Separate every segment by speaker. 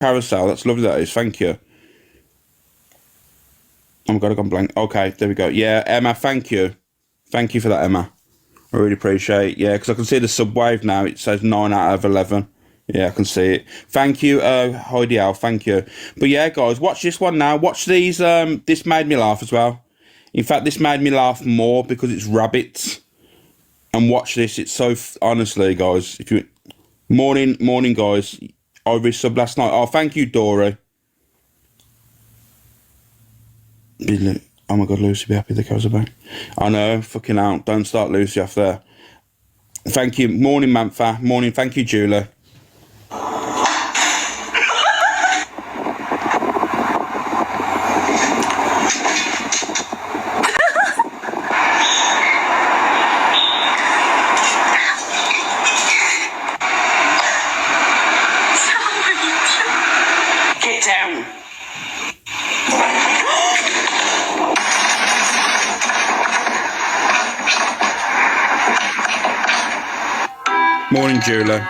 Speaker 1: carousel. That's lovely, that is. Thank you. Oh my God, I've gone blank. Okay, there we go. Yeah, Emma, thank you. Thank you for that, Emma. I really appreciate it. Yeah, because I can see the subwave now. It says 9 out of 11. Yeah, I can see it. Thank you, Heidi Al. Thank you. But yeah, guys, watch this one now. Watch these. This made me laugh as well. In fact, this made me laugh more because it's rabbits. And watch this. It's so honestly, guys. If you morning, guys. Irish sub last night. Oh, thank you, Dory. Oh my God, Lucy, be happy the cows are back. I know, fucking out. Don't start Lucy off there. Thank you. Morning, Mantha. Morning. Thank you, Julie. Get down. Morning, Julie.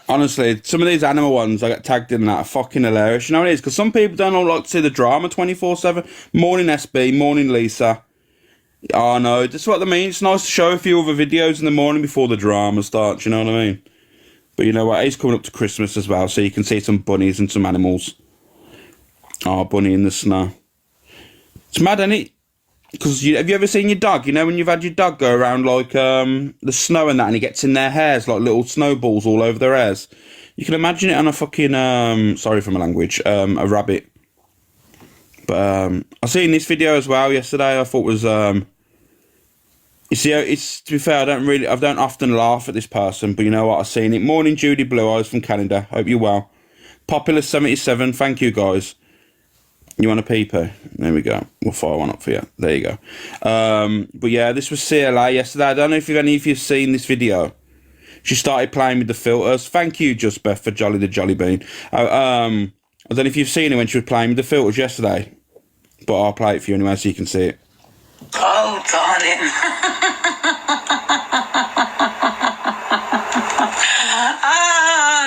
Speaker 1: Honestly, some of these animal ones I get tagged in that are fucking hilarious. You know what it is? Because some people don't all like to see the drama 24/7. Morning, SB. Morning, Lisa. Oh, no. That's what I mean. It's nice to show a few other videos in the morning before the drama starts. You know what I mean? But you know what? It's coming up to Christmas as well, so you can see some bunnies and some animals. Oh, bunny in the snow. It's mad, isn't it? Because have you ever seen your dog? You know when you've had your dog go around like the snow and that, and he gets in their hairs like little snowballs all over their hairs. You can imagine it on a fucking sorry for my language, a rabbit. But I seen this video as well yesterday. I thought was you see, it's to be fair, I don't often laugh at this person, but you know what? I've seen it. Morning, Judy Blue Eyes from Canada. Hope you're well. Popular 77. Thank you, guys. You want a peeper? There we go. We'll fire one up for you. There you go. But yeah, this was CLA yesterday. I don't know if any of you've seen this video. She started playing with the filters. Thank you, Just Beth, for Jolly the Jolly Bean. I don't know if you've seen her when she was playing with the filters yesterday, but I'll play it for you anyway so you can see it.
Speaker 2: Oh, darling.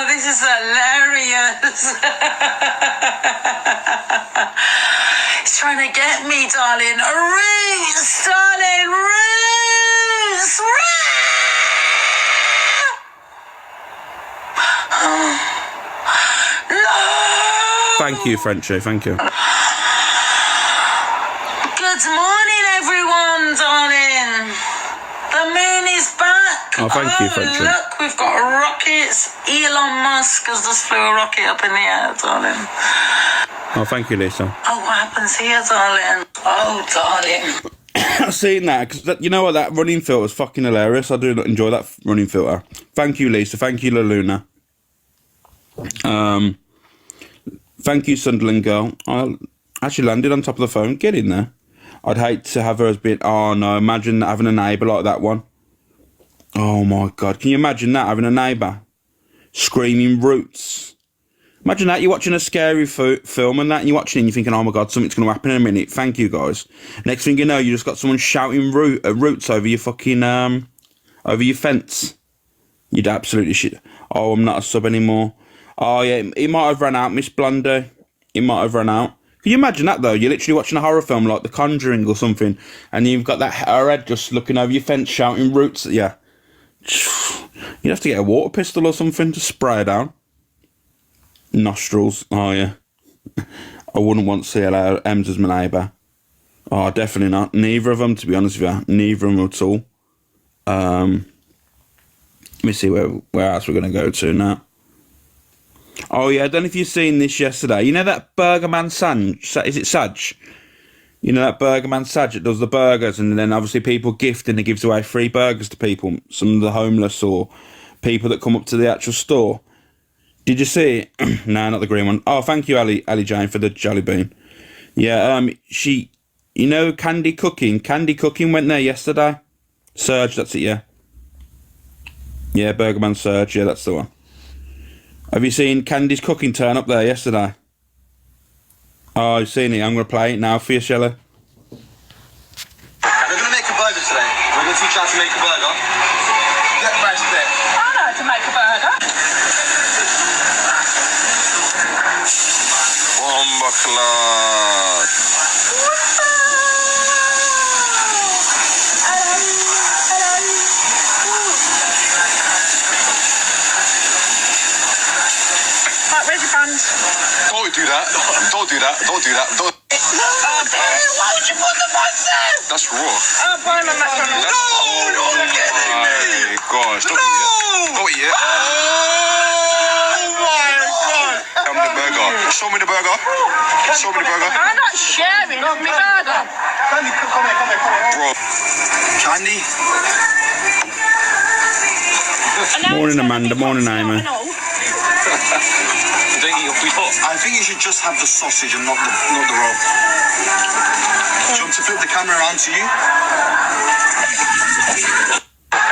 Speaker 2: This is hilarious. He's trying to get me, darling. Roots, darling, roots. No.
Speaker 1: Thank you, Frenchie. Thank you.
Speaker 2: Good morning, everyone, darling. The moon is back.
Speaker 1: Oh, thank you, Frenchie.
Speaker 2: Look, we've got rockets. Elon Musk has just flew a rocket up in the air, darling.
Speaker 1: Oh, thank you, Lisa.
Speaker 2: Oh, what happens here, darling? Oh, darling.
Speaker 1: I've seen that, because you know what, that running filter is fucking hilarious. I do enjoy that running filter. Thank you, Lisa. Thank you, Laluna. Thank you, Sunderland girl. I actually landed on top of the phone. Get in there. I'd hate to have her as been. Oh no! Imagine having a neighbour like that one. Oh my God! Can you imagine that, having a neighbour screaming roots? Imagine that, you're watching a scary film and that, and you're watching it and you're thinking, oh my God, something's going to happen in a minute. Thank you, guys. Next thing you know, you just got someone shouting roots over your fucking over your fence. You'd absolutely shit. Oh, I'm not a sub anymore. Oh yeah, he might have run out, Miss Blondie. He might have run out. Can you imagine that though? You're literally watching a horror film like The Conjuring or something, and you've got that her head just looking over your fence shouting roots at you. You'd have to get a water pistol or something to spray her down. Nostrils. Oh yeah. I wouldn't want CLA M's as my neighbour. Oh, definitely not. Neither of them, to be honest with you. Neither of them at all. Let me see where else we're going to go to now. Oh yeah, I don't know if you've seen this yesterday. You know that Burger Man Sanj? Is it Saj? You know that Burger Man Saj that does the burgers, and then obviously people gift and he gives away free burgers to people. Some of the homeless or people that come up to the actual store. Did you see it? No, not the green one. Oh, thank you, Ali Jane, for the jelly bean. Yeah, she, you know, Candy Cooking went there yesterday. Surge, that's it, yeah. Yeah, Burgerman Surge, yeah, that's the one. Have you seen Candy's Cooking turn up there yesterday? Oh, you've seen it. I'm going to play it now for you, Shelley.
Speaker 3: We're going to make a burger today. We're going to teach you how to make a burger. Get right there.
Speaker 2: I know how to make a burger.
Speaker 3: Bomba class.
Speaker 2: Right, where's your buns?
Speaker 3: Don't do that. Don't do that. Don't do that. Don't.
Speaker 2: Why would you put the buns there?
Speaker 3: That's raw.
Speaker 2: Oh, buy them at McDonald's.
Speaker 3: No, you're kidding me. Gosh, don't eat it. Don't eat it. Oh my God. Show me the burger. Show me the burger. Show me the burger.
Speaker 2: I'm not sharing my burger.
Speaker 3: Candy, come here. Bro. Candy.
Speaker 1: Morning, Amanda. Morning, Amy.
Speaker 3: I think you should just have the sausage and not the roll. Do you want to flip the camera around to you?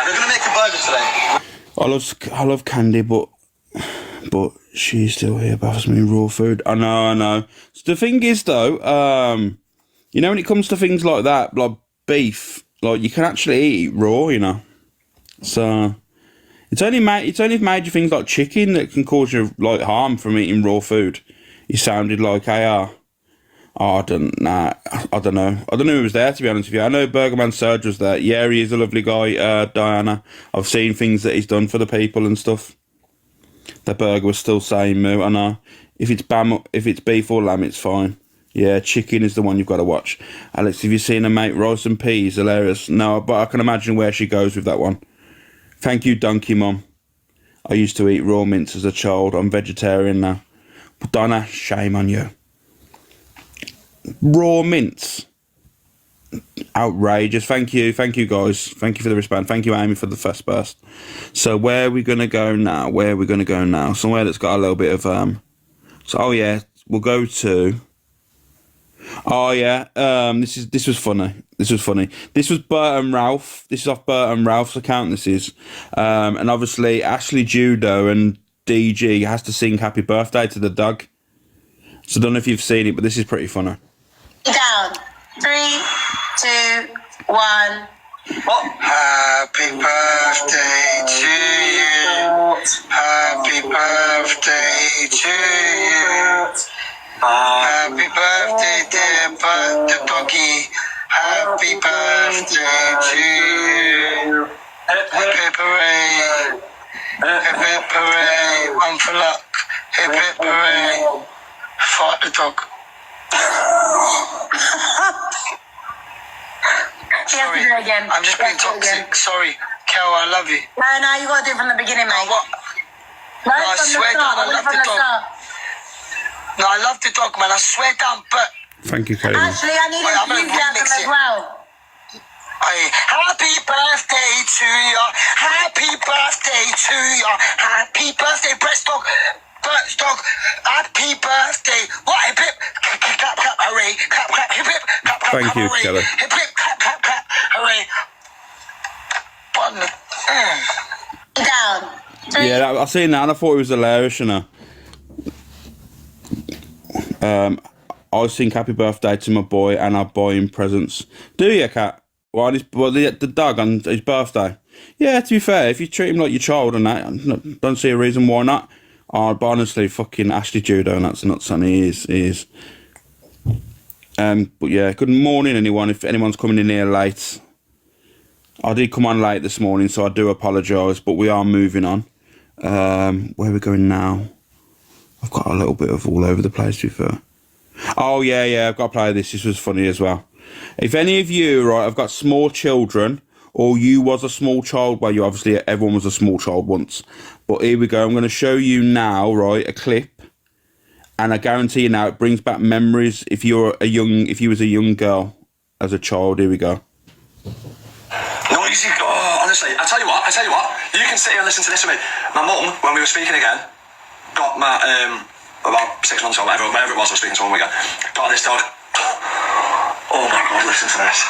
Speaker 3: We're gonna make a burger today.
Speaker 1: I love Candy, but she's still here, offers me raw food. I know. So the thing is, though, you know, when it comes to things like that, like beef, like you can actually eat it raw, you know. So it's only major things like chicken that can cause you like harm from eating raw food. You sounded like I don't know. I don't know who was there, to be honest with you. I know Burgerman Surge was there. Yeah, he is a lovely guy, Diana. I've seen things that he's done for the people and stuff. The burger was still saying moo. I know. If it's beef or lamb, it's fine. Yeah, chicken is the one you've got to watch. Alex, have you seen her mate rice and peas? Hilarious. No, but I can imagine where she goes with that one. Thank you, Donkey Mum. I used to eat raw mince as a child. I'm vegetarian now. But Donna, shame on you. Raw mince. Outrageous. Thank you guys. Thank you for the response. Thank you, Amy, for the first burst. So where are we going to go now? Somewhere that's got a little bit of oh yeah, we'll go to. Oh yeah, this was funny. This was Bert and Ralph. This is off Bert and Ralph's account. This is, and obviously Ashley Judo and DG has to sing "Happy Birthday" to the dog. So I don't know if you've seen it, but this is pretty funny.
Speaker 2: Down. 3, 2, 1.
Speaker 3: Happy birthday to you. Happy birthday to you. Happy birthday, dear the doggy. Happy birthday to you. Hip hooray. Hip hooray. One for luck. Hip hooray. Fart the dog. Sorry,
Speaker 2: Again.
Speaker 3: I'm just being toxic. Sorry, Kel, I love you.
Speaker 2: No, you got to do it from the beginning, mate.
Speaker 3: What? No, I swear down, I love the dog. No, I love the dog, man. I swear down, but...
Speaker 1: Thank you, Kelly.
Speaker 2: Actually, I need a view down them as well.
Speaker 3: Happy birthday to you. Happy birthday to you. Happy birthday, breast dog. Breast dog. Happy birthday. What? Hip hip. Clap, clap, clap, hooray. Clap, clap, hip hip. Clap, clap,
Speaker 1: Thank
Speaker 3: clap,
Speaker 1: you,
Speaker 3: hooray.
Speaker 1: Kelly.
Speaker 3: Hip hip, clap, clap, clap, hooray.
Speaker 2: Down.
Speaker 1: Yeah, I seen that and I thought it was hilarious, you know. I sing "Happy Birthday" to my boy and I buy him presents. Do you, Kat? The dog on his birthday? Yeah, to be fair, if you treat him like your child and that, don't see a reason why not. But honestly, fucking Ashley Judo, and that's nuts, and he is. But yeah, good morning, anyone. If anyone's coming in here late, I did come on late this morning, so I do apologise. But we are moving on. Where are we going now? I've got a little bit of all over the place, to be fair. Oh, yeah, I've got to play this. This was funny as well. If any of you, right, have got small children, or you was a small child, well, you obviously, everyone was a small child once. But here we go. I'm going to show you now, right, a clip. And I guarantee you now, it brings back memories if you was a young girl as a child. Here we go.
Speaker 3: Noisy, honestly, I tell you what,
Speaker 4: You can sit here and listen to this with me. My mum, when we were speaking again, got my, about 6 months or whatever it was I was speaking to her again, got this dog. Oh my God, listen to this.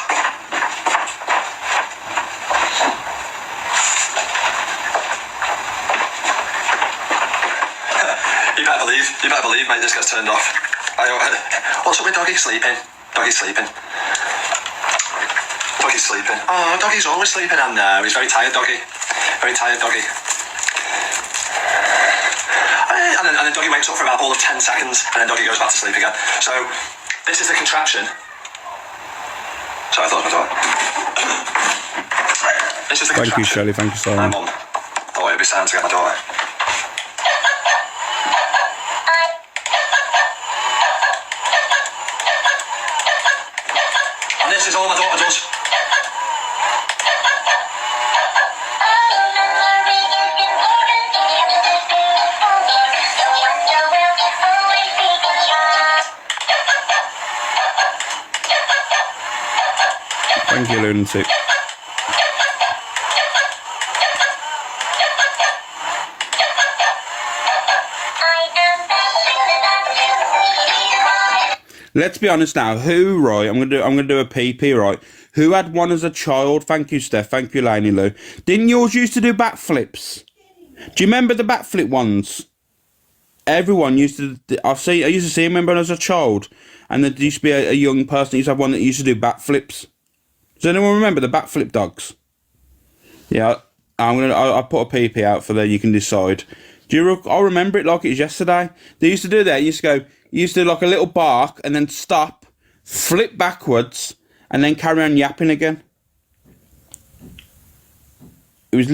Speaker 4: You better believe, mate, this gets turned off. What's up with Doggy? Sleeping. Doggy's sleeping. Doggy's sleeping. Oh, Doggy's always sleeping, and he's very tired, Doggy. Very tired, Doggy. And then Doggy wakes up for about all of 10 seconds, and then Doggy goes back to sleep again. So, this is the contraption. Sorry, I thought it was my daughter. This is the contraption.
Speaker 1: Thank you, Shelley. Thank you so
Speaker 4: My
Speaker 1: much.
Speaker 4: mum thought it'd be time to get my daughter. And this is all my daughter does.
Speaker 1: Thank you, lunatic. Let's be honest now. Who, right? I'm gonna do a PP, right? Who had one as a child? Thank you, Steph. Thank you, Laney Lou. Didn't yours used to do backflips? Do you remember the backflip ones? Everyone used to. I used to see them when I was a child, and there used to be a young person that used to have one that used to do backflips. Does anyone remember the backflip dogs? Yeah, I'll put a PP out for there. You can decide. I'll remember it like it was yesterday. They used to do that. You used to do like a little bark and then stop, flip backwards, and then carry on yapping again. It was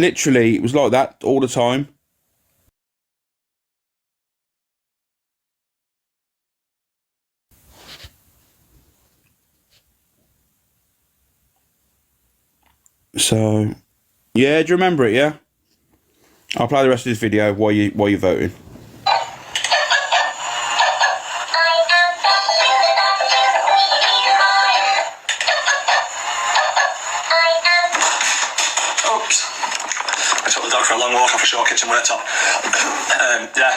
Speaker 1: like that all the time. So, yeah, do you remember it, yeah? I'll play the rest of this video while you're voting.
Speaker 4: Oops. I took the dog for a long walk off a short kitchen worktop. Yeah.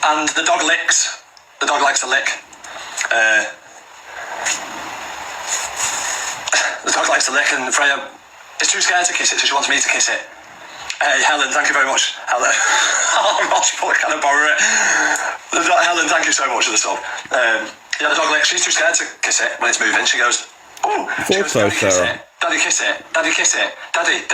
Speaker 4: And the dog licks. The dog likes to lick. The dog likes to lick, and Freya is too scared to kiss it, so she wants me to kiss it. Hey, Helen, thank you very much. Helen. Oh, Ross, can I borrow it? Helen, thank you so much for the sub. Yeah, the dog licks. She's too scared to kiss it when it's moving. She goes, ooh. She goes, Daddy, kiss it. Daddy, kiss it. Daddy, kiss it. Daddy,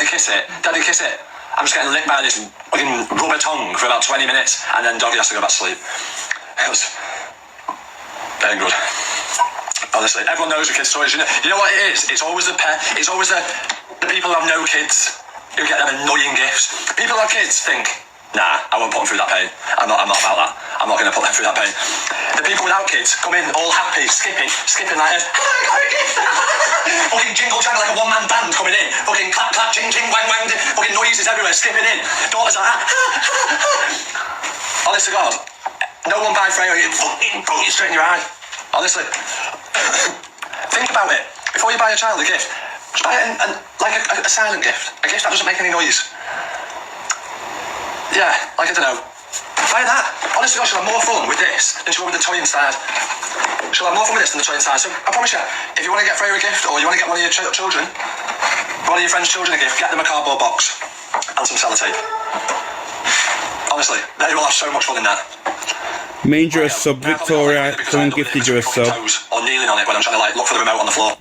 Speaker 4: kiss it. Daddy, kiss it. I'm just getting licked by this fucking rubber tongue for about 20 minutes, and then Doggy has to go back to sleep. It was very good. Honestly, everyone knows the kids' toys. You know what it is? It's always the people who have no kids who get them annoying gifts. People who have kids think, nah, I won't put them through that pain. I'm not about that. I'm not going to put them through that pain. The people without kids come in all happy, skipping like this. Fucking jingle jangle like a one-man band coming in. Fucking clap clap, ching ching, wang wang. Fucking noises everywhere, skipping in. Daughters like that. Honest to God, no one buy Freya, you fucking put it straight in your eye. Honestly. Think about it. Before you buy a child a gift, just buy it like a silent gift. A gift that doesn't make any noise. Yeah, like I don't know. Buy that. Honestly, she'll have more fun with this than she will with the toy inside. She'll have more fun with this than the toy inside. So I promise you, if you want to get Freya a gift, or you want to get one of your children, one of your friends' children a gift, get them a cardboard box and some sellotape. Honestly, they will have so much fun in that.
Speaker 1: Means you're a sub, Victoria. Someone gifted you a sub.
Speaker 4: Or kneeling on it when I'm trying to look for the remote on the floor.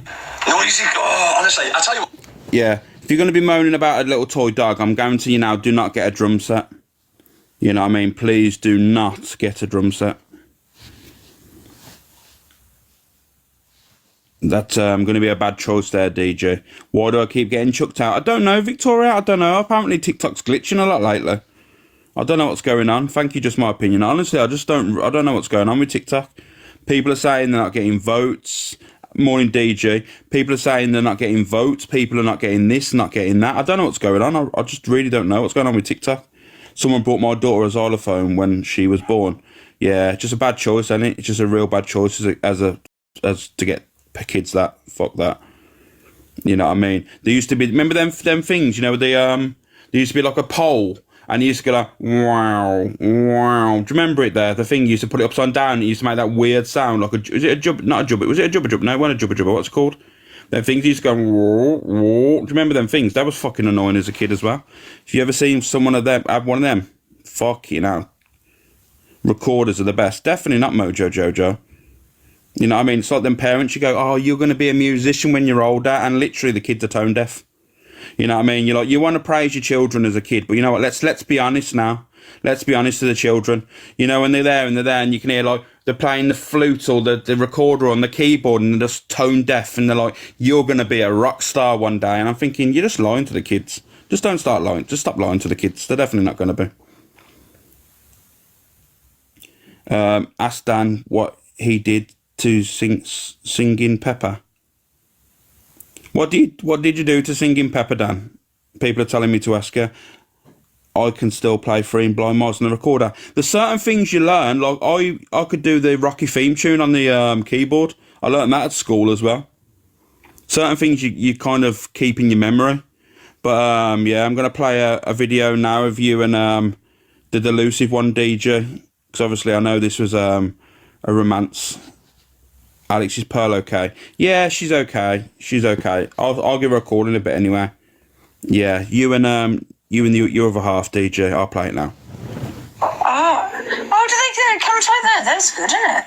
Speaker 4: Noisy. Oh, honestly, I tell you what.
Speaker 1: Yeah, if you're going to be moaning about a little toy dog, I'm guaranteeing you now, do not get a drum set. You know what I mean? Please do not get a drum set. That's going to be a bad choice there, DJ. Why do I keep getting chucked out? I don't know, Victoria. I don't know. Apparently TikTok's glitching a lot lately. I don't know what's going on. Thank you, just my opinion. Honestly, I don't know what's going on with TikTok. People are saying they're not getting votes. Morning, DJ. People are saying they're not getting votes. People are not getting this, not getting that. I don't know what's going on. I just really don't know what's going on with TikTok. Someone bought my daughter a xylophone when she was born. Yeah, just a bad choice, isn't it? It's just a real bad choice as to get kids that. Fuck that. You know what I mean? There used to be, remember them things, you know, There used to be like a pole, and you used to go like, wow, wow. Do you remember it there? The thing you used to put it upside down, it used to make that weird sound, like is it a jub? Not a jubber. Was it a jubber? No, it wasn't a jubber. What's it called? Them things used to go, whoa, whoa. Do you remember them things? That was fucking annoying as a kid as well. If you ever seen someone of them have one of them, fucking hell. Recorders are the best. Definitely not Mojo Jojo. You know what I mean? It's like them parents, you go, oh, you're going to be a musician when you're older, and literally the kids are tone deaf. You know what I mean? You're like, you want to praise your children as a kid, but you know what? Let's be honest now. Let's be honest to the children. You know, when they're there and you can hear like they're playing the flute or the recorder on the keyboard and they're just tone deaf and they're like, you're going to be a rock star one day. And I'm thinking, you're just lying to the kids. Just don't start lying. Just stop lying to the kids. They're definitely not going to be. Ask Dan what he did to Singing Pepper. What did you do to Singing Pepper, Dan? People are telling me to ask you. I can still play Free and Blind Miles on the recorder. There's certain things you learn, like I could do the Rocky theme tune on the keyboard. I learned that at school as well. Certain things you kind of keep in your memory. But yeah, I'm going to play a video now of you and the Delusive One DJ. Because obviously I know this was a romance. Alex, is Pearl okay? Yeah, she's okay. She's okay. I'll give her a call in a bit anyway. Yeah, you and your other half, DJ. I'll play it now.
Speaker 2: Oh, do they it comes like that? That's good, isn't it?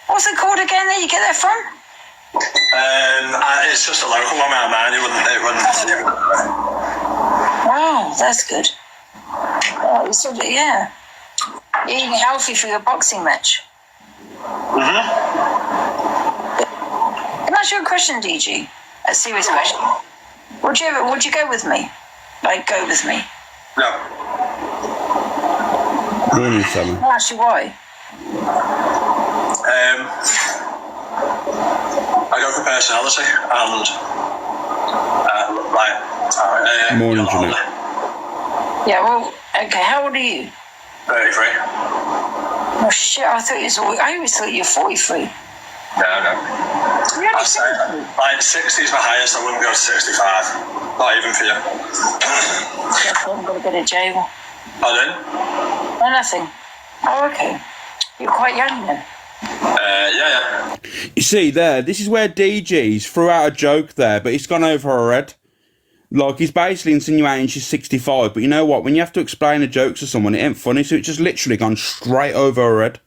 Speaker 2: What's it called again that you get that from?
Speaker 4: It's just a local one out of mine. It wouldn't.
Speaker 2: Wow, that's good. Oh, you still do, yeah. You're eating healthy for your boxing match.
Speaker 4: Mhm.
Speaker 2: Can I ask you a question, DG? A serious question. Would you go with me? Like, go with me?
Speaker 4: No.
Speaker 1: Morning, Sammy.
Speaker 2: I'll ask you why.
Speaker 4: I go for personality and
Speaker 1: Morning, Jeanette.
Speaker 2: Yeah, well, okay, how old are you?
Speaker 4: 33.
Speaker 2: Oh shit, I always thought you were 43.
Speaker 4: No.
Speaker 2: You're only
Speaker 4: I'd say 60 is my highest. I wouldn't go to 65. Not even for you.
Speaker 2: I'm going to go to jail.
Speaker 4: Pardon?
Speaker 2: No, nothing. Oh, okay. You're quite young then.
Speaker 4: Yeah.
Speaker 1: You see there, this is where DG's threw out a joke there, but it's gone over her head. Like, he's basically insinuating she's 65, but you know what? When you have to explain a joke to someone, it ain't funny, so it's just literally gone straight over her head.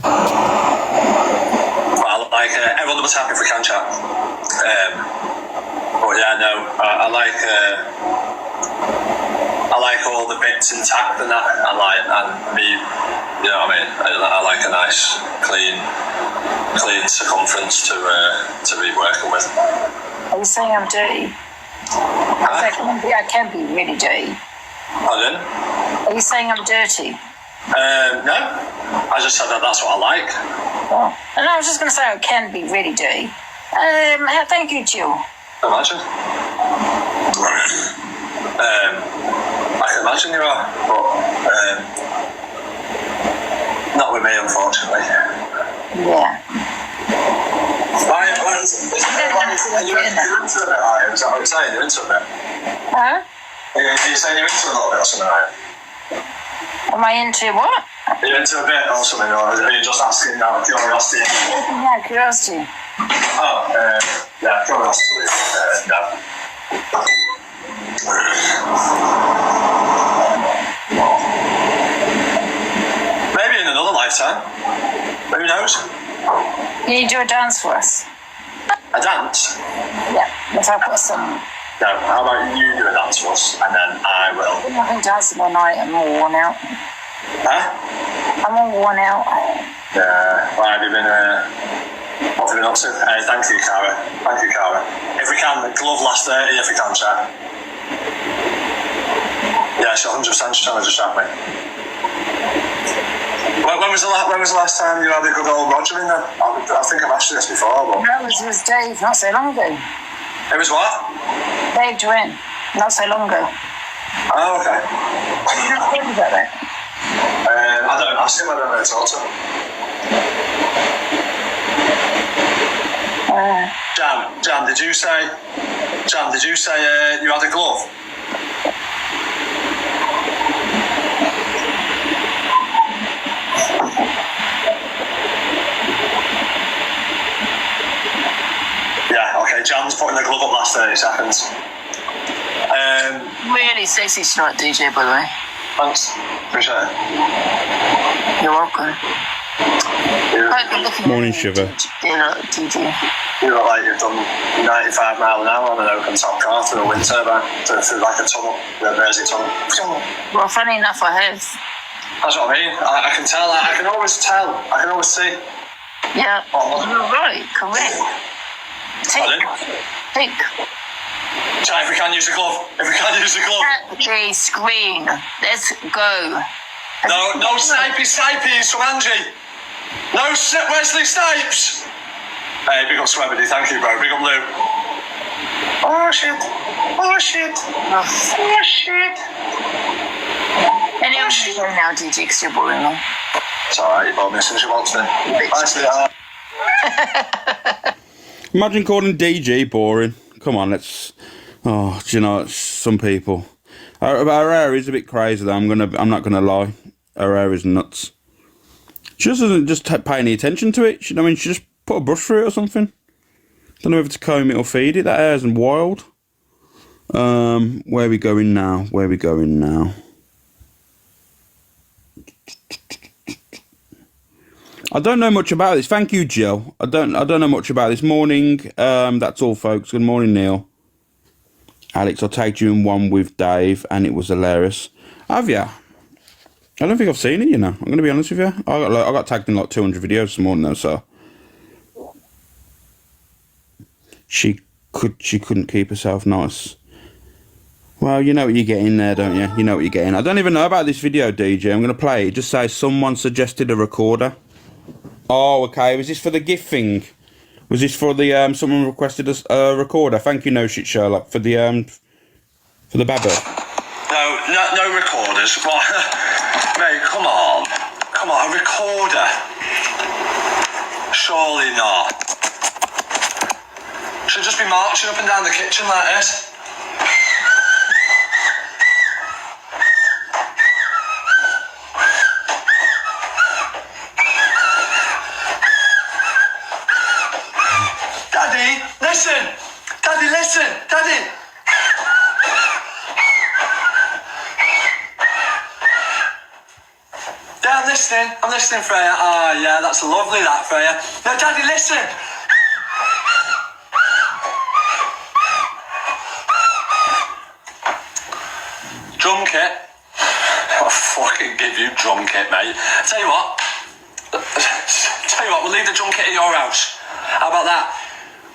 Speaker 4: Well, like, everyone was happy if we can chat. But yeah, no, I like all the bits intact and that, and me, you know what I mean? I like a nice, clean circumference to be working with.
Speaker 2: Are you saying I'm dirty? I can be really dirty.
Speaker 4: Pardon?
Speaker 2: Are you saying I'm dirty?
Speaker 4: No, I just said that's what I like.
Speaker 2: Oh. And I was just going to say I can be really dirty. Thank you, Jill.
Speaker 4: Imagine. I can imagine you are, but not with me, unfortunately.
Speaker 2: Yeah.
Speaker 4: You're into it, is that what you're saying? You're into it?
Speaker 2: Huh?
Speaker 4: Are you saying you're into a little bit or something, are you?
Speaker 2: Am I into what?
Speaker 4: Are you into a bit or something, or are you just asking out of curiosity?
Speaker 2: Yeah, curiosity.
Speaker 4: Oh, yeah, curiosity. No. Maybe in another lifetime. Who knows?
Speaker 2: Can you do a dance for us?
Speaker 4: A dance?
Speaker 2: Yeah, let's have a song.
Speaker 4: No, how about you do a dance for us, and then I will.
Speaker 2: I've been dancing all night, I'm all worn out.
Speaker 4: Huh?
Speaker 2: I'm all worn out.
Speaker 4: What have you been up to? Thank you, Cara. If we can, the glove last 30 if we can, chat. Yeah, she's 100% she's trying to distract me. When was the last time you had a good old Roger in there? I think I've asked you this before, but...
Speaker 2: That was Dave not so long ago.
Speaker 4: It was what?
Speaker 2: Dave Duane, not so long ago.
Speaker 4: Oh, okay.
Speaker 2: You don't think about that?
Speaker 4: I don't ask him, I don't know to talk to him. Jan, did you say Jan, did you say you had a glove? Yeah, okay, Jan's putting the glove up last 30 seconds.
Speaker 2: Really sexy tonight, DJ, by the way.
Speaker 4: Thanks, appreciate it.
Speaker 2: You're welcome.
Speaker 1: Morning, Shiver.
Speaker 2: DJ.
Speaker 4: You look like you've done 95 mile an hour on an open top car through a wind turbine, through like a tunnel, a Mersey tunnel.
Speaker 2: Well, funny enough, I have.
Speaker 4: That's what I mean. I can tell. I can always tell. I can always see.
Speaker 2: Yeah, you're right, correct. Think.
Speaker 4: Chat, if we can use the glove. If we can use the glove.
Speaker 2: The screen. Let's go.
Speaker 4: No Snipes from Angie. No Wesley Snipes. Hey, big up Swebedy, thank you, bro. Big up Lou. Oh shit.
Speaker 2: Anyway, now, DJ, because you're boring me.
Speaker 4: It's alright, you bought me as soon as you want to. Bye, sweetheart.
Speaker 1: Imagine calling DG boring. Come on, let's. Oh, do you know, some people. Her hair is a bit crazy though. I'm not gonna lie. Her hair is nuts. She just doesn't just pay any attention to it. She just put a brush through it or something. Don't know whether to comb it or feed it. That hair's wild. Where are we going now? I don't know much about this. Thank you, Jill. I don't know much about this. Morning. That's all, folks. Good morning, Neil. Alex, I tagged you in one with Dave, and it was hilarious. Have ya? I don't think I've seen it. You know, I'm gonna be honest with you. I got tagged in like 200 videos this morning though, so she couldn't keep herself nice. Well, you know what you're getting there, don't you? You know what you're getting. I don't even know about this video, DJ. I'm gonna play it. It just says someone suggested a recorder. Oh, okay. Was this for the gift thing? Was this for the someone requested a recorder? Thank you, No Shit Sherlock, for the babber.
Speaker 4: No recorders. What? Mate, come on, a recorder. Surely not. Should just be marching up and down the kitchen like this. Daddy, listen! Daddy! Yeah, I'm listening, Freya. Oh, yeah, that's lovely, that, Freya. No, Daddy, listen! Drum kit. I'll fucking give you drum kit, mate. Tell you what, we'll leave the drum kit at your house. How about that?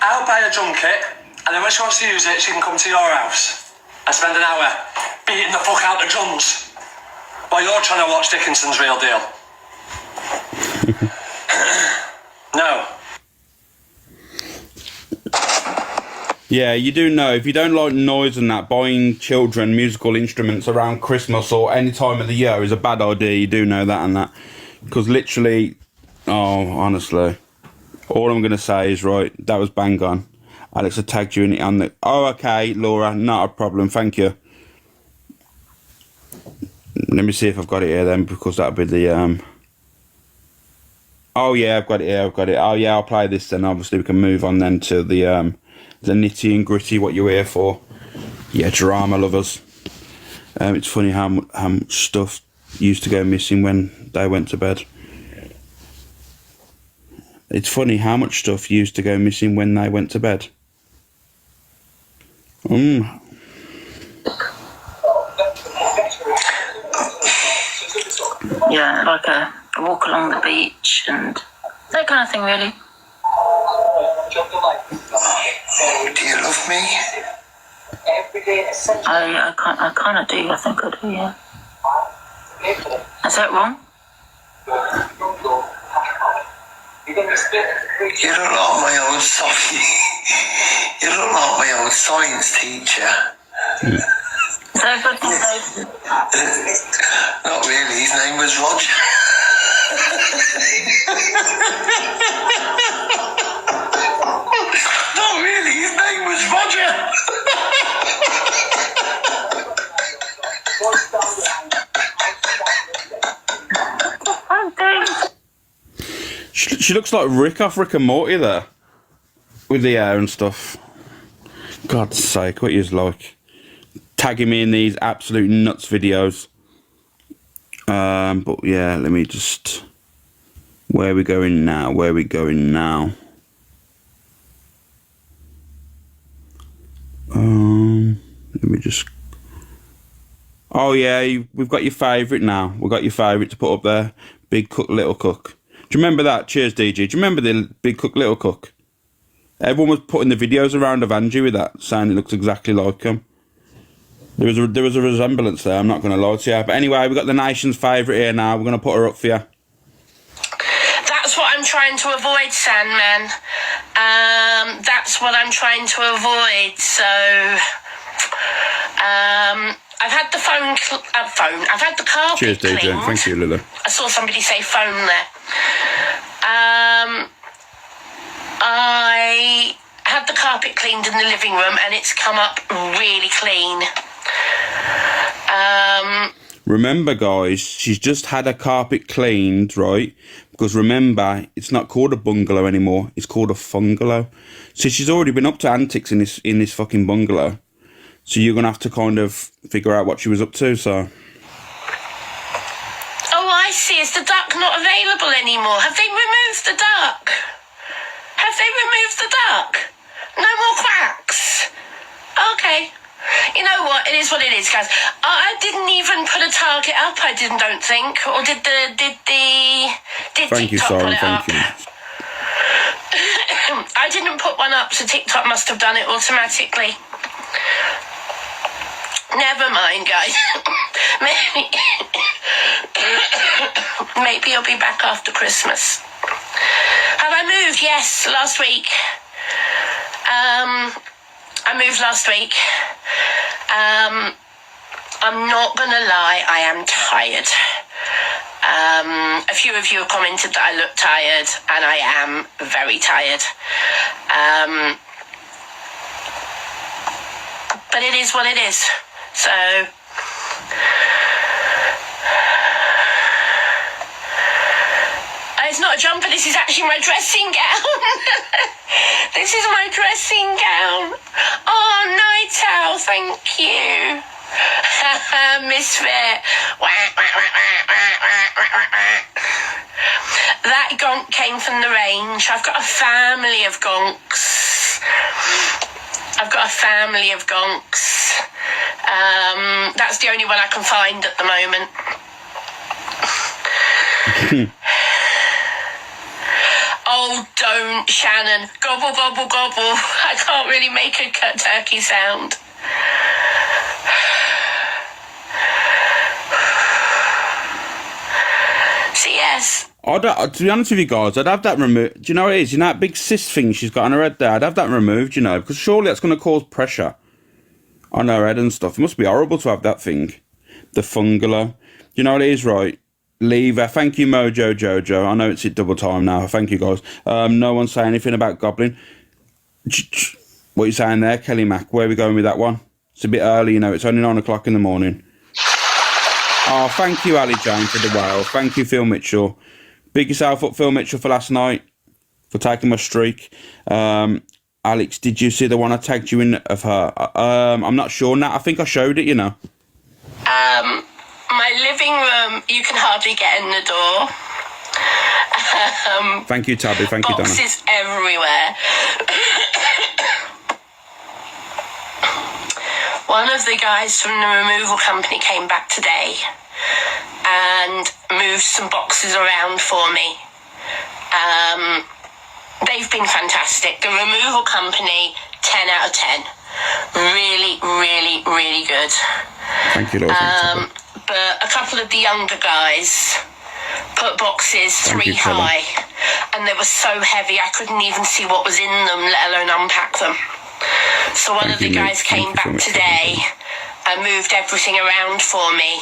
Speaker 4: I'll buy a drum kit, and then when she wants to use it, she can come to your house and spend an hour beating the fuck out the drums while you're trying to watch Dickinson's Real Deal. No.
Speaker 1: Yeah, you do know, if you don't like noise and that, buying children musical instruments around Christmas or any time of the year is a bad idea. You do know that and that. Because literally, honestly, all I'm going to say is, right, that was bang on. Alex, I tagged you in it on the... Oh, okay, Laura, not a problem, thank you. Let me see if I've got it here then, because that'll be the... Oh, yeah, I've got it here, Oh, yeah, I'll play this then. Obviously, we can move on then to the nitty and gritty, what you're here for. Yeah, drama lovers. It's funny how much stuff used to go missing when they went to bed. It's funny how much stuff used to go missing when they went to bed.
Speaker 2: Yeah, like a walk along the beach and that kind of thing, really.
Speaker 3: Do you love me?
Speaker 2: I kind of do. I think I do. Yeah. Is that wrong?
Speaker 3: You look like my old You look like my old science teacher.
Speaker 2: Is that a good thing, Dave?
Speaker 3: Not really. His name was Roger. Not really. His name was Roger.
Speaker 1: She looks like Rick off Rick and Morty there. With the hair and stuff. God's sake, what is like? Tagging me in these absolute nuts videos. But yeah, let me just... Where are we going now? Where are we going now? Let me just... Oh yeah, we've got your favourite now. We've got your favourite to put up there. Big Cook, Little Cook. Do you remember that? Cheers, DG. Do you remember the Big Cook, Little Cook? Everyone was putting the videos around of Angie with that, saying it looks exactly like him. There was a resemblance there, I'm not going to lie to you. But anyway, we've got the nation's favourite here now. We're going to put her up for you.
Speaker 2: That's what I'm trying to avoid, Sandman. That's what I'm trying to avoid. So, I've had the I've had the carpet
Speaker 1: Cheers, DJ.
Speaker 2: cleaned.
Speaker 1: Thank you, Lila.
Speaker 2: I saw somebody say phone there. I had the carpet cleaned in the living room and it's come up really clean.
Speaker 1: Remember, guys, she's just had her carpet cleaned, right? Because remember, it's not called a bungalow anymore. It's called a fungalow. So she's already been up to antics in this fucking bungalow. So you're gonna have to kind of figure out what she was up to. So.
Speaker 2: Oh, I see. Is the duck not available anymore? Have they removed the duck? Have they removed the duck? No more quacks. Okay. You know what? It is what it is, guys. I didn't even put a target up. I don't think, or did
Speaker 1: Thank you,
Speaker 2: TikTok put it
Speaker 1: Thank
Speaker 2: up?
Speaker 1: you.
Speaker 2: I didn't put one up, so TikTok must have done it automatically. Never mind, guys. Maybe I'll be back after Christmas. Have I moved? Yes, last week. I moved last week. I'm not gonna lie, I am tired. A few of you have commented that I look tired, and I am very tired. But it is what it is. So it's not a jumper, this is actually my dressing gown. This is my dressing gown. Oh, night owl, thank you. Misfit. That gonk came from the range. I've got a family of gonks. That's the only one I can find at the moment. Oh, don't, Shannon. Gobble, gobble, gobble. I can't really make a turkey sound. So, yes.
Speaker 1: To be honest with you guys, I'd have that removed. Do you know what it is? You know that big cyst thing she's got on her head there? I'd have that removed, you know, because surely that's going to cause pressure on her head and stuff. It must be horrible to have that thing. The fungalow. You know what it is, right? Lever. Thank you, Mojo Jojo. I know it's at double time now. Thank you, guys. No one say anything about Goblin. What are you saying there, Kelly Mac? Where are we going with that one? It's a bit early, you know. It's only 9 o'clock in the morning. Oh, thank you, Ali Jane, for the whale. Thank you, Phil Mitchell. Big yourself up, Phil Mitchell, for last night, for taking my streak. Alex, did you see the one I tagged you in of her? I'm not sure, Nat. I think I showed it, you know.
Speaker 2: My living room, you can hardly get in the door.
Speaker 1: Thank you, Tabby. Thank you, Donna.
Speaker 2: Boxes everywhere. One of the guys from the removal company came back today and moved some boxes around for me. They've been fantastic. The removal company, 10 out of 10. Really, really, really good.
Speaker 1: Thank you, Lord.
Speaker 2: But a couple of the younger guys put boxes three high, and they were so heavy I couldn't even see what was in them, let alone unpack them. So one of the guys came back today and moved everything around for me.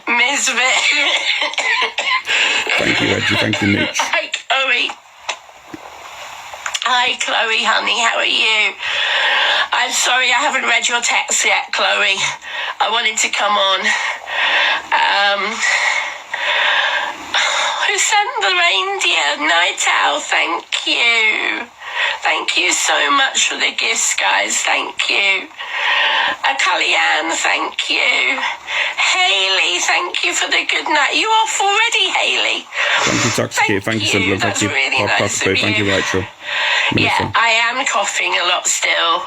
Speaker 2: Misfit.
Speaker 1: Thank you, Reggie. Thank you, Mitch.
Speaker 2: Like Owie. Hi, Chloe, honey, how are you? I'm sorry I haven't read your text yet, Chloe. I wanted to come on. Who sent the reindeer? Night Owl, thank you. Thank you so much for the gifts, guys. Thank you. Kellyanne, thank you. Haley, thank you for the good night. You off already, Haley?
Speaker 1: Thank you, Toxic. Thank you, Sunderland. Thank you,
Speaker 2: really nice of you.
Speaker 1: Thank you, Rachel.
Speaker 2: Yeah, I am coughing a lot still.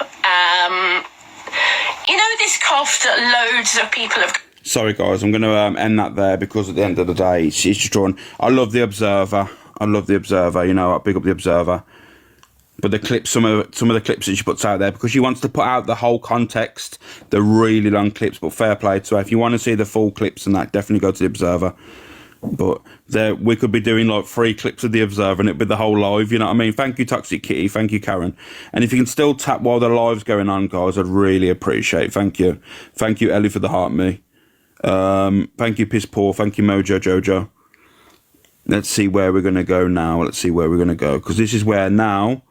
Speaker 2: You know this cough that loads of people have...
Speaker 1: Sorry, guys, I'm going to end that there because at the end of the day, it's just drawn. I love The Observer. I love The Observer. You know, I big up The Observer. But the clips, some of the clips that she puts out there, because she wants to put out the whole context, the really long clips. But fair play to her. If you want to see the full clips and that, definitely go to The Observer. But we could be doing like 3 clips of The Observer and it'd be the whole live, you know what I mean? Thank you, Toxic Kitty. Thank you, Karen. And if you can still tap while the live's going on, guys, I'd really appreciate it. Thank you. Thank you, Ellie, for the heart me. Thank you, Piss Poor. Thank you, Mojo Jojo. Let's see where we're going to go now. Let's see where we're going to go. Because this is where now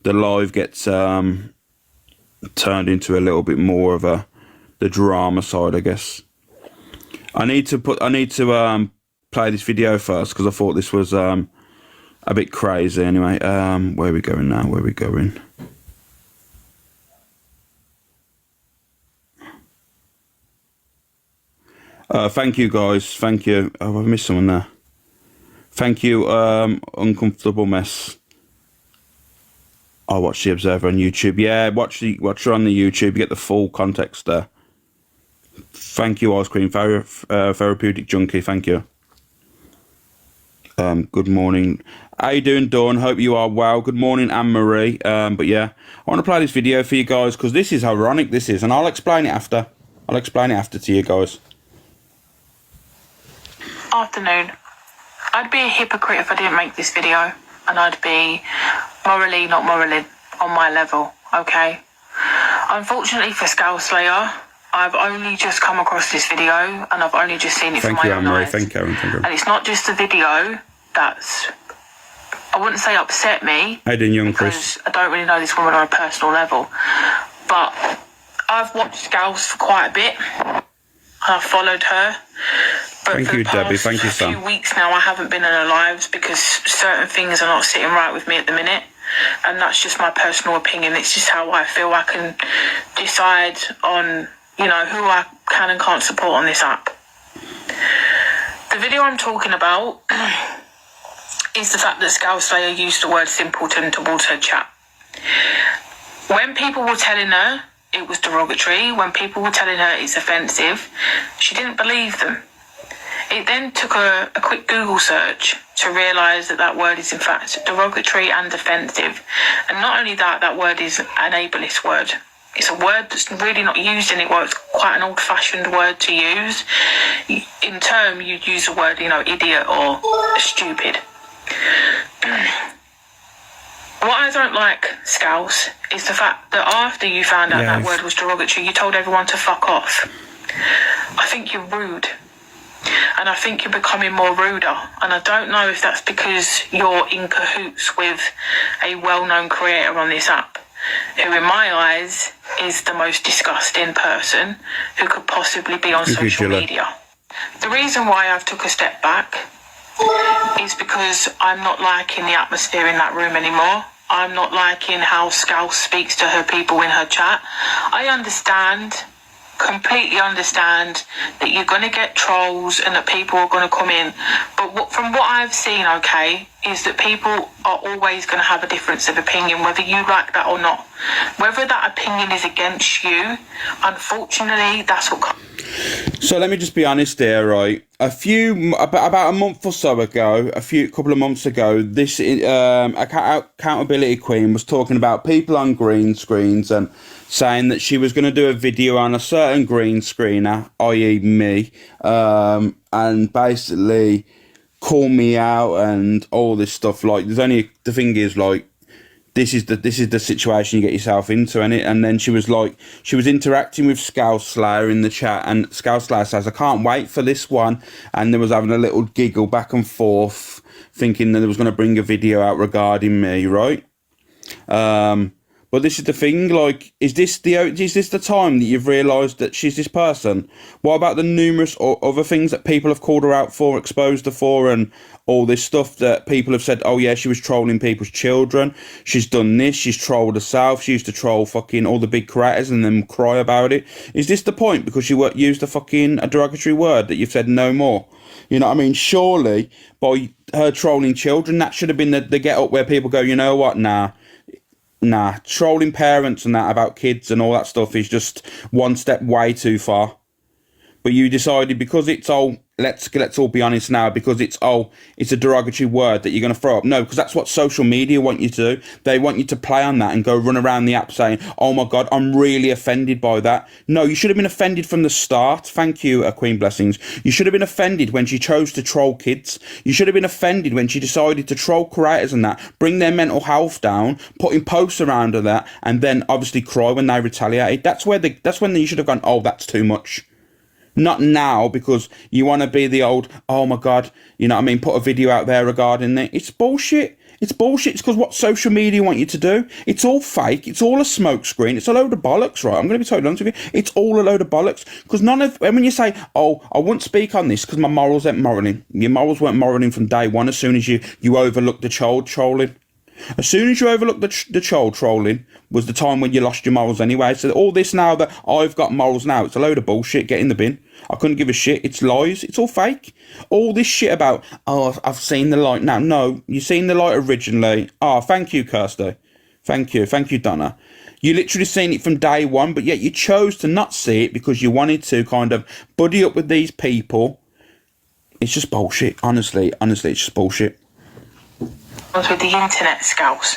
Speaker 1: the live gets turned into a little bit more of the drama side, I guess. I need to play this video first because I thought this was a bit crazy. Anyway, where are we going now? Where are we going? Thank you, guys. Thank you. Oh, I've missed someone there. Thank you, Uncomfortable Mess. I watch The Observer on YouTube. Yeah, watch her on the YouTube. You get the full context there. Thank you, Ice Cream Therapeutic Junkie. Thank you. Good morning. How you doing, Dawn? Hope you are well. Good morning, Anne-Marie. But yeah, I want to play this video for you guys because this is how ironic this is, and I'll explain it after. I'll explain it after to you guys.
Speaker 5: Afternoon. I'd be a hypocrite if I didn't make this video, and I'd be morally not morally on my level, okay? Unfortunately for Skullslayer, I've only just come across this video, and I've only just seen it from my own eyes.
Speaker 1: Thank you, Aaron.
Speaker 5: And it's not just the video that's, I wouldn't say upset me,
Speaker 1: How you doing, young
Speaker 5: because
Speaker 1: Chris?
Speaker 5: I don't really know this woman on a personal level, but I've watched Skulls for quite a bit, and I've followed her. But
Speaker 1: Thank
Speaker 5: for
Speaker 1: you,
Speaker 5: the past
Speaker 1: Debbie. Thank you,
Speaker 5: few
Speaker 1: Sam.
Speaker 5: weeks now, I haven't been in her lives because certain things are not sitting right with me at the minute. And that's just my personal opinion. It's just how I feel. I can decide on, you know, who I can and can't support on this app. The video I'm talking about is the fact that Skullslayer used the word simpleton towards her chat. When people were telling her it was derogatory, when people were telling her it's offensive, she didn't believe them. It then took a quick Google search to realise that that word is in fact derogatory and offensive. And not only that, that word is an ableist word. It's a word that's really not used anymore. It's quite an old-fashioned word to use. In term, you'd use the word, you know, idiot or stupid. What I don't like, Scouse, is the fact that after you found out that word was derogatory, you told everyone to fuck off. I think you're rude. And I think you're becoming more ruder. And I don't know if that's because you're in cahoots with a well-known creator on this app, who in my eyes is the most disgusting person who could possibly be on social media. The reason why I've took a step back is because I'm not liking the atmosphere in that room anymore. I'm not liking how Scouse speaks to her people in her chat. I completely understand that you're going to get trolls and that people are going to come in, but from what I've seen, okay, is that people are always going to have a difference of opinion, whether you like that or not. Whether that opinion is against you, unfortunately, that's what...
Speaker 1: So let me just be honest here, right? About a month or so ago, couple of months ago, this accountability queen was talking about people on green screens and saying that she was going to do a video on a certain green screener, i.e. me, and basically call me out and all this stuff. Like, the thing is, like, this is the situation you get yourself into, and then she was interacting with Skullslayer in the chat, and Skullslayer says, I can't wait for this one, and there was having a little giggle back and forth, thinking that it was going to bring a video out regarding me, right? But this is the thing, like, is this the time that you've realised that she's this person? What about the numerous other things that people have called her out for, exposed her for, and all this stuff that people have said, oh yeah, she was trolling people's children, she's done this, she's trolled herself, she used to troll fucking all the big creators and then cry about it. Is this the point, because she used a derogatory word, that you've said no more? You know what I mean? Surely, by her trolling children, that should have been the get up where people go, you know what, Nah, trolling parents and that about kids and all that stuff is just one step way too far. But you decided, because it's all, let's all be honest now, because it's a derogatory word that you're going to throw up. No, because that's what social media want you to do. They want you to play on that and go run around the app saying, oh my God, I'm really offended by that. No, you should have been offended from the start. Thank you, Queen Blessings. You should have been offended when she chose to troll kids. You should have been offended when she decided to troll creators and that, bring their mental health down, putting posts around her that, and then obviously cry when they retaliated. That's when you should have gone, oh, that's too much. Not now, because you want to be the old, oh my God, you know what I mean, put a video out there regarding it. It's bullshit. It's bullshit. It's because what social media want you to do. It's all fake. It's all a smokescreen. It's a load of bollocks, right? I'm going to be totally honest with you. It's all a load of bollocks. Because when you say, oh, I won't speak on this because my morals ain't moraling. Your morals weren't moraling from day one as soon as you overlooked the child trolling. As soon as you overlooked the child trolling was the time when you lost your morals anyway. So all this now that I've got morals now, it's a load of bullshit. Get in the bin. I couldn't give a shit. It's lies. It's all fake. All this shit about, oh, I've seen the light now. No, you seen the light originally. Oh, thank you, Kirsty. Thank you. Thank you, Donna. You literally seen it from day one, but yet you chose to not see it because you wanted to kind of buddy up with these people. It's just bullshit. Honestly, it's just bullshit.
Speaker 5: With the internet scouts,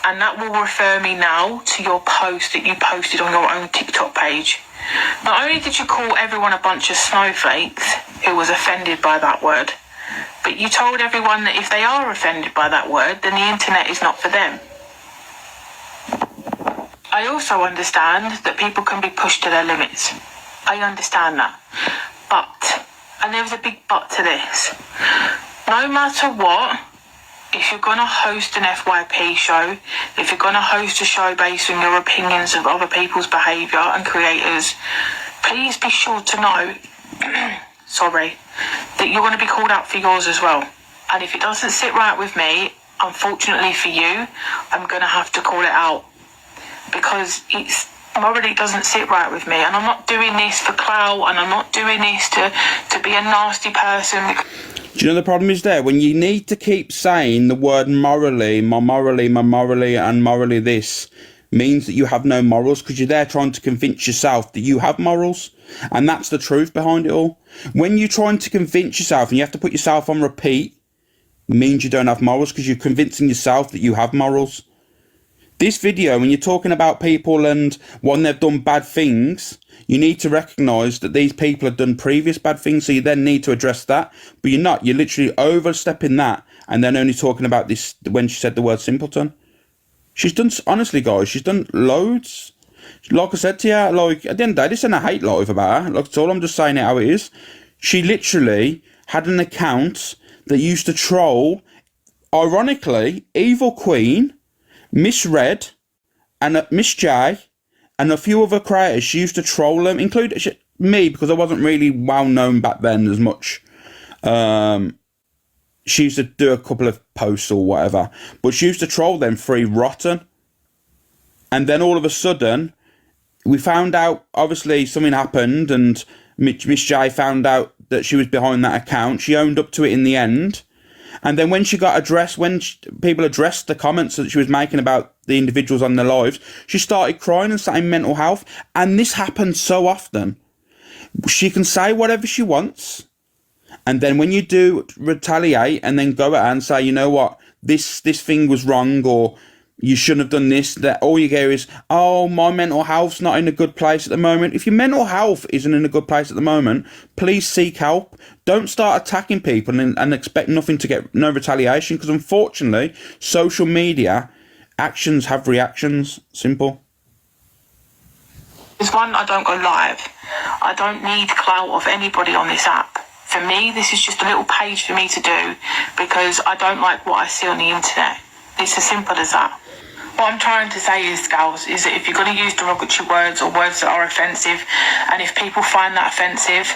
Speaker 5: and that will refer me now to your post that you posted on your own TikTok page. Not only did you call everyone a bunch of snowflakes who was offended by that word, but you told everyone that if they are offended by that word, then the internet is not for them. I also understand that people can be pushed to their limits. I understand that. But, and there's a big but to this, no matter what, if you're going to host an FYP show, if you're going to host a show based on your opinions of other people's behaviour and creators, please be sure to know, that you're going to be called out for yours as well. And if it doesn't sit right with me, unfortunately for you, I'm going to have to call it out. Because it's morally doesn't sit right with me. And I'm not doing this for clout, and I'm not doing this to be a nasty person.
Speaker 1: Do you know the problem is there? When you need to keep saying the word morally, my morally, and morally this, means that you have no morals, because you're there trying to convince yourself that you have morals. And that's the truth behind it all. When you're trying to convince yourself and you have to put yourself on repeat, it means you don't have morals, because you're convincing yourself that you have morals. This video, when you're talking about people and when they've done bad things, you need to recognise that these people have done previous bad things, so you then need to address that. But you're not. You're literally overstepping that and then only talking about this when she said the word simpleton. She's done, honestly, guys, she's done loads. Like I said to you, like, at the end of the day, this ain't a hate live about her. Like, that's all, I'm just saying it how it is. She literally had an account that used to troll, ironically, Evil Queen, Miss Red, and Miss J, and a few other creators. She used to troll them, including me, because I wasn't really well known back then as much. She used to do a couple of posts or whatever, but she used to troll them free rotten. And then all of a sudden, we found out, obviously, something happened, and Miss J found out that she was behind that account. She owned up to it in the end. And then when she got addressed, people addressed the comments that she was making about the individuals on their lives, she started crying and saying mental health. And this happens so often. She can say whatever she wants. And then when you do retaliate and then go at her and say, you know what, this thing was wrong, or you shouldn't have done this, that all you hear is, oh, my mental health's not in a good place at the moment. If your mental health isn't in a good place at the moment, please seek help. Don't start attacking people and expect nothing to get, no retaliation, because unfortunately, social media, actions have reactions. Simple.
Speaker 5: There's one, I don't go live. I don't need clout of anybody on this app. For me, this is just a little page for me to do, because I don't like what I see on the internet. It's as simple as that. What I'm trying to say is, girls, is that if you're going to use derogatory words or words that are offensive, and if people find that offensive,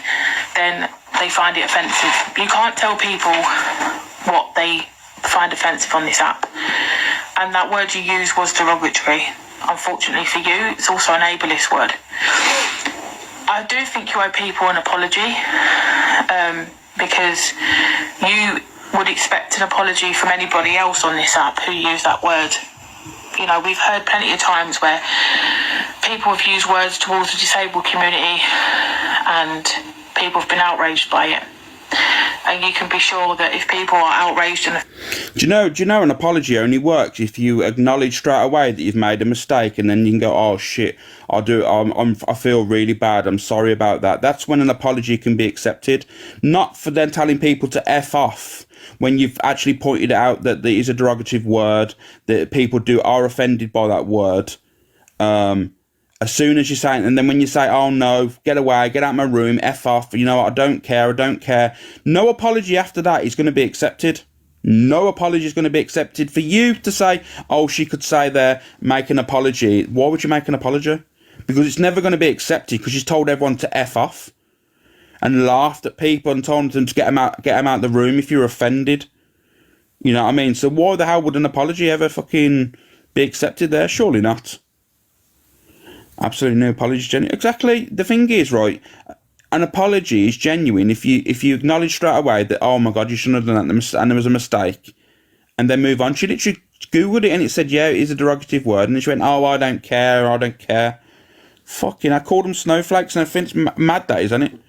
Speaker 5: then they find it offensive. You can't tell people what they find offensive on this app. And that word you used was derogatory. Unfortunately for you, it's also an ableist word. I do think you owe people an apology, because you would expect an apology from anybody else on this app who used that word. You know, we've heard plenty of times where people have used words towards the disabled community and people have been outraged by it. And you can be sure that if people are outraged and...
Speaker 1: Do you know an apology only works if you acknowledge straight away that you've made a mistake, and then you can go, oh shit, I feel really bad, I'm sorry about that. That's when an apology can be accepted. Not for then telling people to F off when you've actually pointed out that there is a derogative word, that people are offended by that word. As soon as you say it, and then when you say, oh no, get away, get out of my room, F off, you know, I don't care. No apology after that is going to be accepted. No apology is going to be accepted. For you to say, oh, she could say there, make an apology. Why would you make an apology? Because it's never going to be accepted, because she's told everyone to F off and laughed at people and told them to get them out of the room if you're offended. You know what I mean? So why the hell would an apology ever fucking be accepted there? Surely not. Absolutely no apology, genuine. Exactly. The thing is, right, an apology is genuine if you acknowledge straight away that, oh my God, you shouldn't have done that and there was a mistake, and then move on. She literally Googled it and it said, yeah, it is a derogative word, and then she went, oh, I don't care. Fucking, I called them snowflakes, and I think it's mad that, isn't it?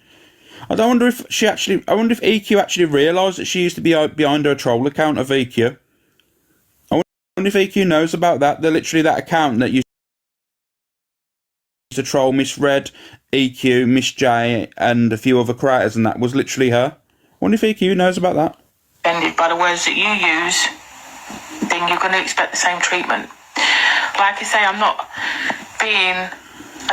Speaker 1: I wonder if EQ actually realised that she used to be behind her troll account of EQ. I wonder if EQ knows about that. They're literally that account that used to troll Miss Red, EQ, Miss J, and a few other creators, and that was literally her. I wonder if EQ knows about that.
Speaker 5: Offended by the words that you use, then you're going to expect the same treatment. Like I say, I'm not being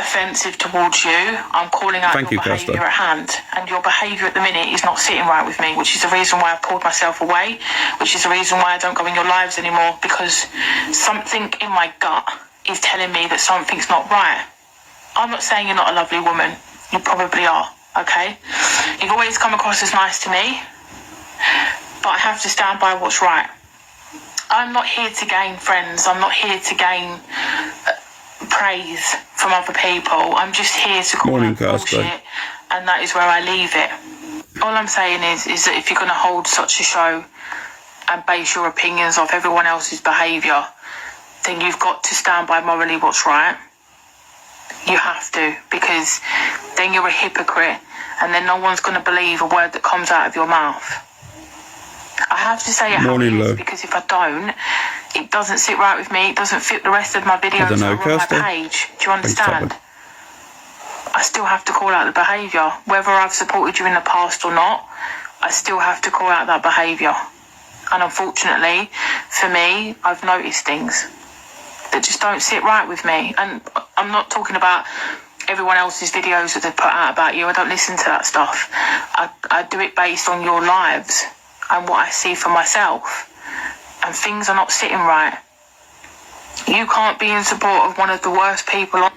Speaker 5: offensive towards you. I'm calling out your behaviour at hand, and your behaviour at the minute is not sitting right with me, which is the reason why I've pulled myself away, which is the reason why I don't go in your lives anymore, because something in my gut is telling me that something's not right. I'm not saying you're not a lovely woman. You probably are, okay? You've always come across as nice to me, but I have to stand by what's right. I'm not here to gain friends. I'm not here to gain praise from other people. I'm just here to call out bullshit, and that is where I leave it. All I'm saying is that if you're going to hold such a show and base your opinions off everyone else's behaviour, then you've got to stand by morally what's right. You have to, because then you're a hypocrite, and then no one's going to believe a word that comes out of your mouth. I have to say it how it is, because if I don't, it doesn't sit right with me. It doesn't fit the rest of my videos that are on my page. Do you understand? I still have to call out the behaviour. Whether I've supported you in the past or not, I still have to call out that behaviour. And unfortunately, for me, I've noticed things that just don't sit right with me. And I'm not talking about everyone else's videos that they've put out about you. I don't listen to that stuff. I do it based on your lives and what I see for myself. And things are not sitting right. You can't be in support of one of the worst people on...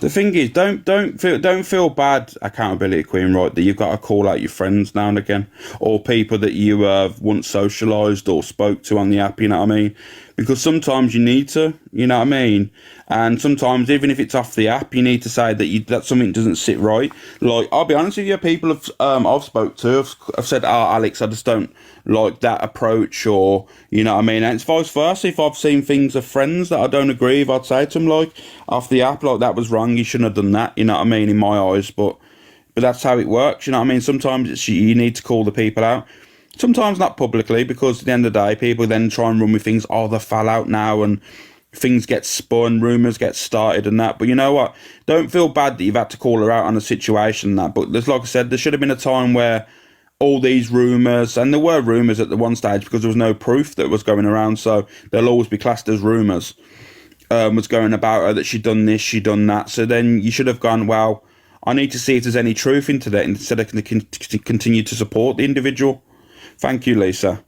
Speaker 1: The thing is, don't feel bad, accountability queen, right, that you've got to call out your friends now and again, or people that you once socialised or spoke to on the app, you know what I mean? Because sometimes you need to, you know what I mean? And sometimes, even if it's off the app, you need to say that something doesn't sit right. Like, I'll be honest with you, people I've spoke to have said, oh, Alex, I just don't like that approach, or, you know what I mean? And it's vice versa. If I've seen things of friends that I don't agree with, I'd say to them, like, off the app, like, that was wrong, you shouldn't have done that, you know what I mean, in my eyes. But that's how it works, you know what I mean? Sometimes you need to call the people out. Sometimes not publicly, because at the end of the day, people then try and run with things, oh, they fell out now, and things get spun, rumours get started and that. But you know what? Don't feel bad that you've had to call her out on a situation and that. But there's, like I said, there should have been a time where all these rumours, and there were rumours at the one stage because there was no proof that was going around, so they'll always be classed as rumours, was going about her, that she'd done this, she'd done that. So then you should have gone, well, I need to see if there's any truth into that, instead of continue to support the individual. Thank you, Lisa.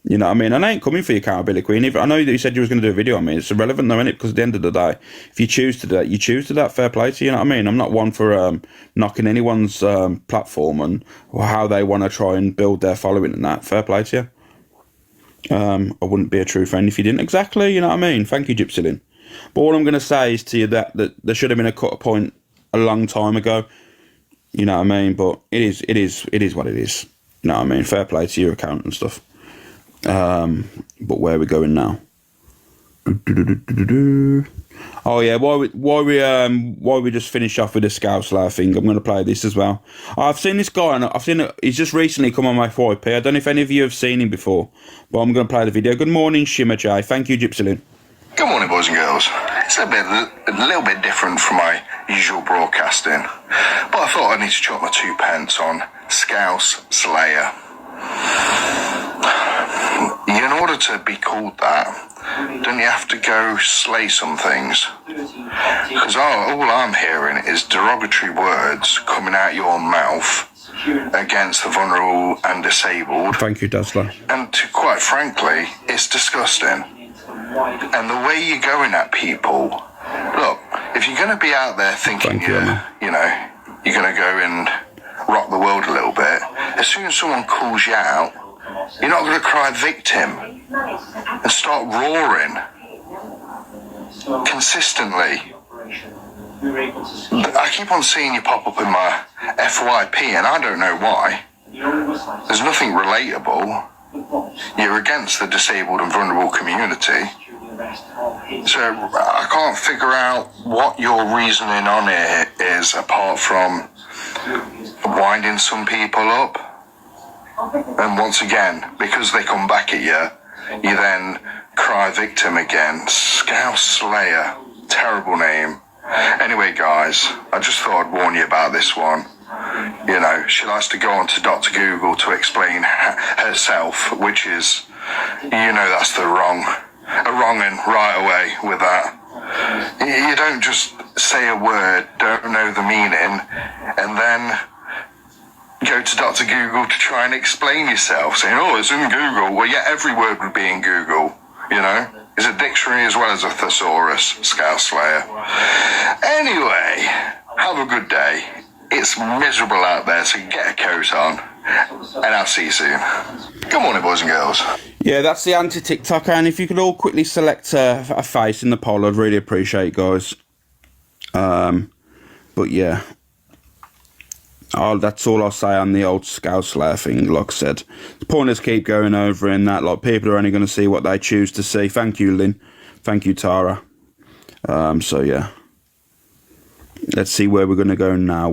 Speaker 1: You know what I mean? And I ain't coming for your accountability queen. I know that you said you was going to do a video on me. It's irrelevant though, innit? Because at the end of the day, if you choose to do that, you choose to do that. Fair play to you, you know what I mean? I'm not one for knocking anyone's platform and how they want to try and build their following and that. Fair play to you. I wouldn't be a true friend if you didn't. Exactly, you know what I mean? Thank you, Gypsy Lynn. But all I'm going to say is to you that there should have been a cut point a long time ago. You know what I mean? But it is what it is. You know what I mean? Fair play to your account and stuff. But where are we going now? Oh yeah, why we just finish off with the Scout Slayer thing? I'm going to play this as well. I've seen this guy, and he's just recently come on my FYP. I don't know if any of you have seen him before, but I'm going to play the video. Good morning, Shimmer J. Thank you, Gypsy Lynn.
Speaker 6: Good morning, boys and girls. It's a little bit different from my usual broadcasting, but I thought I need to chuck my 2 pence on Scouse Slayer. In order to be called that, don't you have to go slay some things? Because all I'm hearing is derogatory words coming out your mouth against the vulnerable and disabled.
Speaker 1: Thank you, Dazzler.
Speaker 6: And quite frankly, it's disgusting. And the way you're going at people, look, if you're going to be out there thinking you're going to go and rock the world a little bit, as soon as someone calls you out, you're not going to cry victim and start roaring consistently. I keep on seeing you pop up in my FYP and I don't know why. There's nothing relatable. You're against the disabled and vulnerable community. So I can't figure out what your reasoning on it is apart from winding some people up. And once again, because they come back at you, you then cry victim again. Scouse Slayer. Terrible name. Anyway, guys, I just thought I'd warn you about this one. You know, she likes to go on to Dr. Google to explain herself, which is, that's the wrong and right away with that. You don't just say a word, don't know the meaning, and then go to Dr. Google to try and explain yourself, saying, oh, it's in Google. Well, yeah, every word would be in Google, you know? It's a dictionary as well as a thesaurus, Scout Slayer. Anyway, have a good day. It's miserable out there, so get a coat on, and I'll see you soon. Good morning, boys and girls.
Speaker 1: Yeah, that's the anti-TikToker, and if you could all quickly select a face in the poll, I'd really appreciate it, guys. But yeah. That's all I'll say on the old Scout Slayer thing, like I said. The pointers keep going over in that, like, people are only going to see what they choose to see. Thank you, Lynn. Thank you, Tara. So, yeah. Let's see where we're going to go now,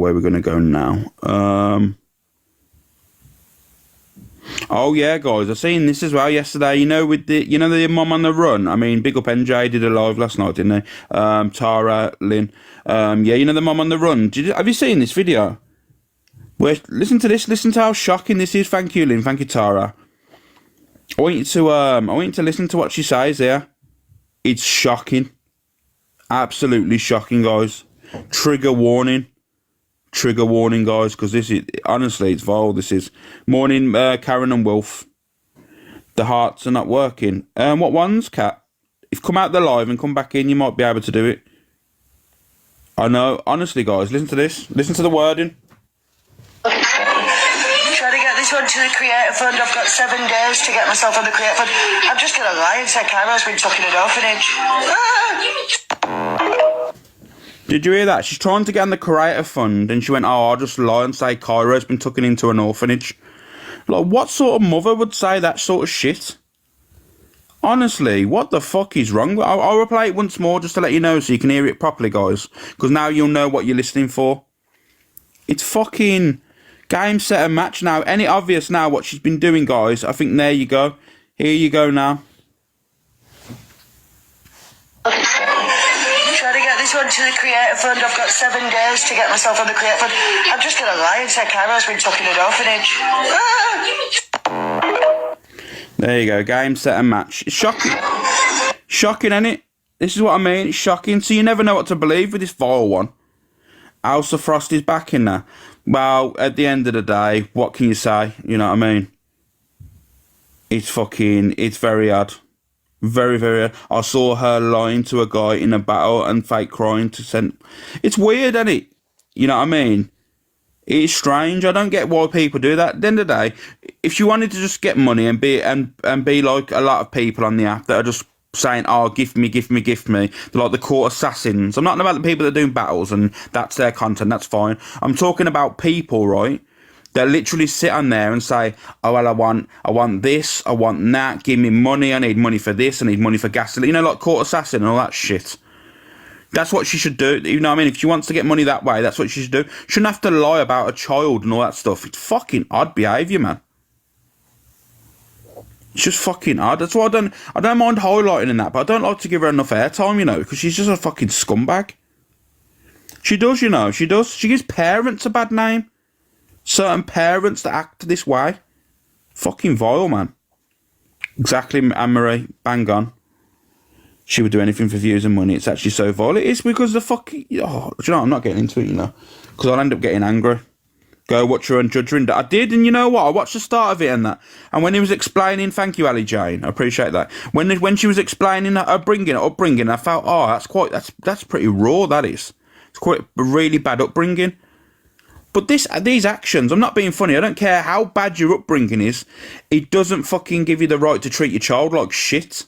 Speaker 1: Oh, yeah, guys, I seen this as well yesterday, with the Mum on the Run. I mean, big up NJ did a live last night, didn't they? Tara, Lynn. The Mum on the Run. Have you seen this video? Listen to this. Listen to how shocking this is. Thank you, Lynn. Thank you, Tara. I want you to listen to what she says here. It's shocking. Absolutely shocking, guys. Trigger warning, guys, because this is, honestly, it's vile. This is. Morning, Karen and Wolf. The hearts are not working. What ones, Kat? If come out the live and come back in, you might be able to do it. I know. Honestly, guys, listen to this. Listen to the wording.
Speaker 3: Trying to get this one to the Creator Fund. I've got 7 days to get myself on the Creator Fund. I'm just going to lie and say Cairo's been tucking an orphanage.
Speaker 1: Did you hear that? She's trying to get on the Creator Fund and she went, I'll just lie and say Cairo's been tucking into an orphanage. Like, what sort of mother would say that sort of shit? Honestly, what the fuck is wrong? I'll replay it once more just to let you know so you can hear it properly, guys. Because now you'll know what you're listening for. It's fucking game, set, and match now. Ain't it obvious now what she's been doing, guys? I think there you go. Here you go now.
Speaker 3: Trying to get this one to the Creator Fund. I've got 7 days to get myself on the Creator Fund. I'm just going to lie and say Cairo's been tucking an orphanage.
Speaker 1: There you go. Game, set, and match. It's shocking. Shocking, ain't it? This is what I mean. It's shocking. So you never know what to believe with this vile one. Elsa Frost is back in there. Well, at the end of the day, what can you say? You know what I mean? It's very odd. Very, very odd. I saw her lying to a guy in a battle and fake crying to send. It's weird, isn't it? You know what I mean? It's strange. I don't get why people do that. At the end of the day, if you wanted to just get money and be like a lot of people on the app that are just saying, "Oh, gift me, gift me, gift me," they're like the court assassins. I'm not talking about the people that are doing battles and that's their content. That's fine. I'm talking about people, right? They literally sit on there and say, "Oh well, I want this, I want that. Give me money. I need money for this. I need money for gasoline." You know, like court assassin and all that shit. That's what she should do. You know what I mean? If she wants to get money that way, that's what she should do. Shouldn't have to lie about a child and all that stuff. It's fucking odd behaviour, man. It's just fucking odd. That's why I don't mind highlighting in that, but I don't like to give her enough airtime, you know, because she's just a fucking scumbag. She does, you know, she does. She gives parents a bad name. Certain parents that act this way. Fucking vile, man. Exactly, Anne-Marie. Bang on. She would do anything for views and money. It's actually so vile. It is because the fucking... Oh, do you know, I'm not getting into it, you know. Because I'll end up getting angry. Go watch her and judge her. I did, and you know what? I watched the start of it and that. And when he was explaining... Thank you, Ali Jane. I appreciate that. When she was explaining her upbringing, I felt, oh, that's pretty raw, that is. It's quite a really bad upbringing. But these actions, I'm not being funny, I don't care how bad your upbringing is, it doesn't fucking give you the right to treat your child like shit.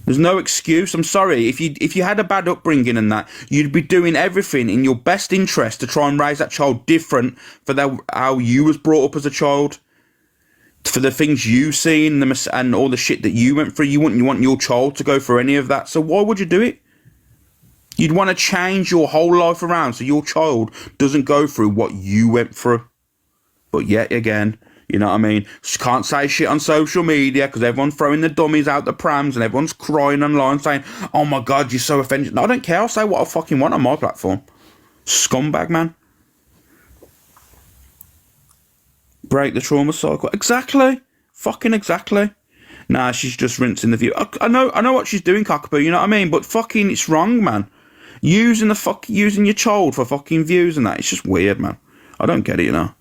Speaker 1: There's no excuse. I'm sorry. If you had a bad upbringing and that, you'd be doing everything in your best interest to try and raise that child different for how you was brought up as a child, for the things you've seen and all the shit that you went through. You want your child to go through any of that. So why would you do it? You'd want to change your whole life around so your child doesn't go through what you went through. But yet again, you know what I mean? Just can't say shit on social media because everyone's throwing the dummies out the prams and everyone's crying online saying, "Oh my God, you're so offended." No, I don't care. I'll say what I fucking want on my platform. Scumbag, man. Break the trauma cycle. Exactly. Fucking exactly. Nah, she's just rinsing the view. I know what she's doing, cockapoo, you know what I mean? But fucking, it's wrong, man. Using your child for fucking views and that, it's just weird, man. I don't get it, you know.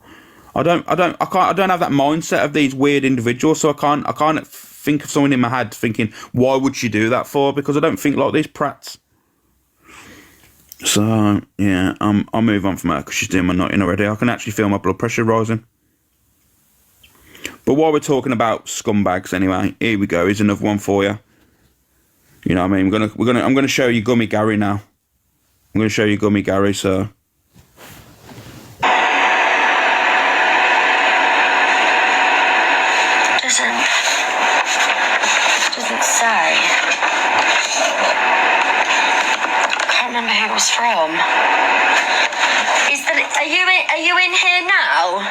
Speaker 1: I don't have that mindset of these weird individuals, so I can't think of someone in my head thinking, why would she do that for? Because I don't think like these prats. So, yeah, I'll move on from her because she's doing my nutting already. I can actually feel my blood pressure rising. But while we're talking about scumbags anyway, here we go. Here's another one for you. You know what I mean? I'm gonna show you Gummy Gary now. I'm gonna show you Gummy Gary, so.
Speaker 2: Doesn't say. I can't remember who it was from. Are you in here now?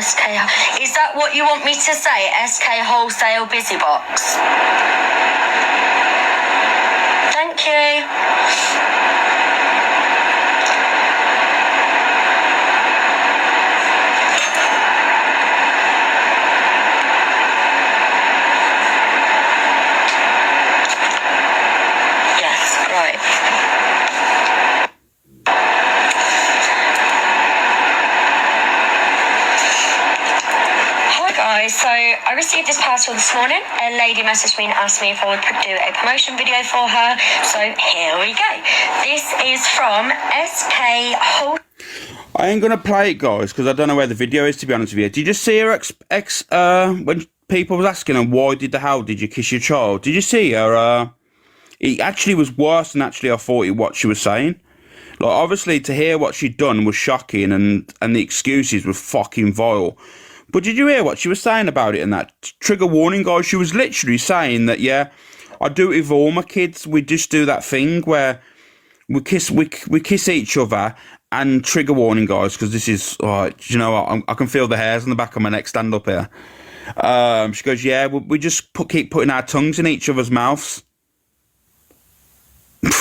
Speaker 2: SK. Is that what you want me to say? SK Wholesale Busy Box. Thank you. Yes, right. So I received this parcel this morning. A lady messaged me and asked me if I would do a promotion video for her. So here we go. This is from SK Whole.
Speaker 1: I ain't gonna play it, guys, because I don't know where the video is, to be honest with you. Did you see her when people was asking her why the hell did you kiss your child? Did you see her? It actually was worse than actually I thought what she was saying. Like, obviously, to hear what she'd done was shocking, and the excuses were fucking vile. But did you hear what she was saying about it and that? Trigger warning, guys. She was literally saying that, yeah, I do it with all my kids. We just do that thing where we kiss each other, and trigger warning, guys, because this is, you know what, I can feel the hairs on the back of my neck stand up here. She goes, yeah, we just keep putting our tongues in each other's mouths.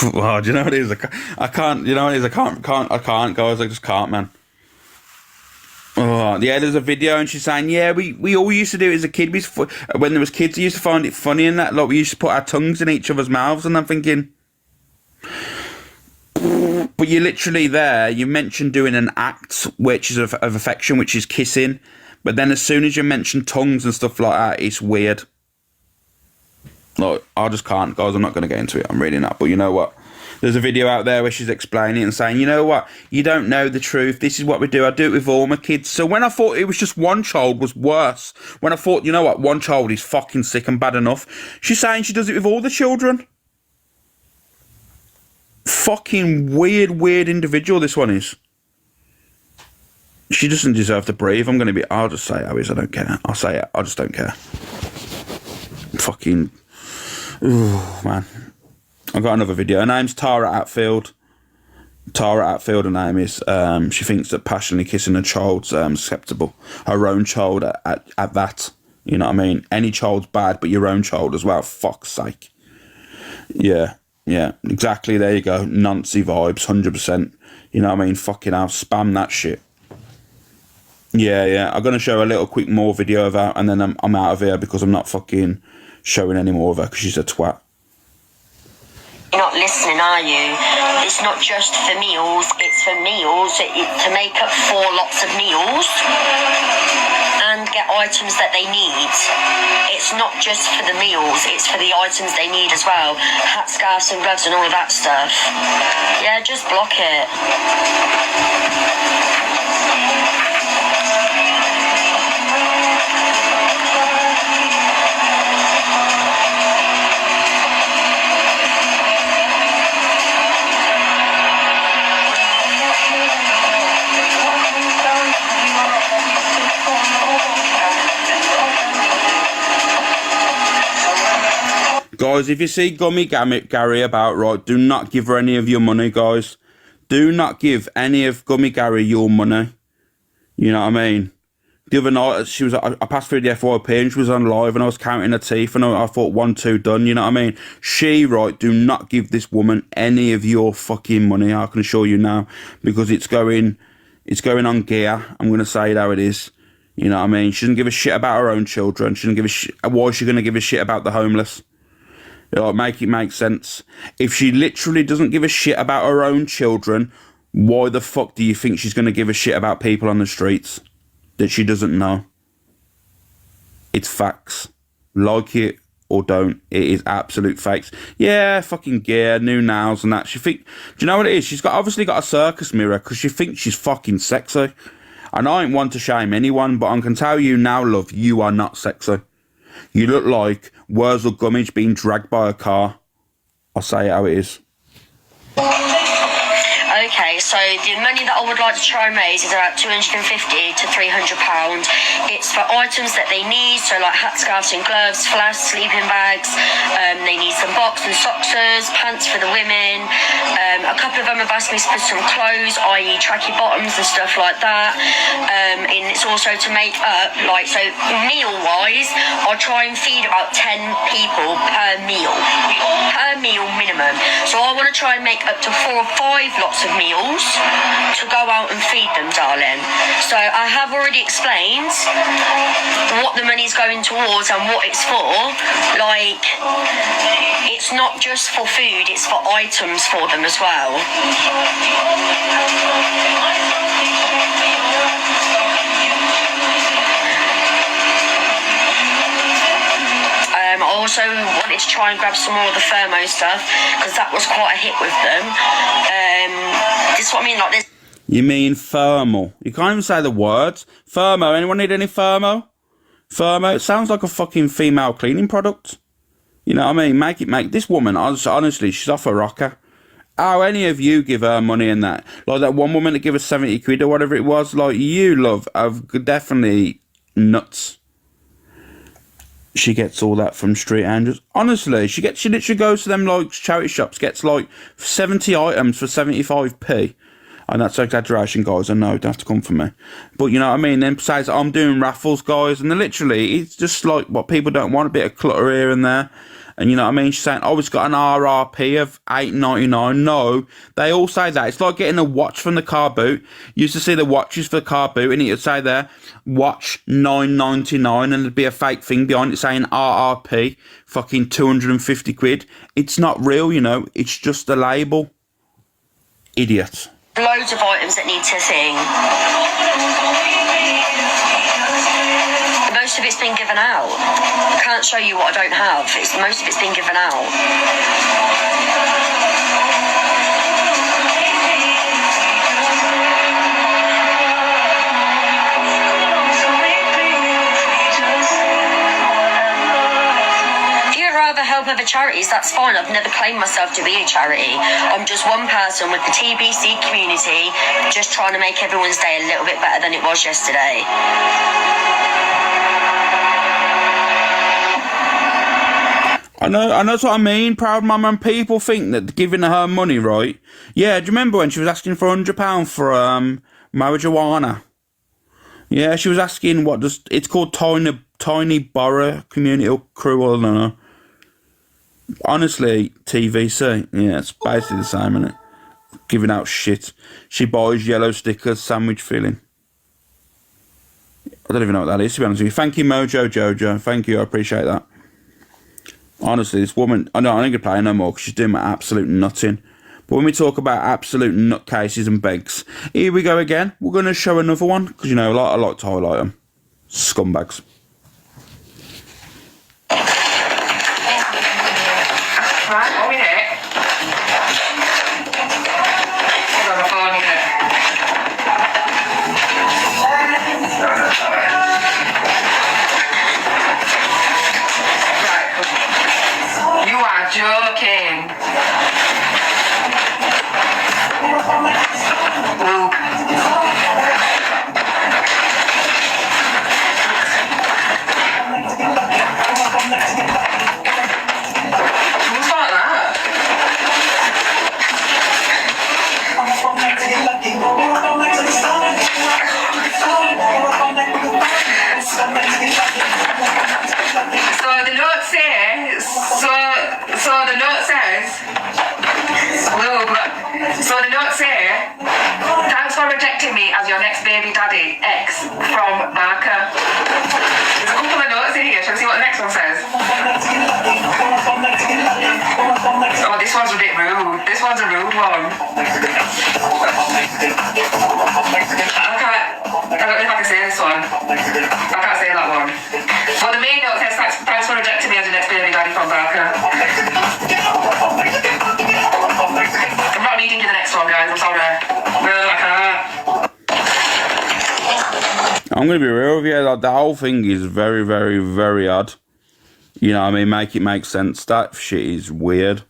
Speaker 1: Oh, do you know what it is? I can't, you know what it is? I can't, guys. I just can't, man. Oh, yeah, there's a video and she's saying, yeah, we all used to do it as a kid. When there was kids, we used to find it funny and that. Like, we used to put our tongues in each other's mouths, and I'm thinking... But you're literally there, you mentioned doing an act, which is of affection, which is kissing. But then as soon as you mention tongues and stuff like that, it's weird. Like, I just can't, guys, I'm not going to get into it. I'm really not. But you know what? There's a video out there where she's explaining it and saying, you know what? You don't know the truth. This is what we do. I do it with all my kids. So when I thought it was just one child was worse, when I thought, you know what? One child is fucking sick and bad enough. She's saying she does it with all the children. Fucking weird individual this one is. She doesn't deserve to breathe. I'll just say how it is. I don't care. I'll say it. I just don't care. Fucking... Ooh, man. I've got another video. Her name's Tara Atfield. Tara Atfield, her name is. She thinks that passionately kissing a child's acceptable. Her own child at that. You know what I mean? Any child's bad, but your own child as well. Fuck's sake. Yeah, exactly. There you go. Nancy vibes, 100%. You know what I mean? Fucking hell, spam that shit. Yeah. I'm going to show a little quick more video of her, and then I'm out of here because I'm not fucking showing any more of her because she's a twat.
Speaker 2: You're not listening, are you? It's not just for meals, it's for meals, to make up 4 lots of meals and get items that they need. It's not just for the meals, it's for the items they need as well. Hats, scarves and gloves and all of that stuff. Yeah, just block it.
Speaker 1: Guys, if you see Gummy Gary about, right, do not give her any of your money, guys. Do not give any of Gummy Gary your money. You know what I mean? The other night, I passed through the FYP and she was on live and I was counting her teeth and I thought 1, 2, done, you know what I mean? Right, do not give this woman any of your fucking money, I can assure you now, because it's going on gear. I'm going to say it how it is. You know what I mean? She doesn't give a shit about her own children. She doesn't give a shit. Why is she going to give a shit about the homeless? Make it make sense. If she literally doesn't give a shit about her own children, why the fuck do you think she's going to give a shit about people on the streets that she doesn't know? It's facts. Like it or don't, it is absolute facts. Yeah, fucking gear, new nails and that. Do you know what it is? She's obviously got a circus mirror because she thinks she's fucking sexy. And I ain't one to shame anyone, but I can tell you now, love, you are not sexy. You look like Wurzel Gummidge being dragged by a car. I'll say it how it is.
Speaker 2: Okay, so the money that I would like to try and raise is about £250 to £300. It's for items that they need, so like hats, scarves and gloves, flasks, sleeping bags. They need some box and socksers, pants for the women. A couple of them have asked me for some clothes, i.e. tracky bottoms and stuff like that. And it's also to make up, like, so meal-wise, I'll try and feed about 10 people per meal. Per meal minimum. So I want to try and make up to 4 or 5 lots of meals to go out and feed them, darling. So I have already explained what the money's going towards and what it's for. Like, it's not just for food, it's for items for them as well. I also wanted to try and grab some more of the thermo stuff because that was quite a hit with them. This is what I mean, like this.
Speaker 1: You mean thermal? You can't even say the words. Thermo. Anyone need any thermo? Thermo. It sounds like a fucking female cleaning product. You know what I mean? Make this woman, honestly, she's off a rocker. How any of you give her money and that? Like that one woman that gave us 70 quid or whatever it was. Like, you, love, have definitely nuts. She gets all that from Street Angels. Honestly, she literally goes to them like charity shops, gets like 70 items for 75p. And that's exaggeration, guys. I know, don't have to come for me. But you know what I mean? Then says I'm doing raffles, guys, and they're literally, it's just like what people don't want, a bit of clutter here and there. And you know what I mean? She's saying, oh, it's got an RRP of $8.99. No, they all say that. It's like getting a watch from the car boot. You used to see the watches for the car boot, and it would say there, watch $9.99, and there'd be a fake thing behind it saying RRP, fucking 250 quid. It's not real, you know. It's just a label. Idiot.
Speaker 2: Loads of items that need testing. Most of it's been given out. I can't show you what I don't have. Most of it's been given out. Help other charities, that's fine. I've never claimed myself to be a charity. I'm just one person with the TBC community, just trying to make everyone's day a little bit better than it was yesterday.
Speaker 1: I know that's what I mean, proud mum, and people think that giving her money, right? Yeah, do you remember when she was asking for £100 for marijuana? Yeah, she was asking it's called Tiny Borough Community Crew, or no. Honestly, TVC, yeah, it's basically the same, isn't it? Giving out shit. She buys yellow stickers, sandwich filling. I don't even know what that is, to be honest with you. Thank you, Mojo Jojo. Thank you, I appreciate that. Honestly, this woman, I ain't going to play her no more because she's doing my absolute nutting. But when we talk about absolute nutcases and begs, here we go again. We're going to show another one because, you know, I like to highlight them. Scumbags.
Speaker 5: Right, what we hit? Hold on, my phone in it. Right. You are joking. Luke. So the note says, thanks for rejecting me as your next baby daddy, X from Barker. There's a couple of notes in here. Shall we see what the next one says? Oh, this one's a bit rude. This one's a rude one. I don't know if I can say this one. I can't say that one. Well, the main note says, thanks for rejecting me as your next baby daddy from Barker. I'm not reading you the next one, guys. I'm sorry. No, I can't.
Speaker 1: I'm going to be real with you. Like, the whole thing is very, very, very odd. You know what I mean? Make it make sense. That shit is weird.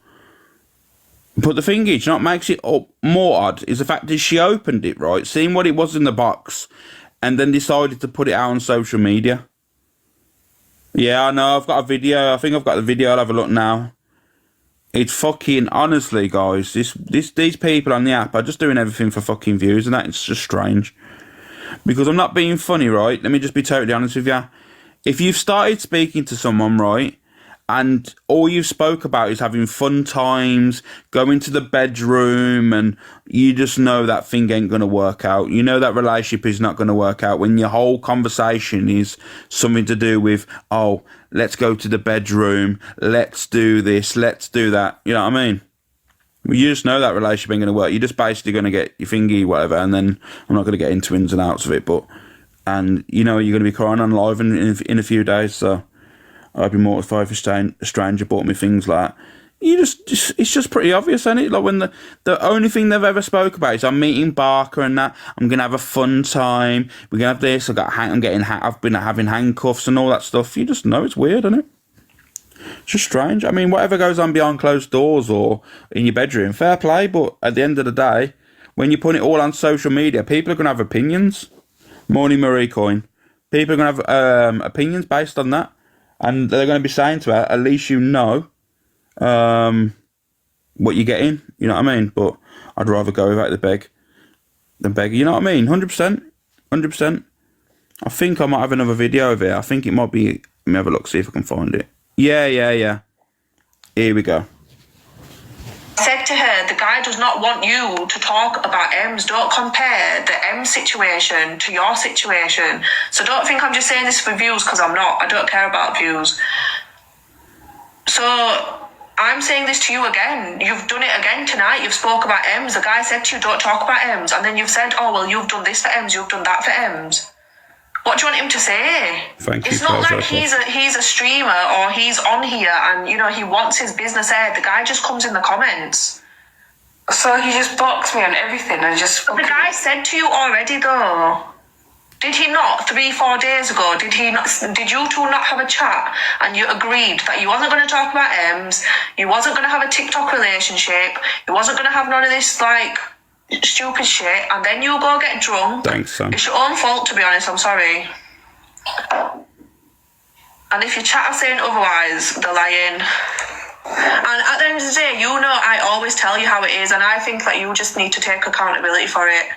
Speaker 1: But the thing is, you know what makes it more odd is the fact that she opened it, right? Seeing what it was in the box, and then decided to put it out on social media. Yeah, I know. I've got a video. I think I've got the video. I'll have a look now. It's fucking, honestly, guys, these people on the app are just doing everything for fucking views, and it's just strange. Because I'm not being funny, right? Let me just be totally honest with you. If you've started speaking to someone, right, and all you've spoke about is having fun times, going to the bedroom, and you just know that thing ain't going to work out. You know that relationship is not going to work out when your whole conversation is something to do with, oh, let's go to the bedroom, let's do this, let's do that. You know what I mean? You just know that relationship ain't going to work. You're just basically going to get your thingy, whatever, and then I'm not going to get into ins and outs of it, but, and you know you're going to be crying on live in a few days, so I'd be mortified if a stranger bought me things like that. It's just pretty obvious, isn't it? Like when the only thing they've ever spoke about is I'm meeting Barker and that, I'm gonna have a fun time, we're gonna have this, I've been having handcuffs and all that stuff. You just know it's weird, isn't it? It's just strange. I mean, whatever goes on behind closed doors or in your bedroom, fair play, but at the end of the day, when you put it all on social media, people are gonna have opinions. Morning Marie Coin. People are gonna have opinions based on that. And they're going to be saying to her, at least you know what you're getting. You know what I mean? But I'd rather go without the beg than beg. You know what I mean? 100%. 100%. I think I might have another video of it. I think it might be... Let me have a look, see if I can find it. Yeah. Here we go.
Speaker 2: Said to her, the guy does not want you to talk about Ems. Don't compare the Ems situation to your situation. So don't think I'm just saying this for views, because I'm not. I don't care about views. So I'm saying this to you again. You've done it again tonight. You've spoke about Ems. The guy said to you, don't talk about Ems. And then you've said, oh, well, you've done this for Ems. You've done that for Ems. What do you want him to say?
Speaker 1: Thank you.
Speaker 2: It's not like he's a streamer or he's on here and, you know, he wants his business aired. The guy just comes in the comments.
Speaker 5: So he just blocks me on everything and just...
Speaker 2: The guy said to you already, though. Did he not, 3-4 days ago, did you two not have a chat and you agreed that you wasn't going to talk about Ems, you wasn't going to have a TikTok relationship, you wasn't going to have none of this, like... stupid shit, and then you go get drunk.
Speaker 1: Thanks, Sam.
Speaker 2: It's your own fault, to be honest. I'm sorry. And if your chat are saying otherwise, they're lying. And at the end of the day, you know I always tell you how it is, and I think that you just need to take accountability for it.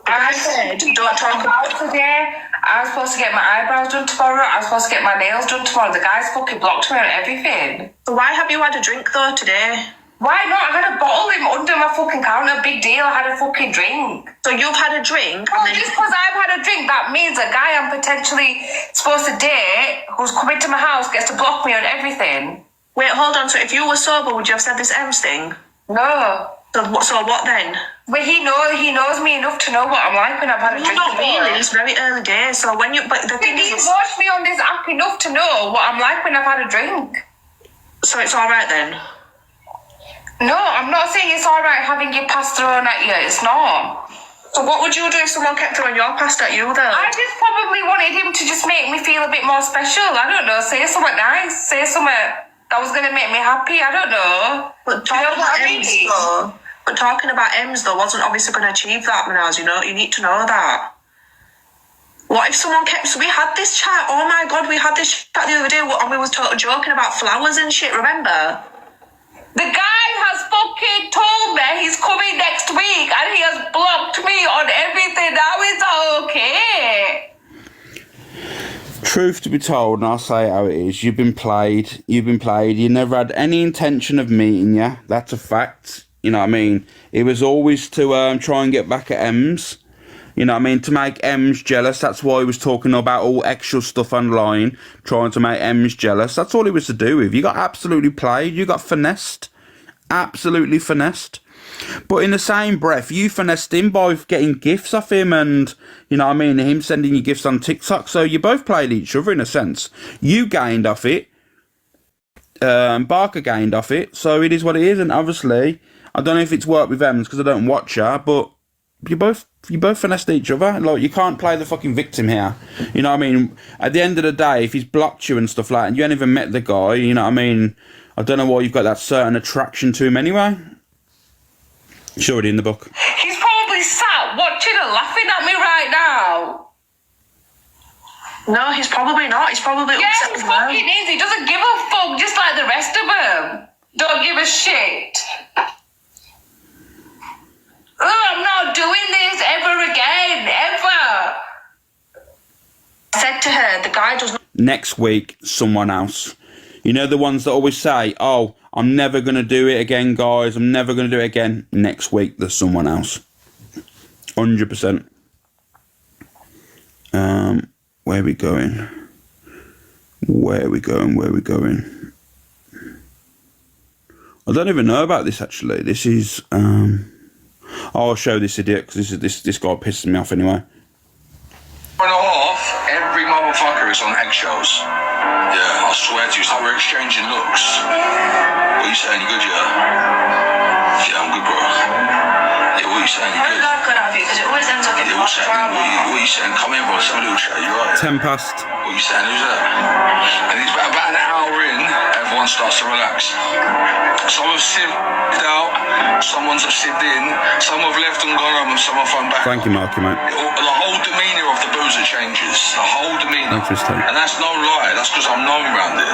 Speaker 5: I said, don't talk about today. I was supposed to get my eyebrows done tomorrow. I was supposed to get my nails done tomorrow. The guy's fucking blocked me on everything.
Speaker 2: So why have you had a drink though today?
Speaker 5: Why not? I had a bottle of him under my fucking counter. Big deal. I had a fucking drink.
Speaker 2: So you've had a drink?
Speaker 5: Well, just because I've had a drink, that means a guy I'm potentially supposed to date, who's coming to my house, gets to block me on everything.
Speaker 2: Wait, hold on. So if you were sober, would you have said this Ems thing?
Speaker 5: No.
Speaker 2: So what then?
Speaker 5: But he knows me enough to know what I'm like when I've had a drink.
Speaker 2: Not really. It's very early days. So when you... But the thing is...
Speaker 5: He's watched me on this app enough to know what I'm like when I've had a drink.
Speaker 2: So it's all right then?
Speaker 5: No, I'm not saying it's all right having your past thrown at you. It's not.
Speaker 2: So what would you do if someone kept throwing your past at you, though?
Speaker 5: I just probably wanted him to just make me feel a bit more special. I don't know. Say something nice. Say something that was going to make me happy. I don't know.
Speaker 2: But talking about Ems, though, wasn't obviously going to achieve that, Manaz, you know? You need to know that. What if someone kept... So we had this chat. Oh, my God, we had this chat the other day and we was joking about flowers and shit, remember?
Speaker 5: The guy has fucking told me he's coming next week and he has blocked me on everything. How is that okay?
Speaker 1: Truth to be told, and I'll say it how it is, you've been played. You never had any intention of meeting you. That's a fact. You know what I mean? It was always to try and get back at Ems. You know what I mean? To make Ems jealous. That's why he was talking about all extra stuff online, trying to make Ems jealous. That's all he was to do with. You got absolutely played. You got finessed. Absolutely finessed. But in the same breath, you finessed him by getting gifts off him and, you know what I mean, him sending you gifts on TikTok. So you both played each other in a sense. You gained off it. Barker gained off it. So it is what it is. And obviously, I don't know if it's worked with Ems because I don't watch her, but you both finessed each other. Like, you can't play the fucking victim here. You know what I mean? At the end of the day, if he's blocked you and stuff like that, and you ain't even met the guy, you know what I mean? I don't know why you've got that certain attraction to him anyway. It's already in the book.
Speaker 5: He's probably sat watching and laughing at me right now.
Speaker 2: No, he's probably not. He's probably upset
Speaker 5: he
Speaker 2: as well.
Speaker 5: fucking is. He doesn't give a fuck, just like the rest of them. Don't give a shit. Oh, I'm not doing this ever again, ever.
Speaker 2: I said to her, the guy does not...
Speaker 1: Next week, someone else. You know the ones that always say, oh, I'm never going to do it again, guys. I'm never going to do it again. Next week, there's someone else. 100%. Where are we going? Where are we going? I don't even know about this, actually. This is... I'll show this idiot, because this guy pisses me off anyway.
Speaker 6: 1.5, every motherfucker is on eggshells. Yeah, I swear to you, it's like we're exchanging looks. What are you saying, you good, yeah? Yeah, I'm good, bro. Yeah, what are you saying, you good?
Speaker 2: I'm good at it, because it always ends up in
Speaker 6: Yeah, what are you saying? Come here, bro, let's have a little chat, you right?
Speaker 1: 10 past.
Speaker 6: What are you saying, who's that? And it's about an hour in, everyone starts to relax. Some have sipped out, some ones have sipped in, some have left and gone home, and some have phoned back.
Speaker 1: Thank you, Marky, mate.
Speaker 6: The whole demeanour of the boozer changes. The whole demeanour.
Speaker 1: Interesting.
Speaker 6: And that's no lie. That's because I'm known around it.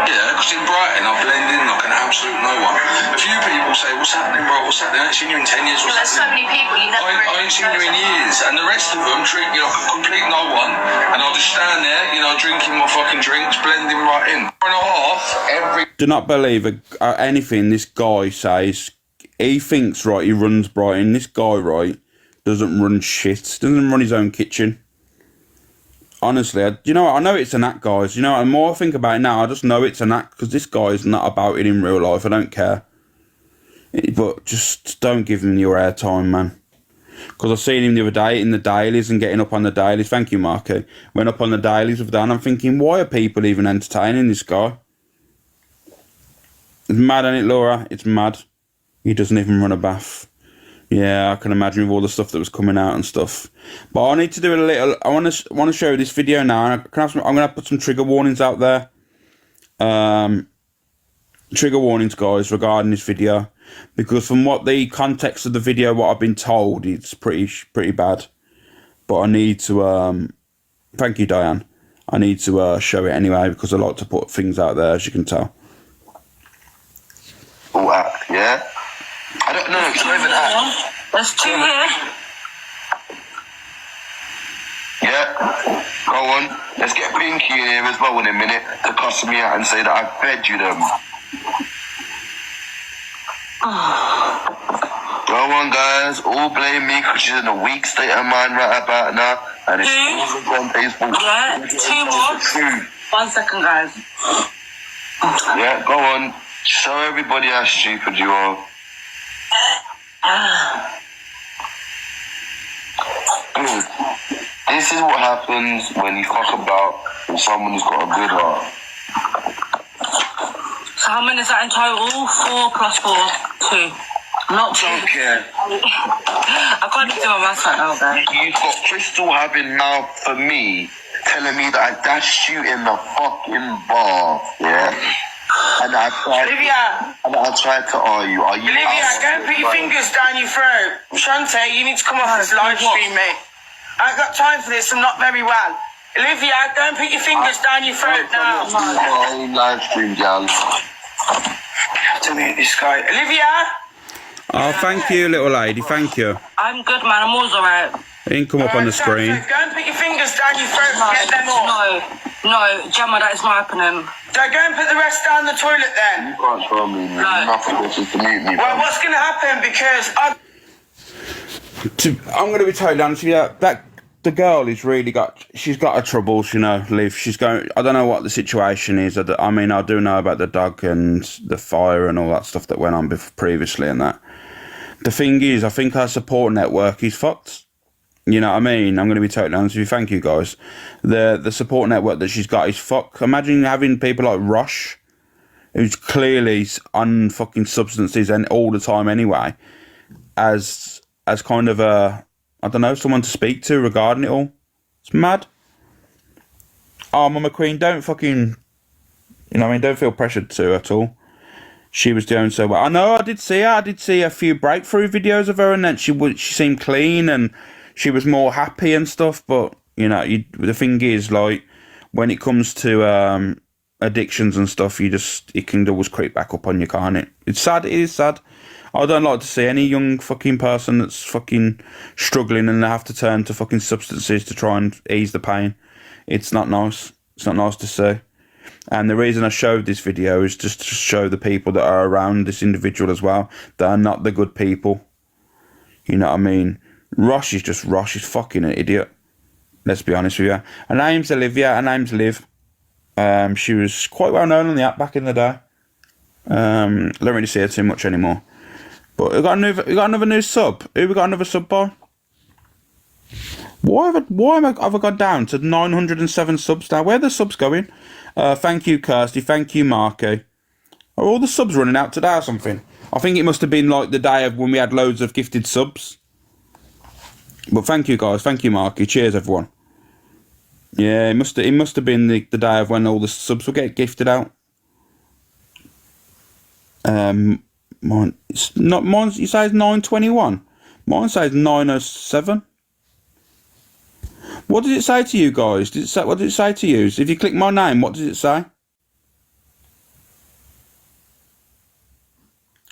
Speaker 6: Yeah, because in Brighton I blend in like an absolute no one. A few people
Speaker 7: say, what's happening, bro? What's happening? I ain't seen you in 10 years.
Speaker 2: Well, there's so many people you never
Speaker 7: I ain't seen you in years. And the rest of them treat me like a complete no one. And I'll just stand there, you know, drinking my fucking drinks, blending right in. Hour and a half, every...
Speaker 1: Do not believe anything this guy says. He thinks, right, he runs Brighton. This guy, right, doesn't run shit. Doesn't run his own kitchen. Honestly, you know what? I know it's an act, guys. You know what? The more I think about it now, I just know it's an act because this guy is not about it in real life. I don't care. But just don't give him your airtime, man. Because I seen him the other day in the dailies and getting up on the dailies. Thank you, Marky. Went up on the dailies with Dan. I'm thinking, why are people even entertaining this guy? It's mad, ain't it, Laura? It's mad. He doesn't even run a bath. Yeah, I can imagine with all the stuff that was coming out and stuff. But I need to do a little... I want to show this video now. I'm going to put some trigger warnings out there. Trigger warnings, guys, regarding this video. Because from what the context of the video, what I've been told, it's pretty bad. But I need to... thank you, Diane. I need to show it anyway, because I like to put things out there, as you can tell.
Speaker 6: All act, yeah? I don't know, it's not even act.
Speaker 2: There's 2 here.
Speaker 6: Yeah, go on. Let's get Pinky in here as well in a minute to cuss me out and say that I fed you them. Go on, guys. All blame me because she's in a weak state of mind right about now. And it's all on Facebook.
Speaker 2: Yeah, 2 more. 1 second, guys.
Speaker 6: Yeah, go on. Show everybody how stupid you are. Good. This is what happens when you fuck about with someone who's got a good heart.
Speaker 2: So how many is that in total? 4 plus 4, 2. Not 2.
Speaker 6: Don't care.
Speaker 2: I can't even do my maths right now, guys.
Speaker 6: You've got Crystal having mouth for me, telling me that I dashed you in the fucking bar, yeah? And I tried to argue. Are you
Speaker 3: Olivia, go and put your fingers down your throat. Shante, you need to come off this live stream, mate. I ain't got time for this. I'm not very well. Olivia, go and put your fingers down your throat now.
Speaker 6: Live stream, gal.
Speaker 3: To meet this guy. Olivia?
Speaker 1: Oh, thank you, little lady. Thank you.
Speaker 2: I'm good, man. I'm always alright.
Speaker 1: It didn't come up on the screen.
Speaker 3: Go and put your fingers down your throat and get them off.
Speaker 2: No, Gemma, that is not happening.
Speaker 3: So go and put the rest down the toilet then.
Speaker 6: You can't tell me, man. Nothing which is to mute me.
Speaker 3: Well, what's going to happen? Because
Speaker 1: I'm going to be totally honest with you. The girl has really she's got her troubles, you know, Liv. She's going, I don't know what the situation is. I mean, I do know about the dog and the fire and all that stuff that went on previously and that. The thing is, I think her support network is fucked. You know what I mean? I'm going to be totally honest with you. Thank you, guys. The support network that she's got is fucked. Imagine having people like Rush, who's clearly on fucking substances and all the time anyway, as kind of a, I don't know, someone to speak to regarding it all. It's mad. Oh, Mama Queen, don't fucking, you know what I mean? Don't feel pressured to at all. She was doing so well. I know, I did see her. I did see a few breakthrough videos of her, and then she seemed clean and she was more happy and stuff. But you know, the thing is, like, when it comes to addictions and stuff, it can always creep back up on you, can't it? It's sad. It is sad. I don't like to see any young fucking person that's fucking struggling and they have to turn to fucking substances to try and ease the pain. It's not nice. It's not nice to see. And the reason I showed this video is just to show the people that are around this individual as well. They are not the good people. You know what I mean? Rosh is fucking an idiot. Let's be honest with you. Her name's Olivia. Her name's Liv. She was quite well known on the app back in the day. Don't really see her too much anymore. But we got another new sub. Who we got another sub by? Why have I gone down to 907 subs now? Where are the subs going? Thank you, Kirsty. Thank you, Marky. Are all the subs running out today or something? I think it must have been like the day of when we had loads of gifted subs. But thank you, guys. Thank you, Marky. Cheers, everyone. Yeah, it must have been the day of when all the subs will get gifted out. Mine, it's not mine. You say it's 921. Mine says 907. What did it say to you guys? What did it say to you? If you click my name, what does it say?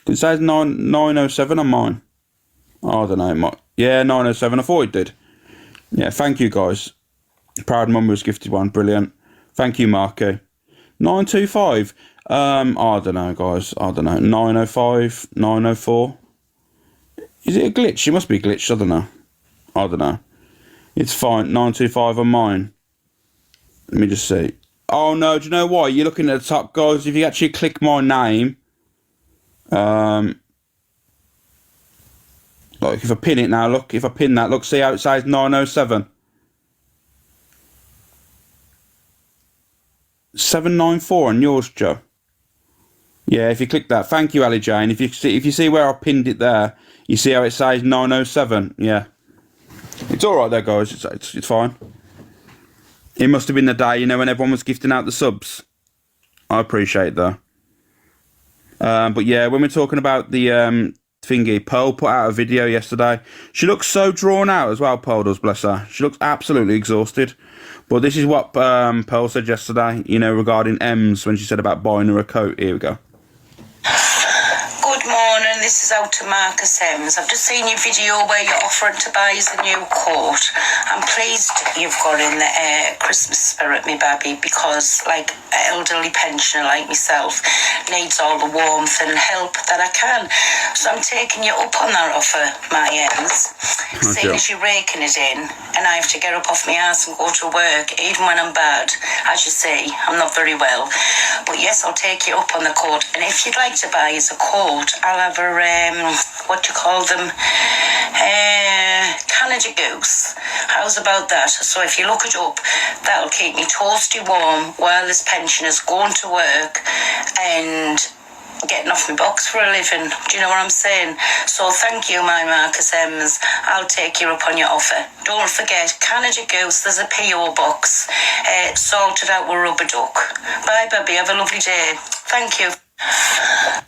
Speaker 1: It says 907 on mine. Oh, I don't know. It might. Yeah, 907. I thought it did. Yeah, thank you, guys. Proud Mum was gifted one. Brilliant. Thank you, Marky. 925. I don't know, guys. I don't know. 905, 904. Is it a glitch? It must be glitched. I don't know. It's fine. 925 on mine. Let me just see. Oh, no. Do you know why? You're looking at the top, guys. If you actually click my name, like if I pin it now, look. If I pin that, look. See how it says 907. 794 on yours, Joe. Yeah, if you click that, thank you, Ali Jane. If you see where I pinned it there, you see how it says 907. Yeah, it's all right there, guys. It's fine. It must have been the day, when everyone was gifting out the subs. I appreciate that. But yeah, when we're talking about the thingy, Pearl put out a video yesterday. She looks so drawn out as well. Pearl does, bless her. She looks absolutely exhausted. But this is what Pearl said yesterday, regarding Ems when she said about buying her a coat. Here we go.
Speaker 8: Good morning, this is out to Marcus Ems. I've just seen your video where you're offering to buy us a new coat. I'm pleased you've got in the Christmas spirit, me baby, because like an elderly pensioner like myself needs all the warmth and help that I can. So I'm taking you up on that offer, my Ems. Seeing as you're raking it in and I have to get up off my ass and go to work, even when I'm bad. As you see, I'm not very well. But yes, I'll take you up on the coat. And if you'd like to buy us a coat, I'll have a, what do you call them? Canada Goose. How's about that? So if you look it up, that'll keep me toasty warm while this pensioner's going to work and getting off my box for a living. Do you know what I'm saying? So thank you, my Marcus Ems. I'll take you up on your offer. Don't forget, Canada Goose, there's a P.O. box. Sorted out with rubber duck. Bye, baby. Have a lovely day. Thank you.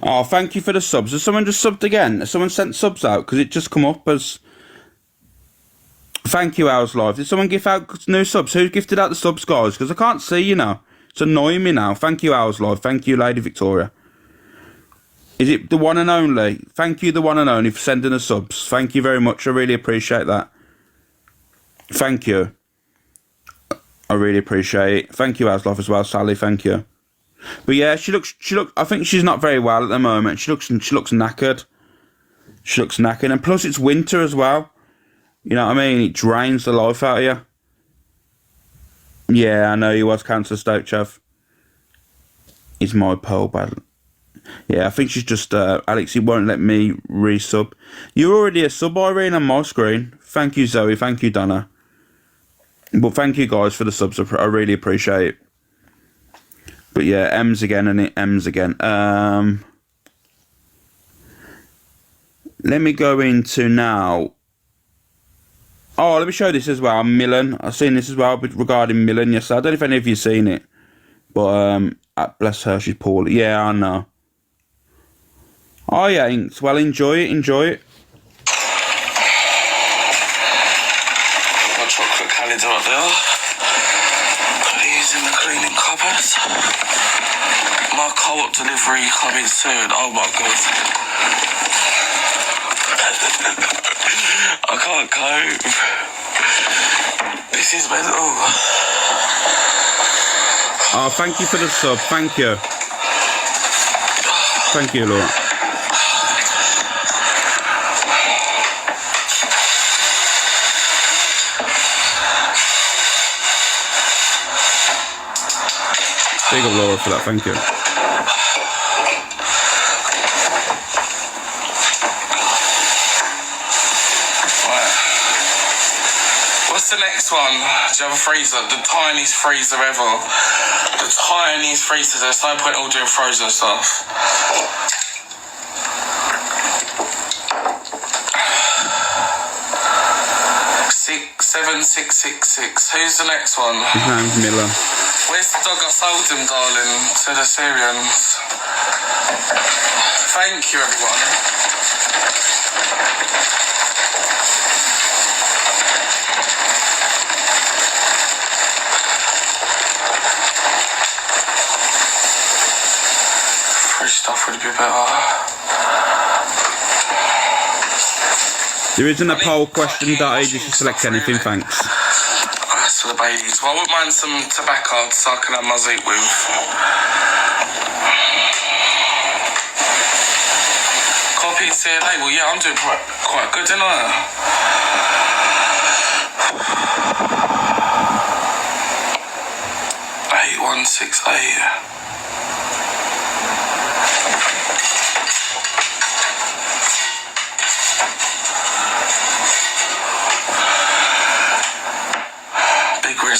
Speaker 1: Oh, thank you for the subs. Has someone just subbed again? Has someone sent subs out? Because it just come up as... Thank you, Hours Live. Did someone give out new subs? Who gifted out the subs, guys? Because I can't see, It's annoying me now. Thank you, Hours Live. Thank you, Lady Victoria. Is it the one and only? Thank you, the one and only, for sending the subs. Thank you very much. I really appreciate that. Thank you. I really appreciate it. Thank you, Hours Live, as well, Sally. Thank you. But yeah, she looks. I think she's not very well at the moment. She looks knackered. She looks knackered, and plus it's winter as well. You know what I mean? It drains the life out of you. Yeah, I know you was cancer Stoke, Chav. It's my Pearl battle. Yeah, I think she's just Alex. He won't let me resub. You're already a sub, Irene, on my screen. Thank you, Zoe. Thank you, Donna. But thank you guys for the subs. I really appreciate it. But yeah, M's again and it M's again. Let me go into now. Oh, let me show this as well. Millen. I've seen this as well regarding Millen. Yes, I don't know if any of you've seen it. But bless her, she's poorly. Yeah, I know. Oh yeah, Inks. Well, enjoy it. Enjoy it.
Speaker 7: My chocolate calendar up there. Please in the cleaning cupboard. My co-op delivery coming soon. Oh my god. I can't cope. This is mental.
Speaker 1: Oh, thank you for the sub. Thank you. Thank you, Laura. Big up, Laura, for that. Thank you.
Speaker 7: What's the next one? Do you have a freezer? The tiniest freezer ever. The tiniest freezer. There's no point all doing frozen stuff. 7666. Who's the next one?
Speaker 1: His name's Miller.
Speaker 7: Where's the dog I sold him, darling? To the Syrians. Thank you, everyone. Fresh stuff would be better.
Speaker 1: There isn't a poll question, Dotty. Just select anything, thanks.
Speaker 7: That's for the babies. Well, I wouldn't mind some tobacco so I can have my zik with. Copy CLA. Well, yeah, I'm doing quite good, ain't I? 8168.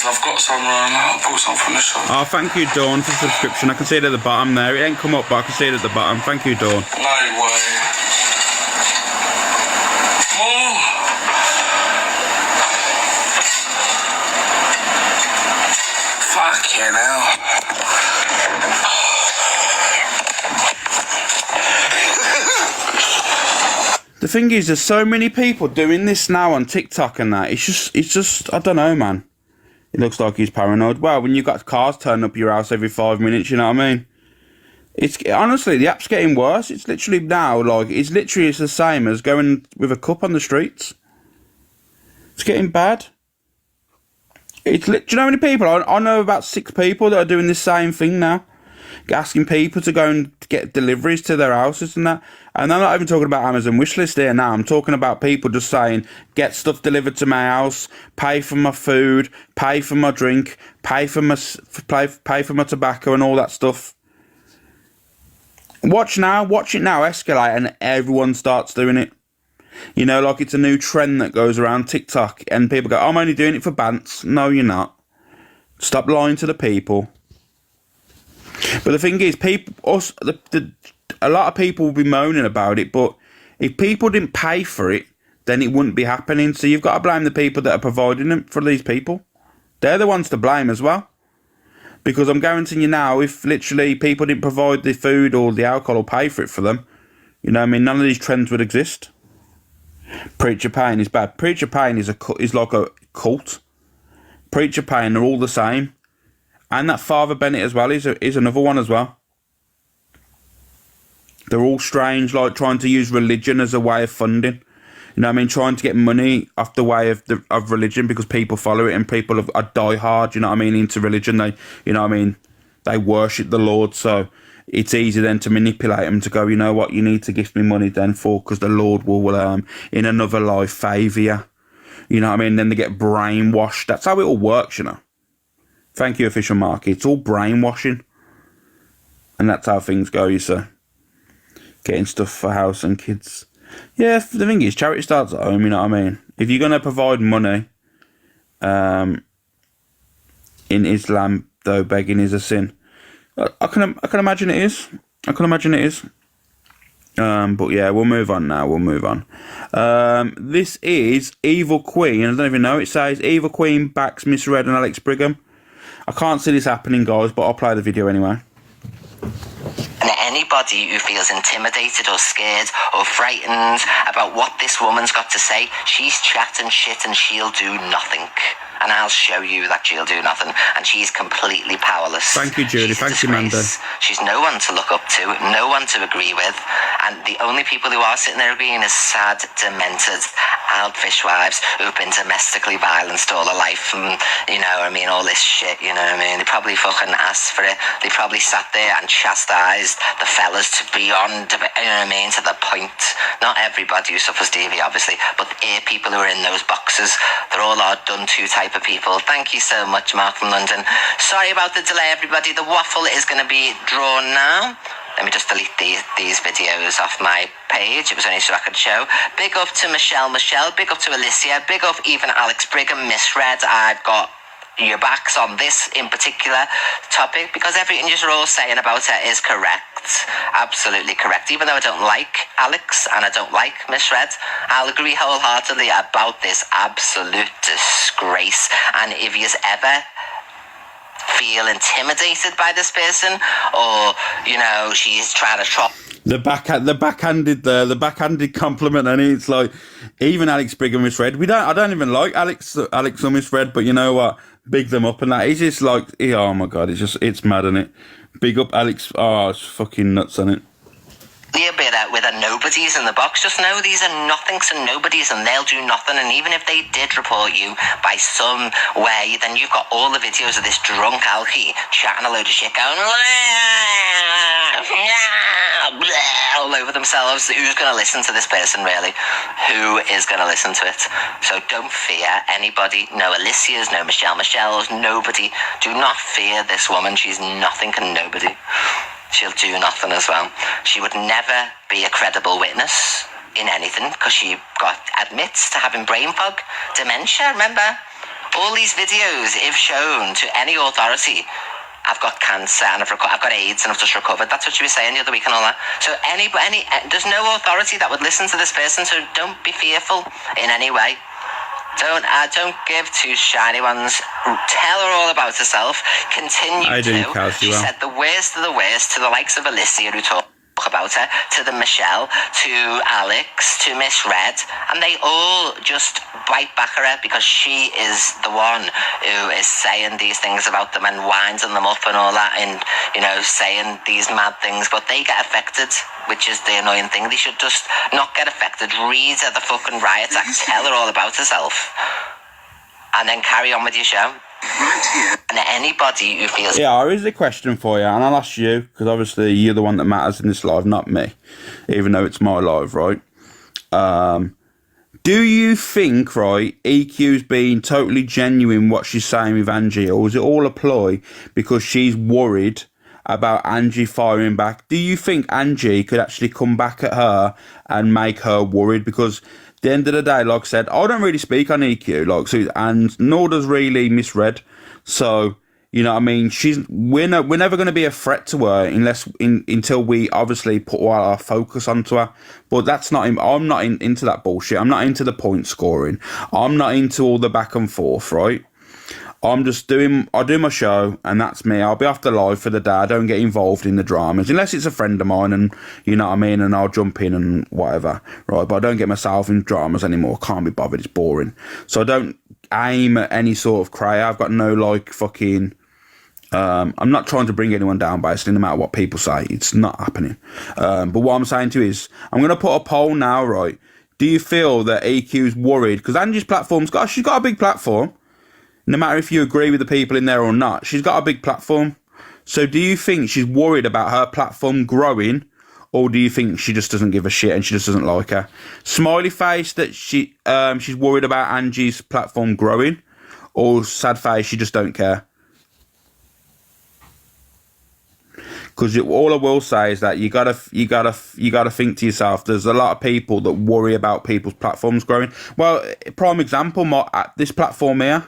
Speaker 7: I've got some, I bought some from the shop.
Speaker 1: Oh, thank you, Dawn, for the subscription. I can see it at the bottom there. It ain't come up, but I can see it at the bottom. Thank you, Dawn.
Speaker 7: No way. More. Fucking hell.
Speaker 1: The thing is, there's so many people doing this now on TikTok and that. It's just, I don't know, man. It looks like he's paranoid. Well, when you've got cars turning up your house every 5 minutes, you know what I mean? It's honestly, the app's getting worse. It's literally now, like, it's the same as going with a cup on the streets. It's getting bad. Do you know how many people? I know about 6 people that are doing the same thing now. Asking people to go and get deliveries to their houses and that. And I'm not even talking about Amazon wishlist here now. I'm talking about people just saying, get stuff delivered to my house, pay for my food, pay for my drink, pay for my tobacco and all that stuff. Watch it now escalate and everyone starts doing it. You know, like it's a new trend that goes around TikTok and people go, I'm only doing it for bants. No, you're not. Stop lying to the people. But the thing is, a lot of people will be moaning about it, but if people didn't pay for it, then it wouldn't be happening. So you've got to blame the people that are providing them for these people. They're the ones to blame as well. Because I'm guaranteeing you now, if literally people didn't provide the food or the alcohol or pay for it for them, you know what I mean, none of these trends would exist. Preacher Pain is bad. Preacher Pain is like a cult. Preacher Pain are all the same. And that Father Bennett as well is another one as well. They're all strange, like trying to use religion as a way of funding. You know what I mean? Trying to get money off the way of religion because people follow it and people are die hard, you know what I mean, into religion. They, you know what I mean, they worship the Lord. So it's easy then to manipulate them to go, you know what, you need to give me money then because the Lord will in another life favour you. You know what I mean? Then they get brainwashed. That's how it all works, you know. Thank you, Official Market. It's all brainwashing. And that's how things go, you see. Getting stuff for house and kids. Yeah, the thing is, charity starts at home, you know what I mean? If you're going to provide money, in Islam, though, begging is a sin. I can imagine it is. But yeah, we'll move on now. This is Evil Queen. I don't even know. It says Evil Queen backs Miss Red and Alex Brigham. I can't see this happening, guys, but I'll play the video anyway.
Speaker 9: And anybody who feels intimidated or scared or frightened about what this woman's got to say, she's chatting shit and she'll do nothing. And I'll show you that she'll do nothing. And she's completely powerless.
Speaker 1: Thank you, Judy. Thank you, Manda.
Speaker 9: She's no one to look up to, no one to agree with. And the only people who are sitting there agreeing is sad, demented, adult fishwives who've been domestically violenced all their life. And, you know what I mean, all this shit, you know what I mean? They probably fucking asked for it. They probably sat there and chastised the fellas to beyond, you know what I mean, to the point. Not everybody who suffers DV, obviously, but the people who are in those boxes, they're all our done-to type of people. Thank you so much, Mark from London. Sorry about the delay, everybody. The waffle is going to be drawn now. Let me just delete these videos off my page. It was only so I could show. Big up to Michelle. Big up to Alicia. Big up even Alex Brigham, Miss Red. I've got your backs on this in particular topic because everything you're all saying about her is correct. Absolutely correct. Even though I don't like Alex and I don't like Miss Red, I'll agree wholeheartedly about this absolute disgrace. And if you've ever feel intimidated by this person, or you know, she's trying to trot
Speaker 1: the backhanded compliment, and it's like even Alex Brigham, Miss Red. I don't even like Alex or Miss Red, but you know what? Big them up and that. It's just like, oh my god, it's mad, isn't it? Big up Alex. Oh, it's fucking nuts, isn't it?
Speaker 9: a bit with a nobodies in the box. Just know these are nothings and nobodies, and they'll do nothing. And even if they did report you by some way, then you've got all the videos of this drunk alky chatting a load of shit, going all over themselves. Who's going to listen to this person, really? Who is going to listen to it? So don't fear anybody. No Alicia's, no Michelle's, nobody. Do not fear this woman. She's nothing and nobody. She'll do nothing as well. She would never be a credible witness in anything because she admits to having brain fog, dementia. Remember, all these videos, if shown to any authority, I've got cancer and I've got AIDS and I've just recovered. That's what she was saying the other week and all that. So there's no authority that would listen to this person. So don't be fearful in any way. Don't give two shiny ones. Tell her all about herself. Continue to. She said the worst of the worst to the likes of Alicia, who talk about her, to the Michelle, to Alex, to Miss Red, and they all just bite back at her because she is the one who is saying these things about them and winding them up and all that, and saying these mad things, but they get affected, which is the annoying thing. They should just not get affected. Read her the fucking riot act, tell her all about herself, and then carry on with your show. And anybody who feels...
Speaker 1: Yeah, there is a question for you, and I'll ask you, because obviously you're the one that matters in this live, not me, even though it's my live, right? Do you think, right, EQ's being totally genuine what she's saying with Angie, or is it all a ploy because she's worried about Angie firing back? Do you think Angie could actually come back at her and make her worried? Because at the end of the day, like I said, I don't really speak on EQ, and nor does really Miss Red. So, you know what I mean? We're never going to be a threat to her until we obviously put all our focus onto her. But that's not. I'm not into that bullshit. I'm not into the point scoring. I'm not into all the back and forth, right? I do my show, and that's me. I'll be off the live for the day. I don't get involved in the dramas, unless it's a friend of mine, and you know what I mean, and I'll jump in and whatever, right? But I don't get myself in dramas anymore. Can't be bothered. It's boring. So I don't aim at any sort of cray. I've got no, fucking... I'm not trying to bring anyone down, basically, no matter what people say. It's not happening. But what I'm saying to you is, I'm going to put a poll now, right? Do you feel that EQ's worried? Because Angie's she's got a big platform. No matter if you agree with the people in there or not, she's got a big platform. So do you think she's worried about her platform growing, or do you think she just doesn't give a shit and she just doesn't like her? Smiley face that she's worried about Angie's platform growing, or sad face she just don't care? Because all I will say is that you gotta think to yourself. There's a lot of people that worry about people's platforms growing. Well, prime example, this platform here.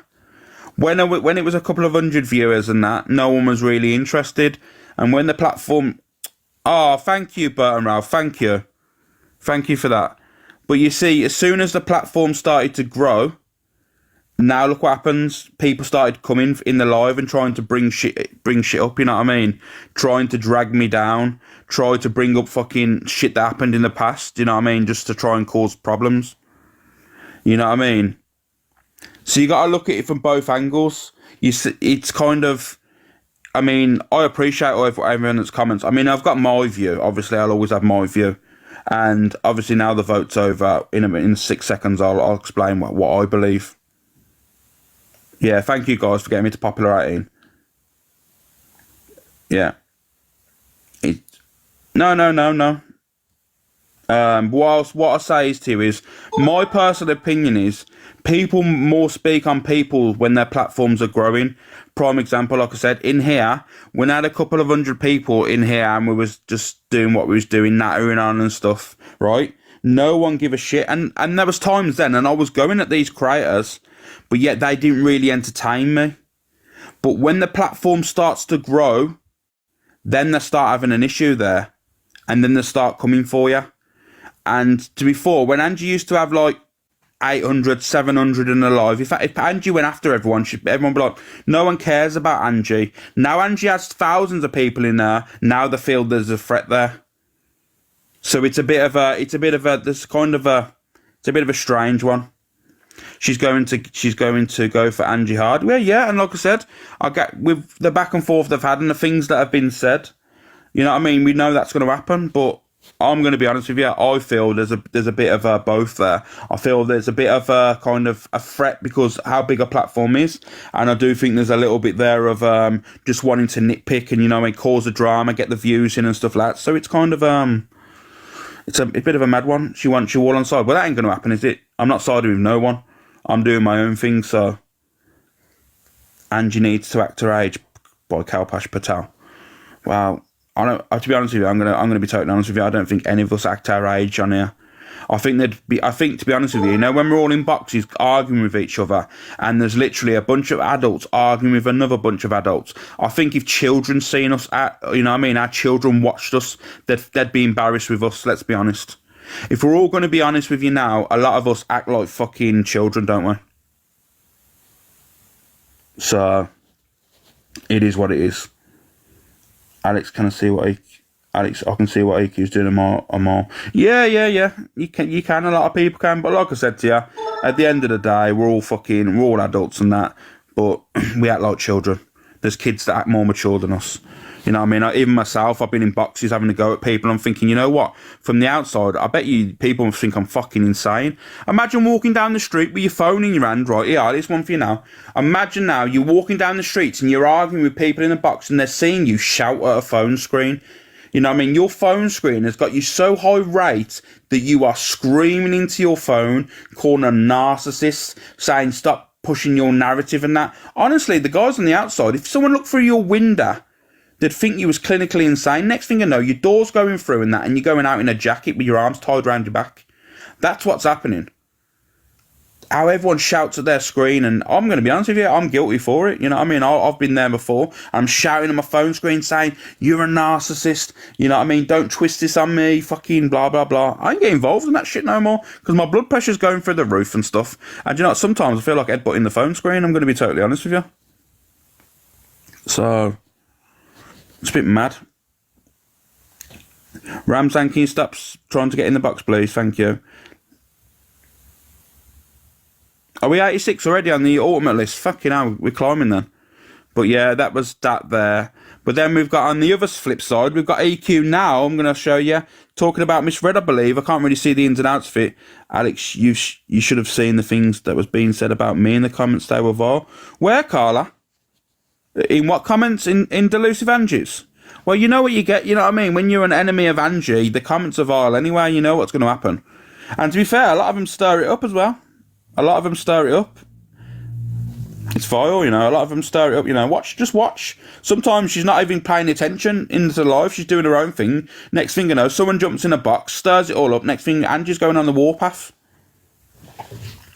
Speaker 1: When it was a couple of hundred viewers and that, no one was really interested. And when the platform... Oh, thank you, Bert and Ralph. Thank you. Thank you for that. But you see, as soon as the platform started to grow, now look what happens. People started coming in the live and trying to bring shit up, you know what I mean? Trying to drag me down. Try to bring up fucking shit that happened in the past, you know what I mean? Just to try and cause problems. You know what I mean? So you got to look at it from both angles. It's kind of... I mean, I appreciate everyone that's comments. I mean, I've got my view. Obviously, I'll always have my view. And obviously, now the vote's over. In 6 seconds, I'll explain what I believe. Yeah, thank you guys for getting me to popular 18. Yeah. No. What I say is to you is, my personal opinion is, people more speak on people when their platforms are growing. Prime example, like I said, in here, we had a couple of hundred people in here and we was just doing what we was doing, nattering on and stuff, right? No one give a shit. And there was times then, and I was going at these creators, but yet they didn't really entertain me. But when the platform starts to grow, then they start having an issue there. And then they start coming for you. And to be fair, when Angie used to have 800, 700 in a live, if Angie went after everyone, everyone would be like, no one cares about Angie. Now Angie has thousands of people in there. Now they feel there's a threat there. So it's a bit of a strange one. She's going to go for Angie hard. Well, yeah, and like I said, I get with the back and forth they've had and the things that have been said. You know what I mean? We know that's going to happen, but I'm going to be honest with you. I feel there's a bit of both there. I feel there's a bit of a kind of a threat because how big a platform is, and I do think there's a little bit there of just wanting to nitpick and and cause a drama, get the views in and stuff like that. So it's kind of it's a bit of a mad one. She wants you all on side. Well, that ain't going to happen, is it? I'm not siding with no one. I'm doing my own thing. So, Angie Needs to Act Her Age by Kalpesh Patel. Wow. To be honest with you, I'm gonna be totally honest with you. I don't think any of us act our age on here. I think to be honest with you, when we're all in boxes arguing with each other, and there's literally a bunch of adults arguing with another bunch of adults. I think if children seen us our children watched us, they'd be embarrassed with us. Let's be honest. If we're all going to be honest with you now, a lot of us act like fucking children, don't we? So it is what it is. Alex, can I see what Alex? I can see what EQ's doing. I'm all. Yeah. You can. A lot of people can, but like I said to you, at the end of the day, we're all adults and that, but we act like children. There's kids that act more mature than us. You know what I mean? Even myself, I've been in boxes having to go at people. I'm thinking, you know what? From the outside, I bet you people think I'm fucking insane. Imagine walking down the street with your phone in your hand, right? Yeah, this one for you now. Imagine now you're walking down the streets and you're arguing with people in the box and they're seeing you shout at a phone screen. You know what I mean? Your phone screen has got you so high rate that you are screaming into your phone, calling a narcissist, saying stop pushing your narrative and that. Honestly, the guys on the outside, if someone looked through your window, they'd think you was clinically insane. Next thing you know, your door's going through and that, and you're going out in a jacket with your arms tied around your back. That's what's happening. How everyone shouts at their screen, and I'm going to be honest with you, I'm guilty for it. You know what I mean? I've been there before. I'm shouting at my phone screen saying, you're a narcissist. You know what I mean? Don't twist this on me. Fucking blah, blah, blah. I ain't getting involved in that shit no more because my blood pressure's going through the roof and stuff. And you know what? Sometimes I feel like headbutting the phone screen. I'm going to be totally honest with you. So, it's a bit mad. Ramzan, can you stop trying to get in the box, please? Thank you. Are we 86 already on the ultimate list? Fucking hell, we're climbing then. But yeah, that was that there. But then we've got on the other flip side, we've got EQ now. I'm going to show you. Talking about Miss Red, I believe. I can't really see the ins and outs of it. Alex, you should have seen the things that was being said about me in the comments. They were vile. Where, Carla? In what comments? In Delusive Angie's? Well, you know what you get, you know what I mean? When you're an enemy of Angie, the comments are vile anyway. You know what's going to happen. And to be fair, a lot of them stir it up as well. A lot of them stir it up. It's vile, you know. A lot of them stir it up, you know. Just watch. Sometimes she's not even paying attention into life. She's doing her own thing. Next thing you know, someone jumps in a box, stirs it all up. Next thing, Angie's going on the warpath.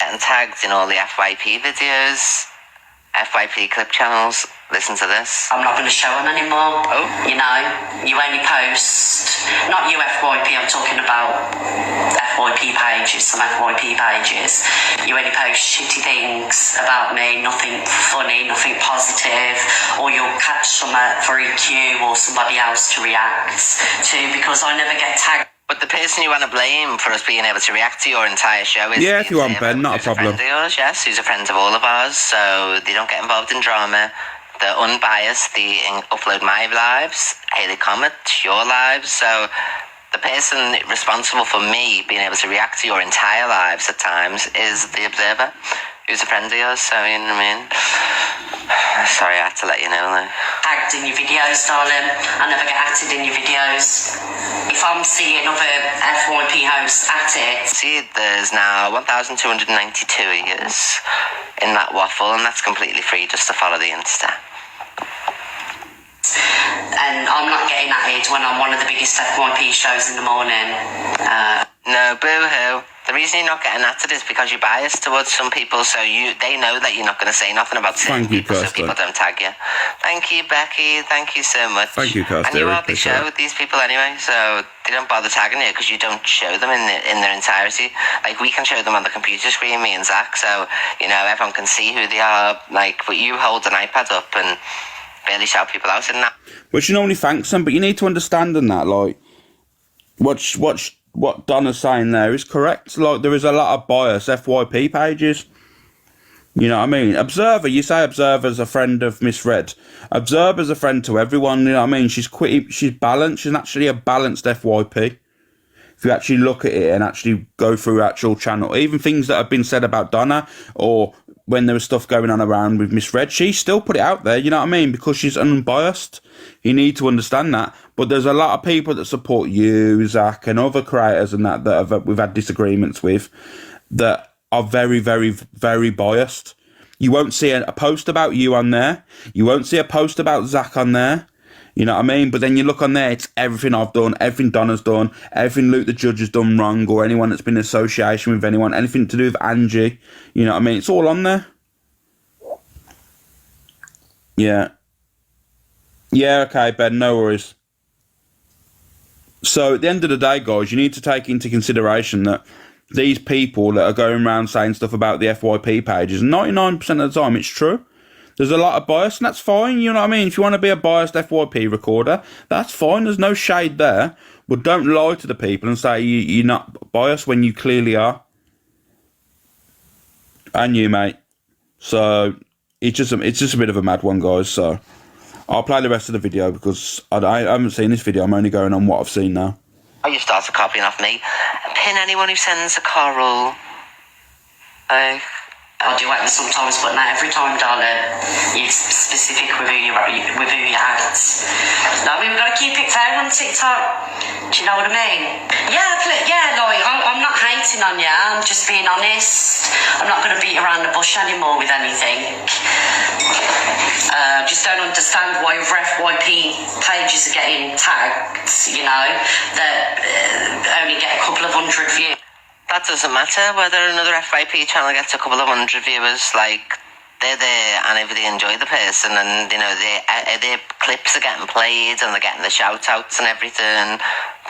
Speaker 9: Getting tagged in all the FYP videos, FYP clip channels. Listen to this.
Speaker 8: I'm not going to show them anymore.
Speaker 9: Oh.
Speaker 8: You know, you only post, not you FYP, I'm talking about FYP pages, some FYP pages. You only post shitty things about me, nothing funny, nothing positive, or you'll catch some for EQ or somebody else to react to because I never get tagged.
Speaker 9: But the person you want to blame for us being able to react to your entire show is...
Speaker 1: Yeah, if you want, Ben, not a problem.
Speaker 9: Who's a friend of yours, yes, who's a friend of all of ours, so they don't get involved in drama. They're unbiased, they upload my lives, Hayley comment your lives, so the person responsible for me being able to react to your entire lives at times is the observer, who's a friend of yours, so you know what I mean? Sorry, I had to let you know though.
Speaker 8: Tagged in your videos, darling. I never get acted in your videos. If I'm seeing other FYP hosts at it...
Speaker 9: See, there's now 1,292 years in that waffle, and that's completely free just to follow the Insta.
Speaker 8: And I'm not getting added when I'm one of the biggest FYP shows in the morning.
Speaker 9: No, boo-hoo. The reason you're not getting at it is because you're biased towards some people, so they know that you're not going to say nothing about certain people, so people don't tag you. Thank you, Becky. Thank you so much.
Speaker 1: Thank you, Kirsty.
Speaker 9: And you hardly show these people anyway, so they don't bother tagging you because you don't show them in their entirety. Like, we can show them on the computer screen, me and Zach, so, you know, everyone can see who they are. Like, but you hold an iPad up and barely shout people out in that.
Speaker 1: Which you normally thanks them, but you need to understand in that, like, what Donna's saying there is correct. Like, there is a lot of bias FYP pages. You know what I mean? Observer, you say Observer's a friend of Miss Red. Observer's a friend to everyone, you know what I mean? She's balanced. She's actually a balanced FYP. if you actually look at it and actually go through actual channel, even things that have been said about Donna, or when there was stuff going on around with Miss Red, she still put it out there, you know what I mean? Because she's unbiased. You need to understand that. But there's a lot of people that support you, Zach, and other creators and that we've had disagreements with that are very, very, very biased. You won't see a post about you on there. You won't see a post about Zach on there. You know what I mean? But then you look on there, it's everything I've done, everything Donna's done, everything Luke the Judge has done wrong, or anyone that's been in association with anyone, anything to do with Angie. You know what I mean? It's all on there. Yeah. Yeah, okay, Ben, no worries. So at the end of the day, guys, you need to take into consideration that these people that are going around saying stuff about the FYP pages, 99% of the time, it's true. There's a lot of bias, and that's fine, you know what I mean? If you want to be a biased FYP recorder, that's fine, there's no shade there. But don't lie to the people and say you're not biased when you clearly are. And you, mate. So, it's just a bit of a mad one, guys, so I'll play the rest of the video because I haven't seen this video, I'm only going on what I've seen now.
Speaker 9: You start copying off me. Pin anyone who sends a coral.
Speaker 10: I do happen sometimes, but not every time, darling. You're specific with who you act. No, we've got to keep it fair on TikTok. Do you know what I mean? Yeah, like, I'm not hating on you. I'm just being honest. I'm not going to beat around the bush anymore with anything. Just don't understand why other FYP pages are getting tagged, you know, that only get a couple of 100 views.
Speaker 9: That doesn't matter whether another FYP channel gets a couple of 100 viewers. Like, they're there and if they enjoy the person and, you know, their clips are getting played and they're getting the shout outs and everything,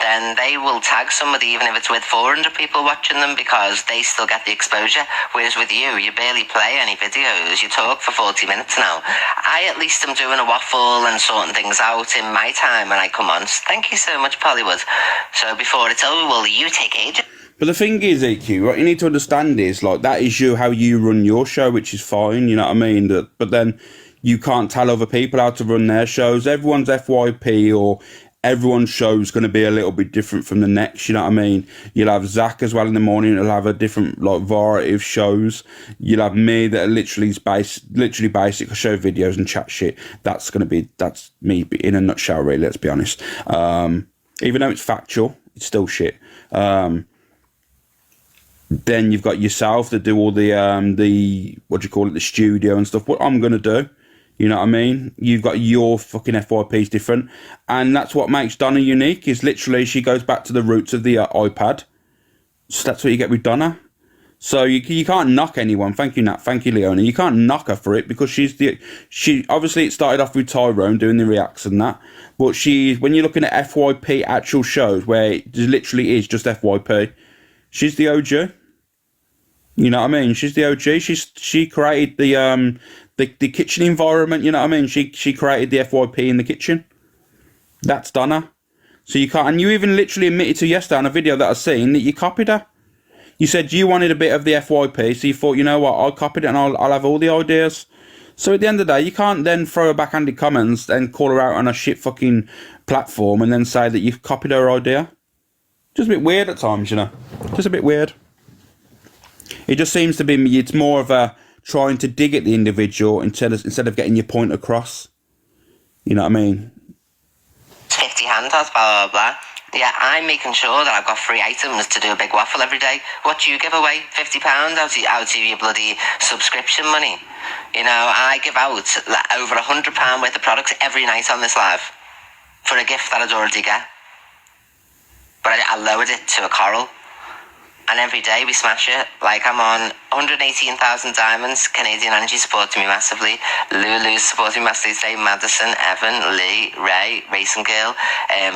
Speaker 9: then they will tag somebody even if it's with 400 people watching them because they still get the exposure. Whereas with you barely play any videos. You talk for 40 minutes now. I at least am doing a waffle and sorting things out in my time when I come on. Thank you so much, Pollywood. So before it's over, will you take ages?
Speaker 1: But the thing is, EQ, what you need to understand is, like, that is how you run your show, which is fine, you know what I mean? But then you can't tell other people how to run their shows. Everyone's FYP or everyone's show is going to be a little bit different from the next, you know what I mean? You'll have Zach as well in the morning, he'll have a different, like, variety of shows. You'll have me that are literally basic, I show videos and chat shit. That's me in a nutshell, really, let's be honest. Even though it's factual, it's still shit. Then you've got yourself that do all the the studio and stuff. What I'm gonna do, you know what I mean? You've got your fucking FYPs different, and that's what makes Donna unique. Is literally she goes back to the roots of the iPad. So that's what you get with Donna. So you can't knock anyone. Thank you, Nat. Thank you, Leona. You can't knock her for it because she obviously it started off with Tyrone doing the reacts and that, but when you're looking at FYP actual shows where it literally is just FYP. She's the OG. You know what I mean? She's the OG. She created the kitchen environment, you know what I mean? She created the FYP in the kitchen. That's Donna. So you can't, and you even literally admitted to yesterday on a video that I've seen that you copied her. You said you wanted a bit of the FYP, so you thought, you know what, I'll copy it and I'll have all the ideas. So at the end of the day, you can't then throw her backhanded comments and call her out on a shit fucking platform and then say that you've copied her idea. Just a bit weird at times, you know. Just a bit weird. It just seems to be, it's more of a trying to dig at the individual instead of getting your point across. You know what I mean?
Speaker 9: 50 handouts, blah, blah, blah. Yeah, I'm making sure that I've got free items to do a big waffle every day. What do you give away? £50 out of your bloody subscription money. You know, I give out over £100 worth of products every night on this live for a gift that I'd already get. But I lowered it to a coral. And every day we smash it. Like I'm on 118,000 diamonds. Canadian Angie supporting me massively. Lulu's supporting me massively today. Madison, Evan, Lee, Ray, Racing Girl,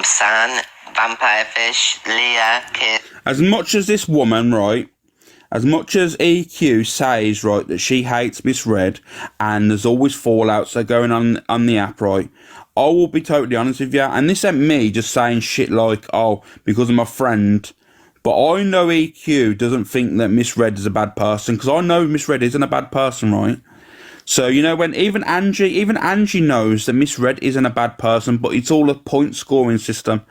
Speaker 9: San, Vampire Fish, Leah, Kid.
Speaker 1: As much as this woman, right, as much as EQ says, right, that she hates Miss Red and there's always fallouts that are going on the app, right, I will be totally honest with you, and this ain't me just saying shit like, oh, because of my friend, but I know EQ doesn't think that Miss Red is a bad person, because I know Miss Red isn't a bad person, right? So, you know, when even Angie knows that Miss Red isn't a bad person, but it's all a point scoring system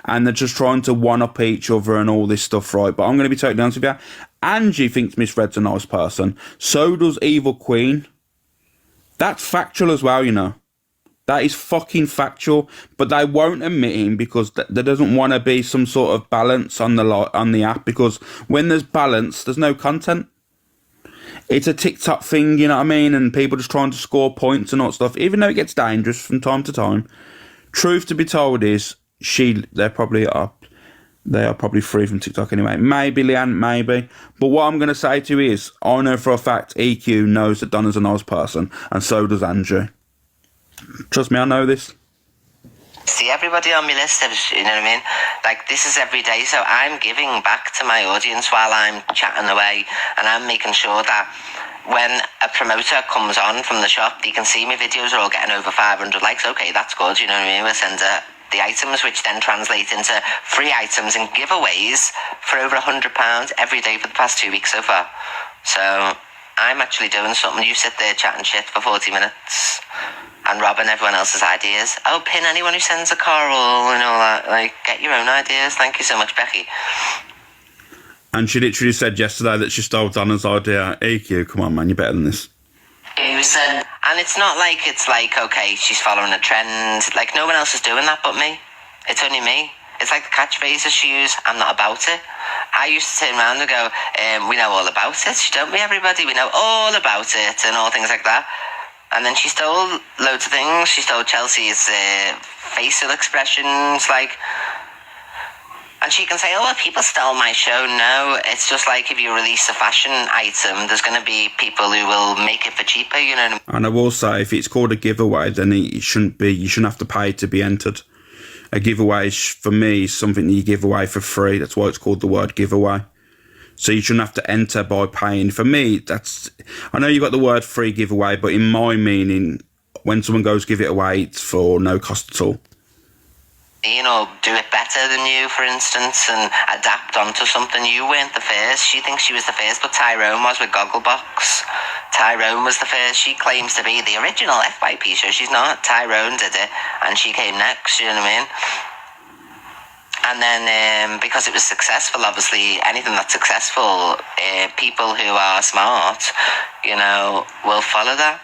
Speaker 1: and they're just trying to one up each other and all this stuff, right? But I'm going to be totally honest with you. Angie thinks Miss Red's a nice person. So does Evil Queen. That's factual as well, you know. That is fucking factual, but they won't admit him because there doesn't want to be some sort of balance on the app, because when there's balance, there's no content. It's a TikTok thing, you know what I mean, and people just trying to score points and all that stuff, even though it gets dangerous from time to time. Truth to be told is, they are probably free from TikTok anyway. Maybe, Leanne, maybe. But what I'm going to say to you is, I know for a fact EQ knows that Donna's a nice person, and so does Andrew. Trust me, I know this.
Speaker 9: See everybody on my list, you know what I mean? Like, this is every day, so I'm giving back to my audience while I'm chatting away, and I'm making sure that when a promoter comes on from the shop, they can see my videos are all getting over 500 likes. Okay, that's good, you know what I mean? We'll send the items, which then translate into free items and giveaways for over £100 every day for the past 2 weeks so far. So I'm actually doing something. You sit there chatting shit for 40 minutes and robbing everyone else's ideas. Oh, pin anyone who sends a coral and all that. Like, get your own ideas. Thank you so much, Becky.
Speaker 1: And she literally said yesterday that she stole Donna's idea. EQ, come on, man, you're better than this.
Speaker 9: And it's not like okay, she's following a trend. Like, no one else is doing that but me. It's only me. It's like the catchphrases she used, I'm not about it. I used to turn around and go, we know all about it, don't we, everybody? We know all about it and all things like that. And then she stole loads of things. She stole Chelsea's facial expressions, like... And she can say, oh, well, people stole my show. No, it's just like if you release a fashion item, there's going to be people who will make it for cheaper, you know what I mean?
Speaker 1: And I will say, if it's called a giveaway, then it shouldn't be. You shouldn't have to pay to be entered. A giveaway, for me, is something that you give away for free. That's why it's called the word giveaway. So you shouldn't have to enter by paying. For me, that's... I know you got the word free giveaway, but in my meaning, when someone goes give it away, it's for no cost at all.
Speaker 9: You know, do it better than you, for instance, and adapt onto something. You weren't the first. She thinks she was the first, but Tyrone was with Gogglebox. Tyrone was the first. She claims to be the original FYP show. She's not. Tyrone did it, and she came next, you know what I mean? And then, because it was successful, obviously, anything that's successful, people who are smart, you know, will follow that.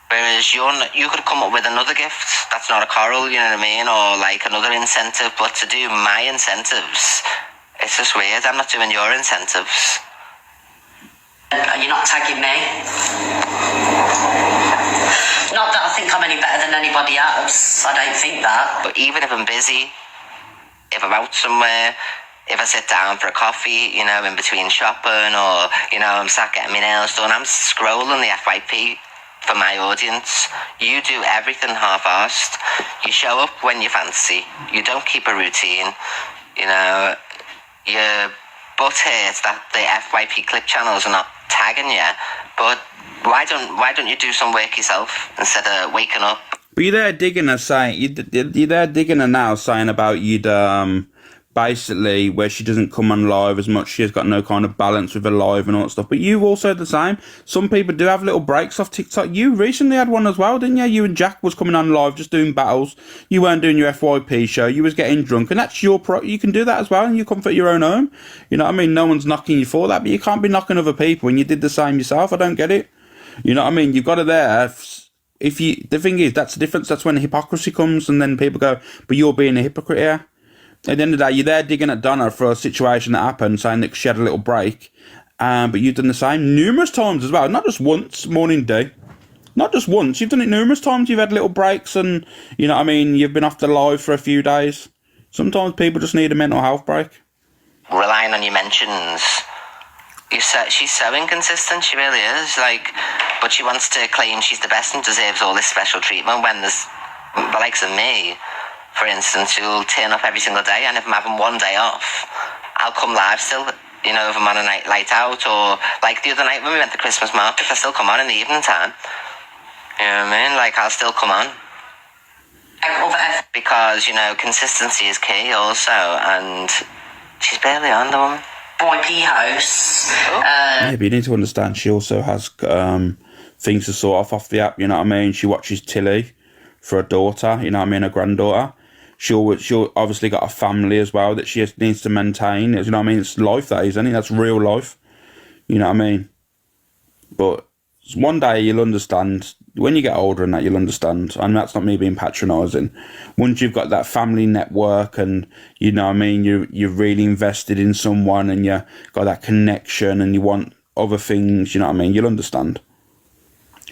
Speaker 9: Whereas you could come up with another gift that's not a coral, you know what I mean, or like another incentive, but to do my incentives, it's just weird. I'm not doing your incentives.
Speaker 10: Are you not tagging me? Not that I think I'm any better than anybody else. I don't think that.
Speaker 9: But even if I'm busy, if I'm out somewhere, if I sit down for a coffee, you know, in between shopping, or, you know, I'm sat getting my nails done, I'm scrolling the FYP for my audience. You do everything half-arsed. You show up when you fancy. You don't keep a routine. You know, your butt hurts that the FYP clip channels are not tagging you, but why don't you do some work yourself instead of waking up?
Speaker 1: But you're there digging her saying, you're there digging her now saying about you'd, basically, where she doesn't come on live as much, she's got no kind of balance with her live and all that stuff. But you also the same. Some people do have little breaks off TikTok. You recently had one as well, didn't you? You and Jack was coming on live just doing battles. You weren't doing your FYP show. You was getting drunk, and that's your you can do that as well, and you comfort your own home. You know what I mean? No one's knocking you for that, but you can't be knocking other people, and you did the same yourself. I don't get it. You know what I mean? You've got it there. The thing is, that's the difference. That's when the hypocrisy comes, and then people go, but you're being a hypocrite here. At the end of the day, you're there digging at Donna for a situation that happened, saying that she had a little break. But you've done the same numerous times as well. Not just once, morning, day. Not just once. You've done it numerous times. You've had little breaks and, you know what I mean, you've been off the live for a few days. Sometimes people just need a mental health break.
Speaker 9: Relying on your mentions. She's so inconsistent, she really is. Like, but she wants to claim she's the best and deserves all this special treatment when there's the likes of me, for instance, who'll turn up every single day, and if I'm having one day off, I'll come live still, you know, if I'm on a night out, or like the other night when we went to Christmas market, I still come on in the evening time. You know what I mean? Like, I'll still come on. Because, you know, consistency is key also, and she's barely on, the woman.
Speaker 10: YP house.
Speaker 1: Yeah, but you need to understand she also has things to sort off the app, you know what I mean? She watches Tilly for her daughter, you know what I mean, her granddaughter. She'll obviously got a family as well that she needs to maintain, you know what I mean? It's life, that is, isn't it? That's real life, you know what I mean? But one day you'll understand. When you get older and that, you'll understand. And that's not me being patronising. Once you've got that family network and, you know what I mean, you're really invested in someone and you got that connection and you want other things, you know what I mean, you'll understand.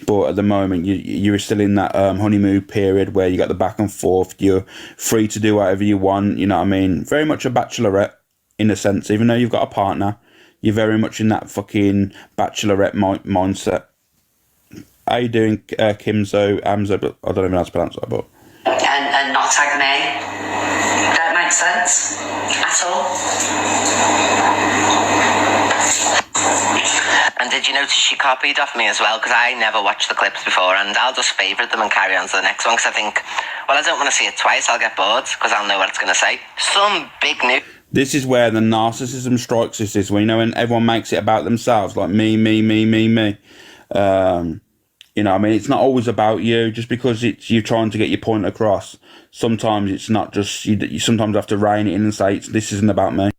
Speaker 1: But at the moment, you're still in that honeymoon period where you got the back and forth. You're free to do whatever you want, you know what I mean? Very much a bachelorette, in a sense. Even though you've got a partner, you're very much in that fucking bachelorette mindset. How you doing, Kimzo, Amzo? But I don't even know how to pronounce that, but...
Speaker 10: And not tag me. Don't make sense at all.
Speaker 9: And did you notice she copied off me as well? Because I never watched the clips before, and I'll just favourite them and carry on to the next one, because I think, well, I don't want to see it twice, I'll get bored, because I'll know what it's going to say. Some big news.
Speaker 1: This is where the narcissism strikes us, is when, you know, when everyone makes it about themselves, like me. You know what I mean? It's not always about you, just because it's you trying to get your point across. Sometimes it's not just, you sometimes have to rein it in and say, this isn't about me.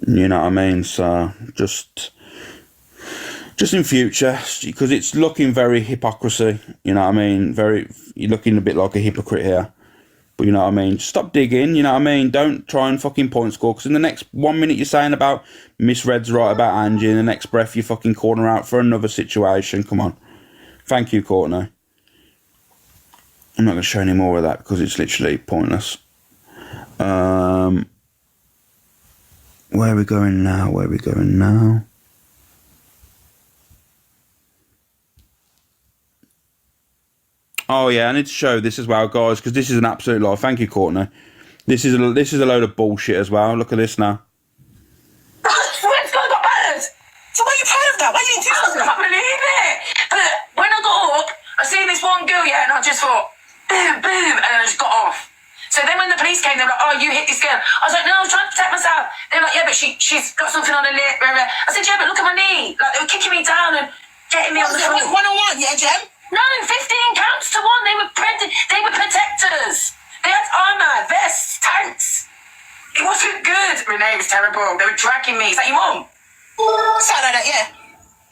Speaker 1: You know what I mean? So, just in future, because it's looking very hypocrisy, you know what I mean? You're looking a bit like a hypocrite here. But you know what I mean? Stop digging, you know what I mean? Don't try and fucking point score, because in the next 1 minute you're saying about Miss Red's right about Angie, in the next breath you fucking corner out for another situation. Come on. Thank you, Courtney. I'm not going to show any more of that because it's literally pointless. Where are we going now? Oh yeah, I need to show this as well, guys, because this is an absolute lie. Thank you, Courtney. This is a load of bullshit as well. Look at this now.
Speaker 2: Red's got banned. So why are you proud of that? Why you didn't do something? I can't believe it. But when I got up, I seen this one girl, yeah, and I just thought, boom, boom, and I just got off. So then when the police came, they were like, oh, you hit this girl. I was like, no, I was trying to protect myself. They were like, yeah, but she's got something on her lip. I said, yeah, but look at my knee. Like, they were kicking me down and getting me on the floor. One-on-one, yeah, Jem? No, 15 counts to one. They were protectors. They had armour, vests, tanks. It wasn't good. Renee, it was terrible. They were dragging me. Is that your mum? Something like that, yeah.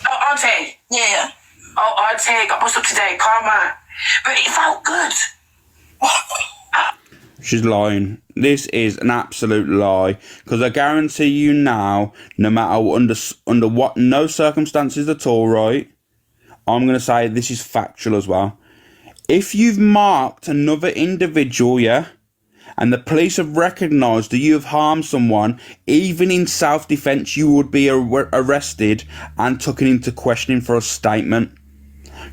Speaker 2: Oh, Auntie. Yeah. Oh, Auntie, got bust up today. Karma. But it felt good.
Speaker 1: She's lying. This is an absolute lie. Because I guarantee you now, no matter under what, no circumstances at all, right? I'm going to say this is factual as well. If you've marked another individual, yeah, and the police have recognised that you have harmed someone, even in self-defence, you would be arrested and taken into questioning for a statement.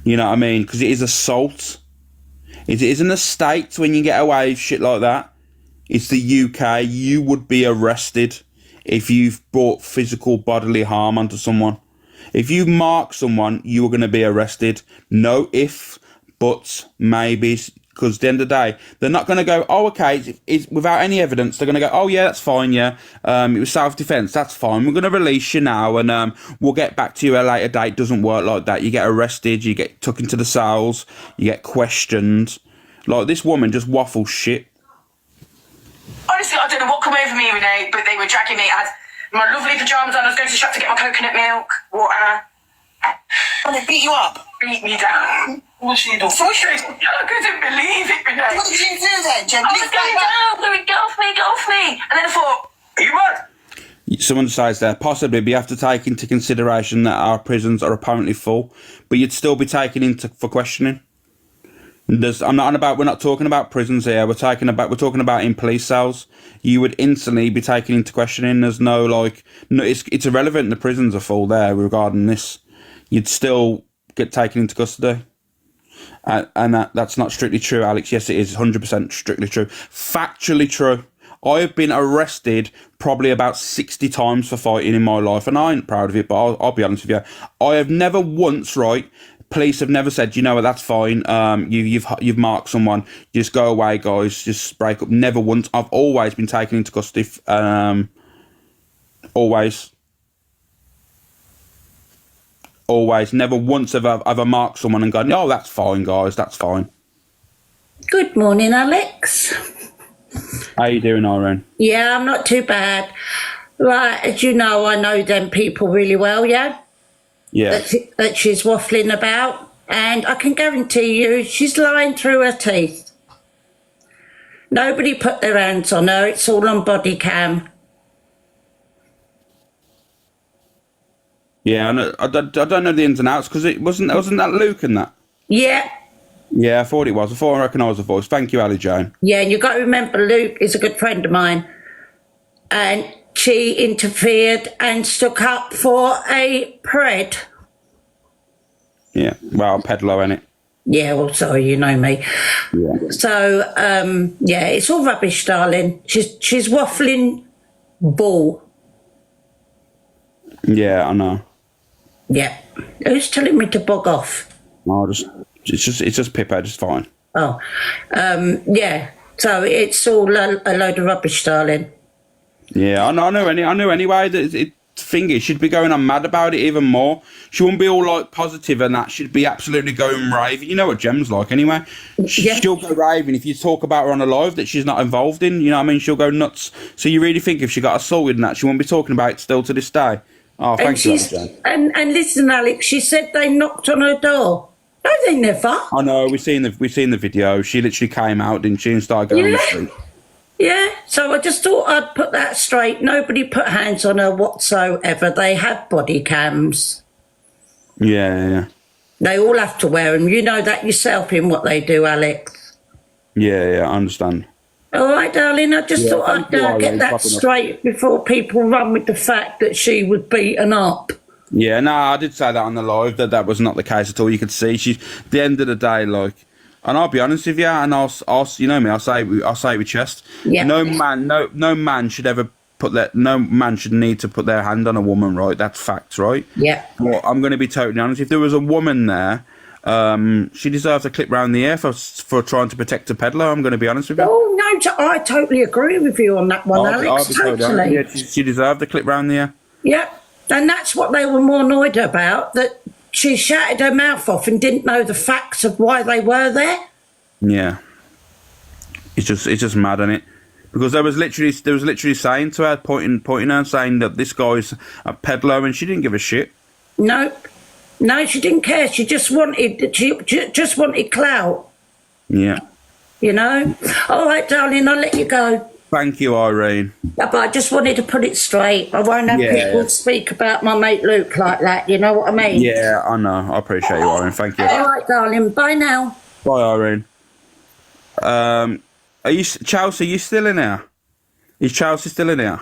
Speaker 1: You know what I mean? Because it is assault. It isn't the States when you get away with shit like that. It's the UK. You would be arrested if you've brought physical bodily harm onto someone. If you mark someone, you are going to be arrested. No ifs, buts, maybes. Because at the end of the day, they're not going to go, oh, okay, it's without any evidence. They're going to go, oh, yeah, that's fine, yeah. It was self-defence, that's fine. We're going to release you now, and we'll get back to you at a later date. It doesn't work like that. You get arrested, you get took into the cells, you get questioned. Like, this woman just waffles shit.
Speaker 2: Honestly, I don't know what come over me, Renee, but they were dragging me. I had my lovely pyjamas on. I was going to the shop to get my coconut milk, water. And they beat you up? Beat me down. What should you do? I couldn't believe it, Renee. What did you do then, Jen? I was going down, get off me. And then I thought, are you mad?
Speaker 1: Someone decides there, possibly, but you have to take into consideration that our prisons are apparently full, but you'd still be taken into for questioning. We're not talking about prisons here. We're talking about in police cells. You would instantly be taken into questioning. There's it's irrelevant. The prisons are full there regarding this. You'd still get taken into custody. And that's not strictly true, Alex. Yes, it is 100% strictly true. Factually true. I have been arrested probably about 60 times for fighting in my life, and I ain't proud of it, but I'll be honest with you. I have never once, right, police have never said, you know what, that's fine, you've marked someone, just go away, guys, just break up. Never once. I've always been taken into custody, always. Always. Never once have I ever marked someone and gone, oh, that's fine, guys, that's fine.
Speaker 11: Good morning, Alex.
Speaker 1: How you doing, Irene?
Speaker 11: Yeah, I'm not too bad. Right, as you know, I know them people really well, yeah?
Speaker 1: Yeah.
Speaker 11: That she's waffling about. And I can guarantee you, she's lying through her teeth. Nobody put their hands on her. It's all on body cam.
Speaker 1: Yeah, I don't know the ins and outs because it wasn't that Luke and that.
Speaker 11: Yeah.
Speaker 1: Yeah, I thought it was. I thought I recognised the voice. Thank you, Ali Jane.
Speaker 11: Yeah, and you've got to remember Luke is a good friend of mine. And she interfered and stuck up for a pred.
Speaker 1: Yeah, well, peddler, innit?
Speaker 11: Yeah, well, sorry, you know me.
Speaker 1: Yeah.
Speaker 11: So, yeah, it's all rubbish, darling. She's waffling bull.
Speaker 1: Yeah, I know.
Speaker 11: Yeah. Who's telling me to bog off?
Speaker 1: No, it's just Pippa, just fine.
Speaker 11: Oh, yeah. So it's all a load of rubbish, darling.
Speaker 1: Yeah, I know anyway. The thing is, she'd be going on mad about it even more. She wouldn't be all like positive and that. She'd be absolutely going raving. You know what Gem's like anyway. She'll go raving if you talk about her on a live that she's not involved in. You know what I mean? She'll go nuts. So you really think if she got assaulted and that, she won't be talking about it still to this day? Oh, thank you, Jen.
Speaker 11: And listen, Alex, she said they knocked on her door. No, they never.
Speaker 1: I know. We've seen the video. She literally came out, didn't she, and started going on the street.
Speaker 11: Yeah, so I just thought I'd put that straight. Nobody put hands on her whatsoever. They have body cams.
Speaker 1: Yeah.
Speaker 11: They all have to wear them. You know that yourself in what they do, Alex.
Speaker 1: Yeah, I understand.
Speaker 11: All right, darling, I just thought I'd get that straight before people run with the fact that she was beaten up.
Speaker 1: Yeah, no, I did say that on the live, that was not the case at all. You could see she's, at the end of the day, like, and I'll be honest with you, and I'll you know me, I'll say it with chest.
Speaker 11: Yeah.
Speaker 1: No man should ever no man should need to put their hand on a woman, right? That's facts, right?
Speaker 11: Yeah.
Speaker 1: Well, I'm going to be totally honest. If there was a woman there, she deserves a clip round the ear for trying to protect a peddler. I'm going to be honest with you.
Speaker 11: Oh no, I totally agree with you on that one, Alex. Totally.
Speaker 1: Yeah, she deserved a clip round the ear.
Speaker 11: Yeah, and that's what they were more annoyed about, that she shouted her mouth off and didn't know the facts of why they were there.
Speaker 1: Yeah, it's just mad, isn't it? Because there was literally saying to her, pointing her, saying that this guy's a peddler, and she didn't give a shit.
Speaker 11: No, she didn't care. She just wanted clout.
Speaker 1: Yeah.
Speaker 11: You know. All right, darling, I'll let you go.
Speaker 1: Thank you, Irene.
Speaker 11: But I just wanted to put it straight. I won't have people speak about my mate Luke like that. You know what I mean?
Speaker 1: Yeah, I know. I appreciate you, Irene. Thank you.
Speaker 11: All right, darling. Bye now.
Speaker 1: Bye, Irene. Are you Chelsea? Are you still in here? Is Chelsea still in here?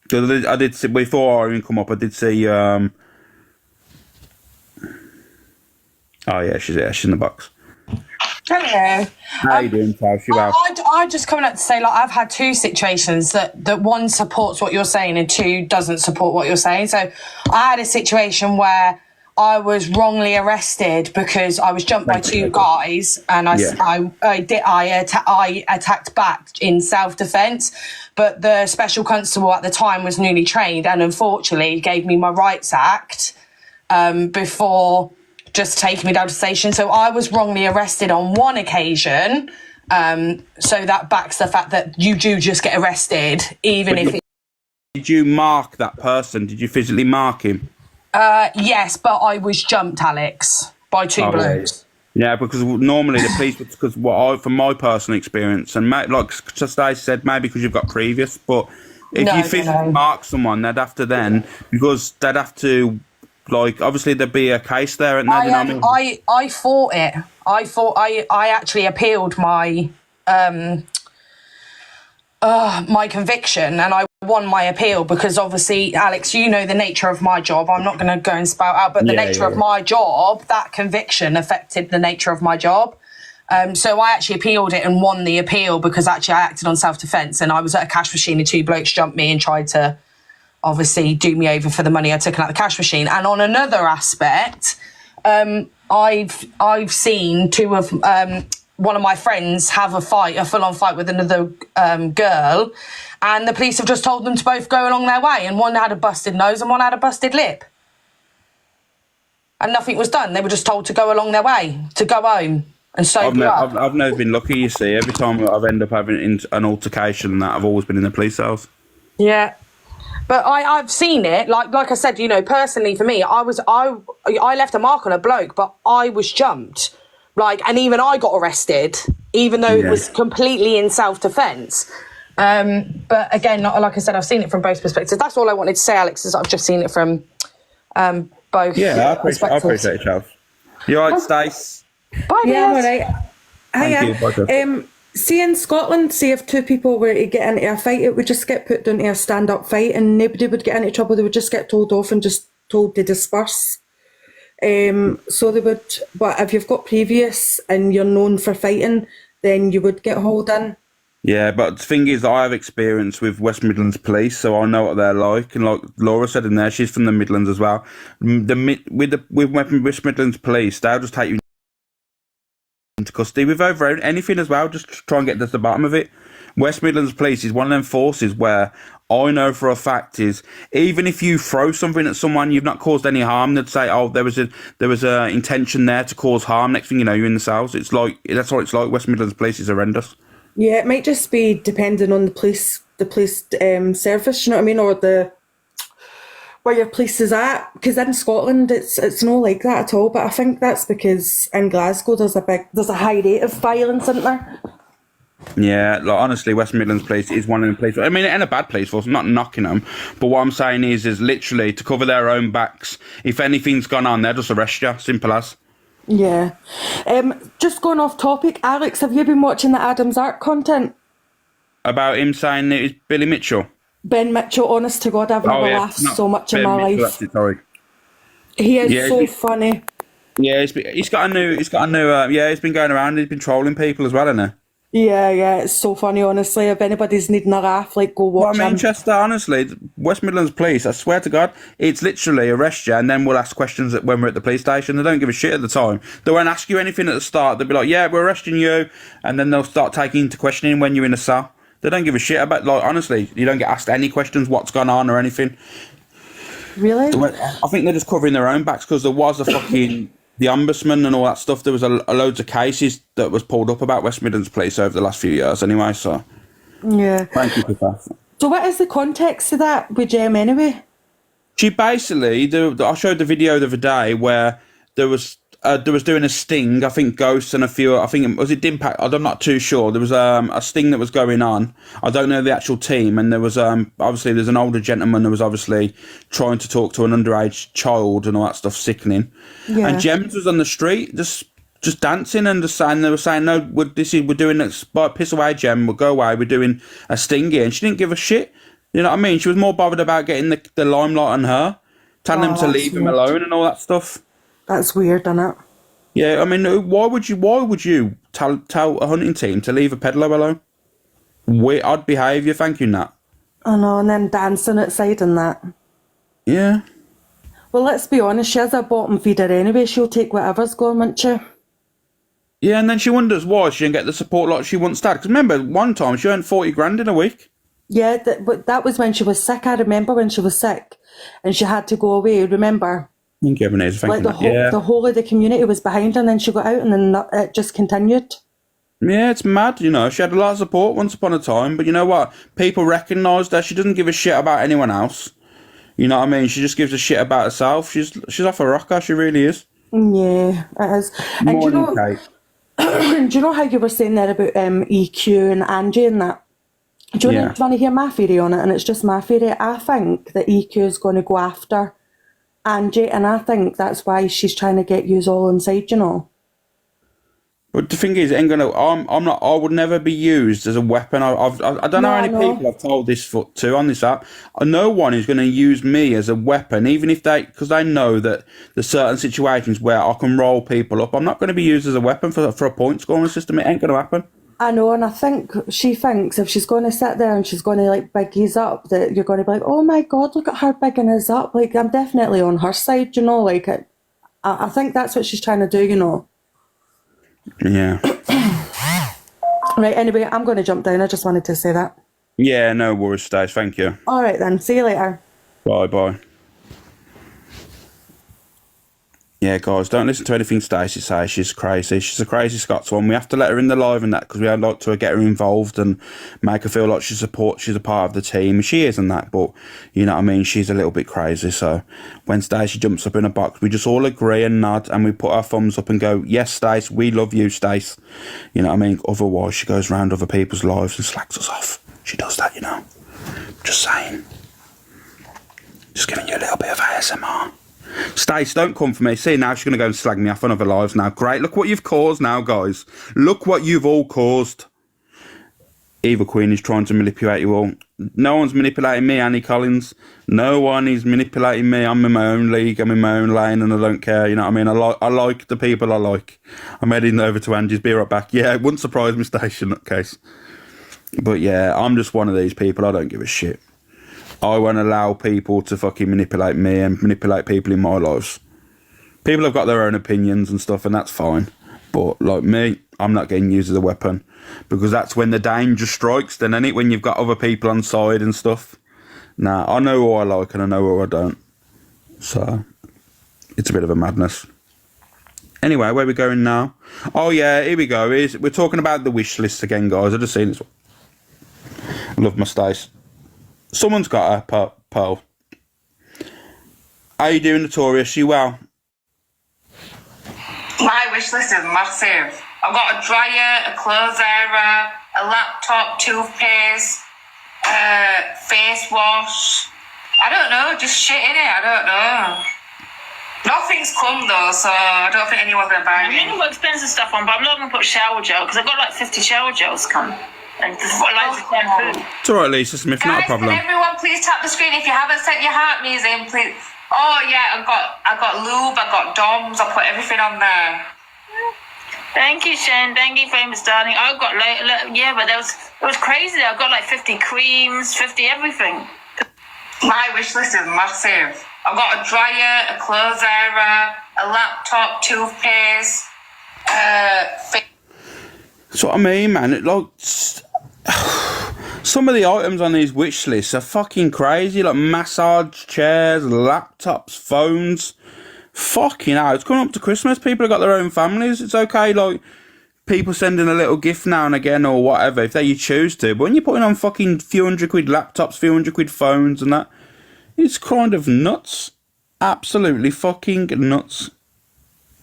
Speaker 1: Because I did see, before Irene come up, I did see. Oh yeah, she's here. She's in the box.
Speaker 12: Hello.
Speaker 1: How you doing, Chelsea?
Speaker 12: I just coming up to say, like, I've had two situations that one supports what you're saying and two doesn't support what you're saying. So I had a situation where I was wrongly arrested because I was jumped by two guys, and I attacked back in self-defense. But the special constable at the time was newly trained, and unfortunately gave me my rights act before just taking me down to the station. So I was wrongly arrested on one occasion. So that backs the fact that you do just get arrested, even if.
Speaker 1: Did you mark that person? Did you physically mark him?
Speaker 12: Yes, but I was jumped, Alex, by two blokes.
Speaker 1: Yeah, because normally the police, because from my personal experience, and like just I said, maybe because you've got previous, but if you physically mark someone, they'd have to because they'd have to, like, obviously there'd be a case there, and
Speaker 12: I fought it. I actually appealed my my conviction, and I won my appeal because obviously, Alex, you know the nature of my job. I'm not going to go and spout out, but the nature of my job, that conviction affected the nature of my job. So I actually appealed it and won the appeal because actually I acted on self-defense, and I was at a cash machine and two blokes jumped me and tried to obviously do me over for the money I'd taken out the cash machine. And on another aspect, I've seen two of one of my friends have a full-on fight with another girl, and the police have just told them to both go along their way, and one had a busted nose and one had a busted lip. And nothing was done. They were just told to go along their way, to go home and sober up.
Speaker 1: I've never been lucky, you see. Every time I've ended up having an altercation, that I've always been in the police cells.
Speaker 12: Yeah. But I've seen it, like I said, you know, personally for me, I left a mark on a bloke, but I was jumped. And even I got arrested, even though it was completely in self-defence. But again, like I said, I've seen it from both perspectives. That's all I wanted to say, Alex, is I've just seen it from both.
Speaker 1: Yeah, I appreciate it, Charles. You all right, Stace?
Speaker 12: Bye,
Speaker 13: yeah, I'm all
Speaker 12: Des.
Speaker 13: right.
Speaker 1: Thank you.
Speaker 13: See in Scotland, see if two people were to get into a fight, it would just get put down to a stand-up fight and nobody would get into trouble. They would just get told off and just told to disperse. So they would, but if you've got previous and you're known for fighting, then you would get hauled in.
Speaker 1: Yeah, but the thing is, I have experience with West Midlands Police, so I know what they're like. And like Laura said in there, she's from the Midlands as well. With West Midlands Police, they'll just take you into custody with over anything as well, just try and get to the bottom of it. West Midlands Police is one of them forces where I know for a fact is, even if you throw something at someone, you've not caused any harm, they'd say, oh, there was a intention there to cause harm. Next thing you know, you're in the cells. It's like, that's what it's like. West Midlands Police is horrendous.
Speaker 13: Yeah, it might just be depending on the police service, you know what I mean, or where your police is at. Because in Scotland, it's not like that at all. But I think that's because in Glasgow there's a high rate of violence, isn't there?
Speaker 1: Yeah, like honestly, West Midlands Police is one of the police. I mean, and a bad police force. I'm not knocking them, but what I'm saying is literally to cover their own backs. If anything's gone on, they'll just arrest you. Simple as.
Speaker 13: Yeah. Just going off topic, Alex, have you been watching the Adam's Ark content?
Speaker 1: About him saying that it's Billy Mitchell?
Speaker 13: Ben Mitchell, honest to God, I've never laughed so much in my life.
Speaker 1: That's it, sorry.
Speaker 13: He is so funny.
Speaker 1: Yeah, he's been going around, he's been trolling people as well, hasn't he?
Speaker 13: Yeah, it's so funny, honestly. If anybody's needing a laugh, go watch him.
Speaker 1: Chester, honestly, West Midlands Police, I swear to God, it's literally arrest you and then we'll ask questions when we're at the police station. They don't give a shit at the time. They won't ask you anything at the start. They'll be like, yeah, we're arresting you. And then they'll start taking into questioning when you're in a cell. They don't give a shit about, honestly, you don't get asked any questions, what's gone on or anything.
Speaker 13: Really?
Speaker 1: I think they're just covering their own backs because there was a fucking... the ombudsman and all that stuff, there was a loads of cases that was pulled up about West Midlands Police over the last few years anyway, so...
Speaker 13: Yeah.
Speaker 1: Thank you for that.
Speaker 13: So what is the context of that with Jem anyway?
Speaker 1: She basically... I showed the video the other day where there was doing a sting, I think Ghost and a few... I think... Was it Dimpact? I'm not too sure. There was a sting that was going on. I don't know the actual team, and there was... obviously, there's an older gentleman that was obviously trying to talk to an underage child and all that stuff, sickening. Yeah. And Gems was on the street, just dancing and just saying... They were saying, no, we're doing this... Piss away, Gem, we'll go away, we're doing a sting here. And she didn't give a shit. You know what I mean? She was more bothered about getting the limelight on her, telling them to leave him alone and all that stuff.
Speaker 13: That's weird, isn't it?
Speaker 1: Yeah, I mean, why would you tell a hunting team to leave a peddler alone? Odd behaviour, thank you, Nat.
Speaker 13: I know, and then dancing outside and that.
Speaker 1: Yeah.
Speaker 13: Well, let's be honest, she has a bottom feeder anyway. She'll take whatever's going, won't she?
Speaker 1: Yeah, and then she wonders why she didn't get the support like she once did. Because remember, one time she earned 40 grand in a week.
Speaker 13: Yeah, but that was when she was sick. I remember when she was sick and she had to go away, remember?
Speaker 1: Thank you, Ebenezer.
Speaker 13: The whole of the community was behind her, and then she got out, and then it just continued.
Speaker 1: Yeah, it's mad, you know. She had a lot of support once upon a time, but you know what? People recognised her. She doesn't give a shit about anyone else. You know what I mean? She just gives a shit about herself. She's off a rocker. She really is.
Speaker 13: Yeah, it is. And do you know how you were saying there about EQ and Angie and that? Do you want to hear my theory on it? And it's just my theory. I think that EQ is going to go after Angie, and I think that's why she's trying to get you all inside, you know.
Speaker 1: But the thing is, I would never be used as a weapon. I don't know how many people I've told this to on this app. No one is going to use me as a weapon, even if because they know that there's certain situations where I can roll people up. I'm not going to be used as a weapon for a point scoring system. It ain't going to happen.
Speaker 13: I know, and I think she thinks if she's going to sit there and she's going to big his up, that you're going to be like, oh my God, look at her bigging his up. I'm definitely on her side, you know. I think that's what she's trying to do, you know.
Speaker 1: Yeah.
Speaker 13: Right, anyway, I'm going to jump down. I just wanted to say that.
Speaker 1: Yeah, no worries, Stace. Thank you.
Speaker 13: All right, then. See you later.
Speaker 1: Bye. Yeah, guys, don't listen to anything Stacey says. She's crazy. She's a crazy Scots one. We have to let her in the live and that because we would like to get her involved and make her feel like she's a part of the team. She is and that, but you know what I mean? She's a little bit crazy. So when Stacey jumps up in a box, we just all agree and nod and we put our thumbs up and go, yes, Stace, we love you, Stace. You know what I mean? Otherwise, she goes round other people's lives and slacks us off. She does that, you know. Just saying. Just giving you a little bit of ASMR. Stace, don't come for me. See, now she's going to go and slag me off on other lives now. Great. Look what you've caused now, guys. Look what you've all caused. Eva Queen is trying to manipulate you all. No one's manipulating me, Annie Collins. No one is manipulating me. I'm in my own league. I'm in my own lane and I don't care. You know what I mean? I like the people I like. I'm heading over to Angie's. Be right back. Yeah, it wouldn't surprise me, Stace, in that case. But yeah, I'm just one of these people. I don't give a shit. I won't allow people to fucking manipulate me and manipulate people in my lives. People have got their own opinions and stuff, and that's fine. But like me, I'm not getting used as a weapon because that's when the danger strikes. Then, ain't it? When you've got other people on side and stuff. Nah, I know who I like and I know who I don't. So it's a bit of a madness. Anyway, where are we going now? Oh yeah, here we go. We're talking about the wish list again, guys. I just seen this one. I love my Stace. Someone's got her, Pearl. How you doing, Notorious? You well?
Speaker 14: My wish list is massive. I've got a dryer, a clothes airer, a laptop, toothpaste, face wash. I don't know, just shit in it. I don't know. Nothing's come though, so I don't think anyone's gonna buy me.
Speaker 5: I'm gonna put expensive stuff on, but I'm not gonna put shower gel because I've got like 50 shower gels come. And just loads of shampoo.
Speaker 1: It's alright, Lisa Smith, not a problem.
Speaker 14: Can everyone please tap the screen if you haven't sent your heart me's in, please? Oh yeah, I got lube, I got DOMs, I put everything on there.
Speaker 5: Thank you, Shen. Thank you, famous darling. I got yeah, but it was crazy. I got like 50 creams, 50 everything.
Speaker 14: My wish list is massive. I've got a dryer, a clothes airer, a laptop, toothpaste,
Speaker 1: That's what I mean, man. It like some of the items on these wish lists are fucking crazy. Like massage chairs, laptops, phones. Fucking hell. It's coming up to Christmas. People have got their own families. It's okay, like people sending a little gift now and again or whatever if you choose to. But when you're putting on fucking few hundred quid laptops, few hundred quid phones and that, it's kind of nuts. Absolutely fucking nuts.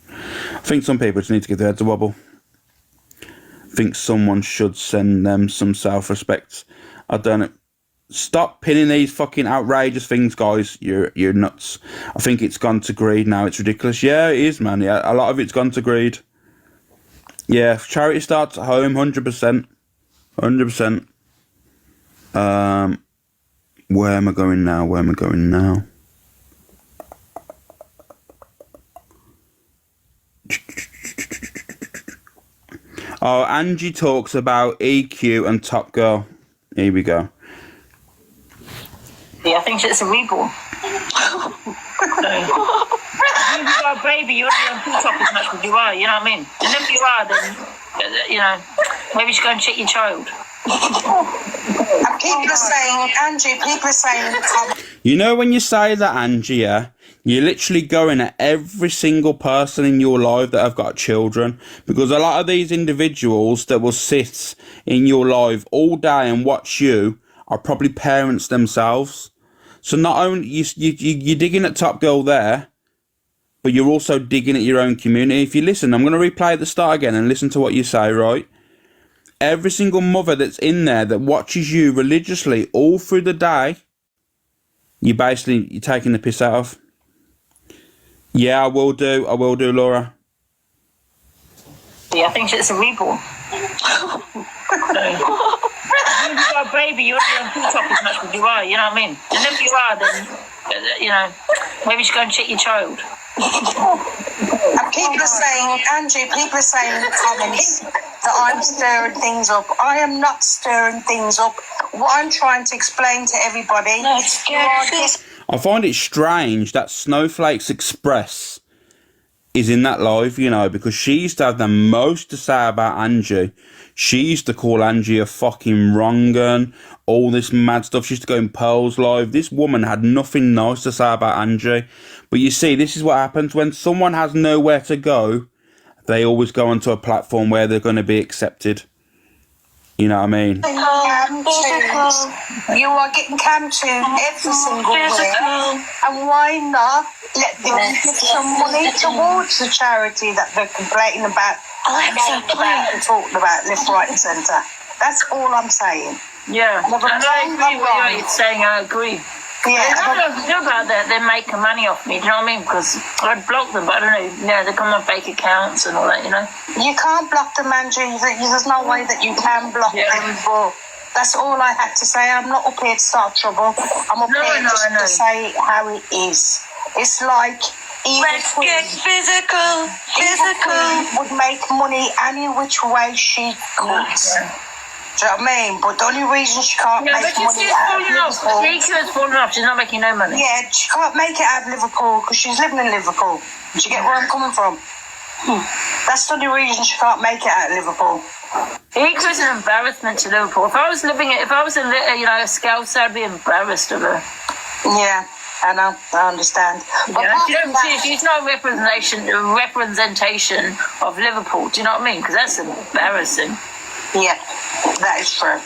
Speaker 1: I think some people just need to give their heads a wobble. I think someone should send them some self-respect. I don't know. Stop pinning these fucking outrageous things, guys. You're nuts. I think it's gone to greed now. It's ridiculous. Yeah, it is, man. Yeah, a lot of it's gone to greed. Yeah, charity starts at home, 100%. 100%. Where am I going now? Oh, Angie talks about EQ and Top Girl. Here we go.
Speaker 5: Yeah, I think she's a reborn. If you are a baby, you only on TikTok as much as you are, you know what I mean? And if you are, then, you know, maybe you should go and check your child.
Speaker 8: And people are saying, Angie, people are saying in the comments.
Speaker 1: You know when you say that, Angie, yeah? You're literally going at every single person in your life that have got children. Because a lot of these individuals that will sit in your life all day and watch you are probably parents themselves. So not only you're digging at Top Girl there, but you're also digging at your own community. If you listen, I'm going to replay at the start again and listen to what you say, right? Every single mother that's in there that watches you religiously all through the day, you're taking the piss out of. Yeah, I will do, Laura.
Speaker 5: Yeah, I think she's a reborn. If you are a baby, you only on TikTok as much as you are, you know what I mean? And if you are, then, you know, maybe you should go and check your child.
Speaker 8: And people are saying, Angie, people are saying in the comments that I'm stirring things up. I am not stirring things up. What I'm trying to explain to everybody... No, it's
Speaker 1: I find it strange that Snowflakes Express is in that live, you know, because she used to have the most to say about Angie. She used to call Angie a fucking wrong un, all this mad stuff. She used to go in Pearl's live. This woman had nothing nice to say about Angie. But you see, this is what happens when someone has nowhere to go. They always go onto a platform where they're going to be accepted. You know what I mean?
Speaker 8: You are getting cancelled every single week. And why not let them give some money towards the charity that they're complaining about, and talking about left, right and centre? That's all I'm saying.
Speaker 15: Yeah, and I agree with what you're saying, I agree.
Speaker 8: Yeah,
Speaker 15: there's nothing to do about that. They're making money off me, do you know what I mean? Because I'd block them, but I don't know, you know, they come on fake accounts and all that, you know?
Speaker 8: You can't block them, Angie. There's no way that you can block them, but that's all I had to say. I'm not up here to start trouble. I'm up here just to say how it is. It's like
Speaker 10: let's get physical.
Speaker 8: Would make money any which way she could. Do you know what I mean? But the only reason she can't make money out of Liverpool...
Speaker 15: She's falling off. She's not making no money.
Speaker 8: Yeah, she can't make it out of Liverpool because she's living in Liverpool. Do you get where I'm coming from? That's the only reason she can't make it out of Liverpool.
Speaker 15: Equals an embarrassment to Liverpool. If I was a Scouser, I'd be embarrassed of her.
Speaker 8: Yeah, I know. I understand. But
Speaker 15: she's not a representation of Liverpool. Do you know what I mean? Because that's embarrassing.
Speaker 8: Yeah, that is true.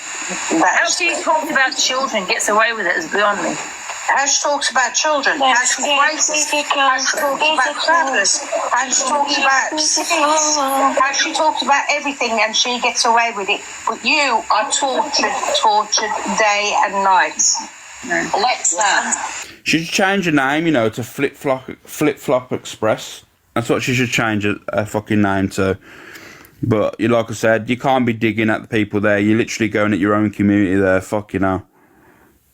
Speaker 15: How she talks about children, gets away with it, is beyond me.
Speaker 8: How she talks about children, how she's racist, how she talks about travellers, how she talks about cities, how she talks about everything and she gets away with it. But you are tortured day and night. Alexa.
Speaker 1: She should change her name, you know, to Flip Flop Express. That's what she should change her fucking name to. But like I said, you can't be digging at the people there. You're literally going at your own community there. Fuck, you know.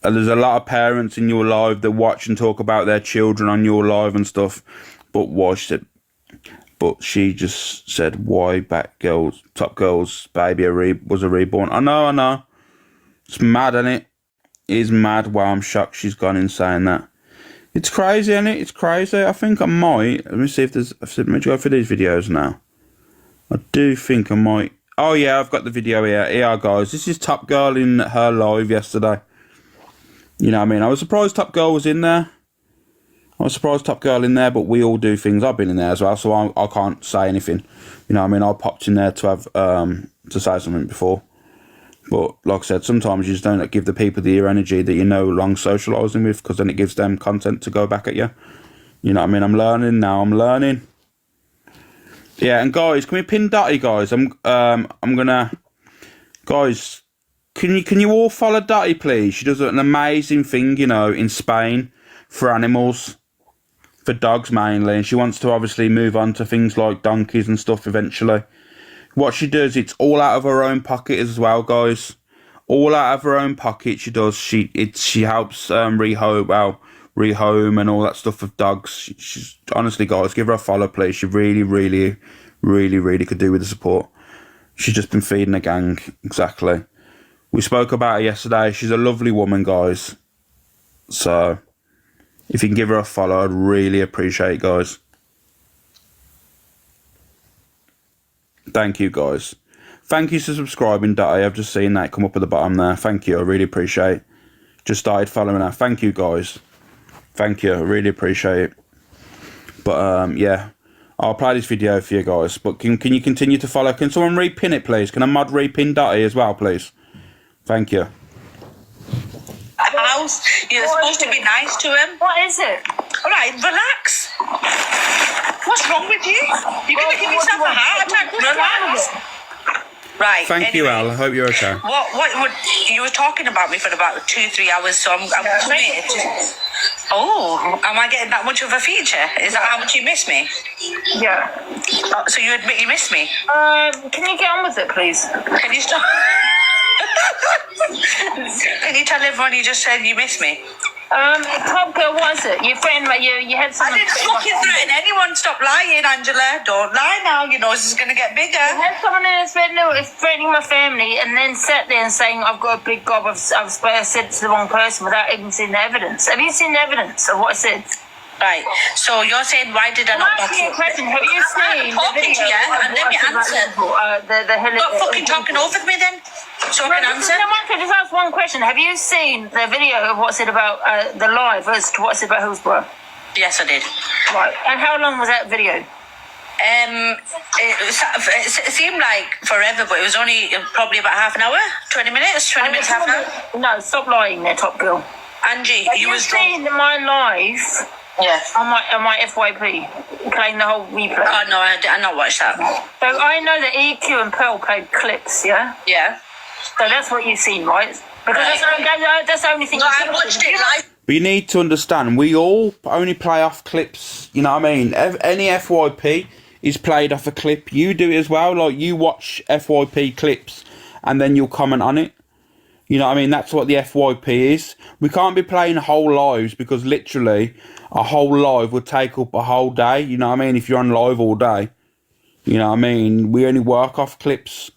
Speaker 1: And there's a lot of parents in your live that watch and talk about their children on your live and stuff. But she just said, why Top Girl's baby was a reborn. I know. It's mad, isn't it? It is mad. Wow, I'm shocked she's gone in saying that. It's crazy, isn't it? It's crazy. I think I might. Let me see if there's... Let me go for these videos now. I do think I might... Oh, yeah, I've got the video here. Here, guys. This is Top Girl in her live yesterday. You know what I mean? I was surprised Top Girl was in there. But we all do things. I've been in there as well, so I can't say anything. You know what I mean? I popped in there to have to say something before. But, like I said, sometimes you just don't give the people the energy that you're no longer socialising with, because then it gives them content to go back at you. You know what I mean? I'm learning now. Yeah, and guys, can we pin Dotty, guys? I'm gonna... Guys, can you all follow Dotty, please? She does an amazing thing, you know, in Spain for animals, for dogs mainly, and she wants to obviously move on to things like donkeys and stuff eventually. What she does, it's all out of her own pocket as well, guys. All out of her own pocket, she does. She helps rehome and all that stuff of dogs. She's honestly, guys, give her a follow, please. She really could do with the support. She's just been feeding a gang. Exactly. We spoke about her yesterday. She's a lovely woman, guys. So if you can give her a follow, I'd really appreciate it, guys. Thank you, guys. Thank you for subscribing, Dotty. I've just seen that come up at the bottom there. Thank you. I really appreciate it. Just started following her. Thank you, guys. Thank you. I really appreciate it. But, yeah. I'll play this video for you guys. But can you continue to follow? Can someone repin it, please? Can a mod repin Dotty as well, please? Thank you.
Speaker 10: House, you're supposed to be nice to him.
Speaker 15: What is it?
Speaker 10: All right, relax. What's wrong with you? You're going to give yourself a heart attack. Relax. Right.
Speaker 1: Thank you, Al. I hope you're okay.
Speaker 10: What you were talking about me for about 2-3 hours, so I'm committed. Oh, am I getting that much of a feature? Is that how much you miss me?
Speaker 15: Yeah.
Speaker 10: So you admit you miss me?
Speaker 15: Can you get on with it, please?
Speaker 10: Can you stop? Can you tell everyone you just said you miss me?
Speaker 15: Top Girl, what is it? You threatened me. You had someone.
Speaker 10: I didn't fucking threaten anyone. Stop lying, Angela. Don't lie now. Your nose is going to get bigger.
Speaker 15: You had someone in threatening my family, and then sat there and saying I've got a big gob. I've said to the wrong person without even seeing the evidence. Have you seen the evidence of what I said?
Speaker 8: Right. So you're saying, why did I not box you?
Speaker 15: Question. Have you seen
Speaker 8: I'm talking to you, and let me answer. Stop fucking talking over me then, so I can answer.
Speaker 15: I just ask one question. Have you seen the video of what's it about, the live as to what's it about Hillsborough?
Speaker 8: Yes, I did.
Speaker 15: Right. And how long was that video?
Speaker 8: It seemed like forever, but it was only probably about half an hour, 20 minutes, 20 minutes, half an hour.
Speaker 15: No, stop lying there, Top Girl.
Speaker 8: Angie,
Speaker 15: Have
Speaker 8: you was
Speaker 15: seen my live?
Speaker 8: Yes.
Speaker 15: On my FYP, playing the whole replay.
Speaker 8: Oh no, I not watched that.
Speaker 15: So I know that EQ and Pearl played clips, yeah?
Speaker 8: Yeah.
Speaker 15: So that's what you've seen, right? Because that's the only thing.
Speaker 8: No, I watched it live.
Speaker 1: But you need to understand, we all only play off clips, you know what I mean? Any FYP is played off a clip. You do it as well, like you watch FYP clips and then you'll comment on it. You know what I mean? That's what the FYP is. We can't be playing whole lives because literally a whole live would take up a whole day, you know what I mean? If you're on live all day, you know what I mean? We only work off clips.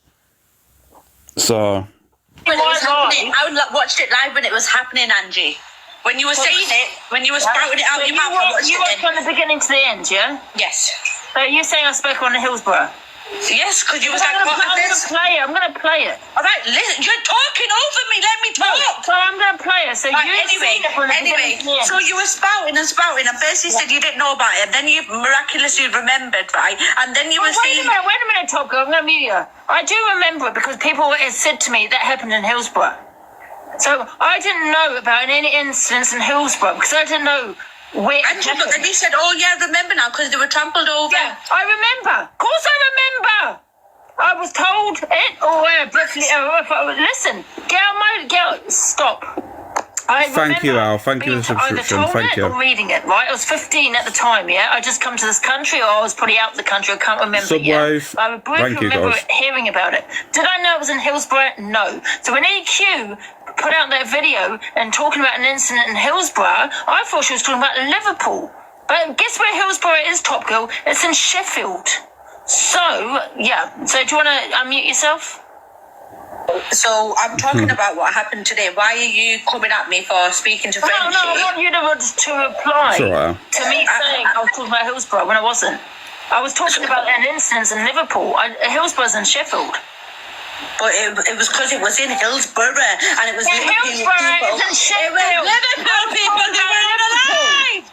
Speaker 1: So...
Speaker 8: When it was happening, I watched it live when it was happening, Angie. When you were saying it, when you were spouting it out your mouth, I watched it.
Speaker 15: You watched from the beginning to the end, yeah?
Speaker 8: Yes.
Speaker 15: So you're saying I spoke on Hillsborough?
Speaker 8: Yes, because you was like, what is this?
Speaker 15: I'm going to play it.
Speaker 8: All right, listen, you're talking over me. Let me talk.
Speaker 15: No, so I'm going to play it. So
Speaker 8: right, anyway, so you were spouting, and first you said you didn't know about it, and then you miraculously remembered, right? And then you were saying...
Speaker 15: Wait a minute, Top Girl, I'm going to mute you. I do remember it because people said to me that happened in Hillsborough. So I didn't know about any incidents in Hillsborough because I didn't know where.
Speaker 8: But then you said, "Oh yeah, I remember now because they were trampled over."
Speaker 15: Yeah, I remember. Of course, I remember. I was told it. Listen, stop.
Speaker 1: Thank you, Al. Thank you for the subscription. Thank you.
Speaker 15: I'm reading it, right? I was 15 at the time, yeah? I just come to this country, or I was probably out of the country. I can't remember.
Speaker 1: Subwave.
Speaker 15: Yeah? I briefly remember hearing about it. Did I know it was in Hillsborough? No. So when EQ put out that video and talking about an incident in Hillsborough, I thought she was talking about Liverpool. But guess where Hillsborough is, Top Girl? It's in Sheffield. So, yeah. So do you want to unmute yourself?
Speaker 8: So I'm talking about what happened today. Why are you coming at me for speaking to Frenchie?
Speaker 15: No, I want you to reply to me saying I was talking about Hillsborough when I wasn't. I was talking about an incident in Liverpool. Hillsborough's in Sheffield.
Speaker 8: But it was because it was in Hillsborough and it was Liverpool people.
Speaker 15: It's in Sheffield.
Speaker 8: It was Liverpool people who were alive.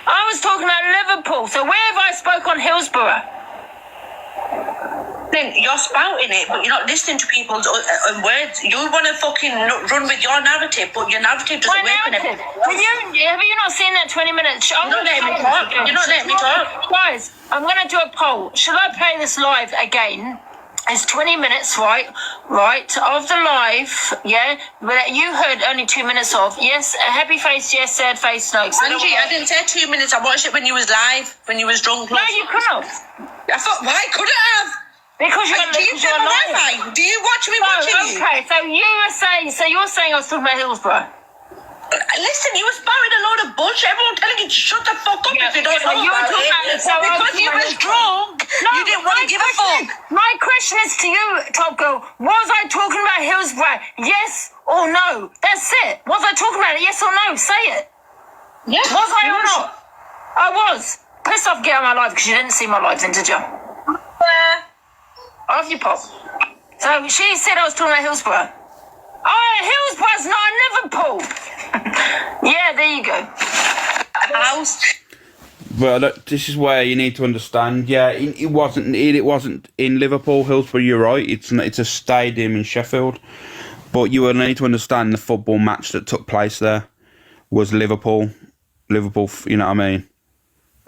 Speaker 15: I was talking about Liverpool. So where have I spoke on Hillsborough?
Speaker 8: You're spouting it, but you're not listening to people's words. You want to fucking run with your narrative, but your narrative doesn't work.
Speaker 15: Have you not seen that 20 minutes?
Speaker 8: You're not letting me talk. You're not letting me talk.
Speaker 15: Guys, I'm going to do a poll. Should I play this live again? It's 20 minutes, right, of the live, yeah, that you heard only 2 minutes of. Yes, a happy face, yes, sad face, no.
Speaker 8: Angie, I didn't say 2 minutes. I watched it when you was live, when you was drunk.
Speaker 15: No, you couldn't.
Speaker 8: I thought, why couldn't I have?
Speaker 15: Because you're
Speaker 8: my Wi-Fi. Do you watch me watching you?
Speaker 15: Okay, so you're saying I was talking about Hillsborough.
Speaker 8: Listen, you were spouting a load of bullshit. Everyone telling you to shut the fuck up if you don't know about it. Because you was drunk, you didn't want to give a fuck.
Speaker 15: My question is to you, Top Girl. Was I talking about Hillsborough? Yes or no? That's it. Was I talking about it? Yes or no? Say it.
Speaker 8: Yes.
Speaker 15: Was I or not? I was. Piss off, get out of my life because you didn't see my live then, did you? Off you pop. So she said I was talking about Hillsborough. Oh, Hillsborough's not Liverpool. Yeah, there you go.
Speaker 8: House.
Speaker 1: Well, look, this is where you need to understand. Yeah, it wasn't in Liverpool, Hillsborough. You're right. It's a stadium in Sheffield, but you will need to understand the football match that took place there was Liverpool. Liverpool, you know what I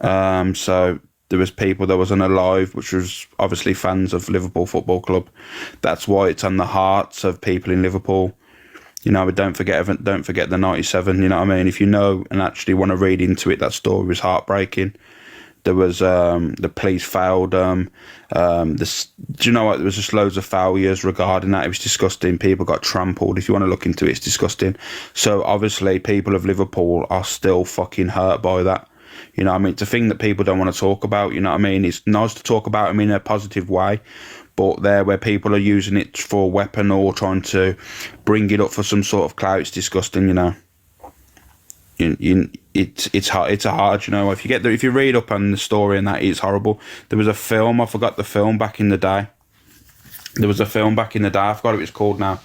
Speaker 1: mean? So there was people that was on a live, which was obviously fans of Liverpool Football Club. That's why it's on the hearts of people in Liverpool. You know, but don't forget the 97. You know what I mean? If you know and actually want to read into it, that story was heartbreaking. There was the police failed. Do you know what? There was just loads of failures regarding that. It was disgusting. People got trampled. If you want to look into it, it's disgusting. So obviously, people of Liverpool are still fucking hurt by that. You know what I mean? It's a thing that people don't want to talk about, you know what I mean? It's nice to talk about them in a positive way, but there where people are using it for a weapon or trying to bring it up for some sort of clout, it's disgusting, you know. it's hard. It's a hard, you know. If you read up on the story and that, it's horrible. There was a film. I forgot the film back in the day. I forgot what it was called now.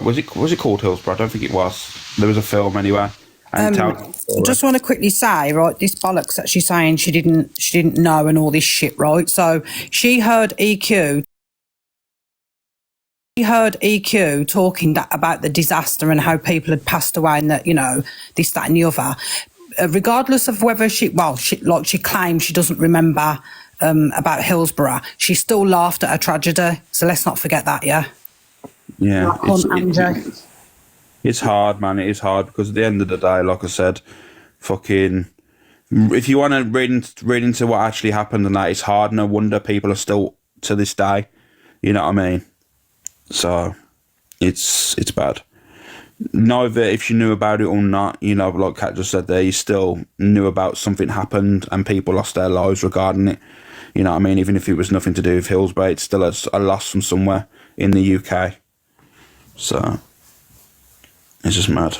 Speaker 1: Was it called Hillsborough? I don't think it was. There was a film anyway.
Speaker 16: I just want to quickly say, right, this bollocks that she's saying she didn't know and all this shit, right? So she heard EQ talking about the disaster and how people had passed away and that, you know, this, that and the other. Regardless of whether she claimed she doesn't remember about Hillsborough, she still laughed at a tragedy. So let's not forget that, yeah?
Speaker 1: Yeah. It's hard, man. It is hard because at the end of the day, like I said, fucking, if you want to read into what actually happened and that, it's hard. No wonder people are still, to this day, you know what I mean? So, it's bad. Neither if you knew about it or not, you know, like Kat just said there, you still knew about something happened and people lost their lives regarding it. You know what I mean? Even if it was nothing to do with Hillsborough, it's still a loss from somewhere in the UK. So, it's just mad.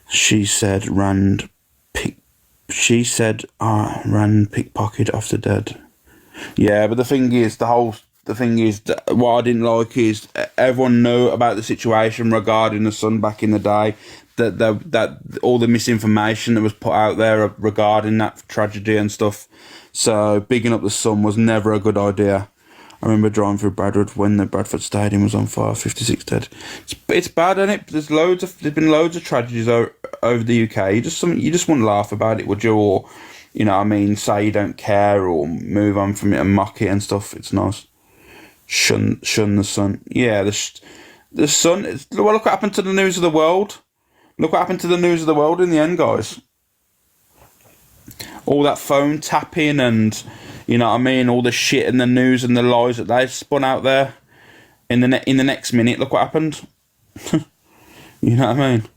Speaker 1: She said Rand pickpocket off the dead. Yeah, but the thing is, what I didn't like is everyone knew about the situation regarding the Sun back in the day. That all the misinformation that was put out there regarding that tragedy and stuff. So bigging up the Sun was never a good idea. I remember driving through Bradford when the Bradford Stadium was on fire, 56 dead. It's bad, isn't it? There's been loads of tragedies over the UK. You just wouldn't laugh about it, would you? Or, you know what I mean, say you don't care or move on from it and mock it and stuff. It's nice. Shun the Sun. Yeah, the Sun. Well, look what happened to the News of the World. Look what happened to the News of the World in the end, guys. All that phone tapping and, you know what I mean, all the shit and the news and the lies that they spun out there in the next minute. Look what happened. You know what I mean?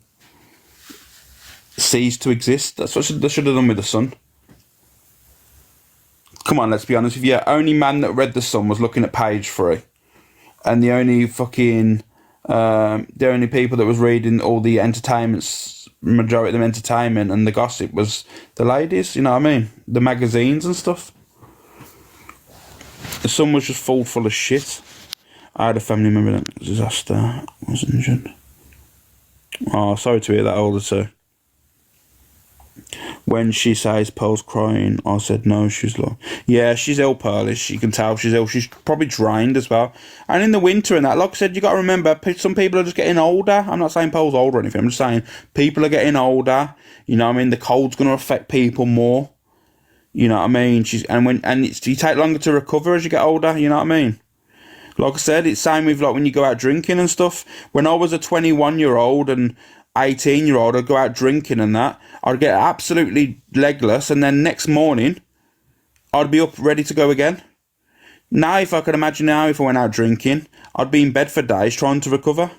Speaker 1: Ceased to exist. That's what they should have done with the Sun. Come on, let's be honest with you. Only man that read the Sun was looking at page 3, and the only people that was reading all the majority of the entertainment and the gossip was the ladies. You know what I mean? The magazines and stuff. The Sun was just full of shit. I had a family member that disaster was injured. Oh, sorry to hear that, older too. When she says Pearl's crying, I said no, she's like, yeah, she's ill, Pearlish. You can tell she's ill. She's probably drained as well. And in the winter and that, like I said, you got to remember, some people are just getting older. I'm not saying Pearl's older or anything. I'm just saying people are getting older. You know what I mean? The cold's going to affect people more. You know what I mean? You take longer to recover as you get older. You know what I mean? Like I said, it's same with like when you go out drinking and stuff. When I was a 21-year-old and 18-year-old, I'd go out drinking and that, I'd get absolutely legless, and then next morning I'd be up ready to go again. Now, if I could imagine now, if I went out drinking, I'd be in bed for days trying to recover.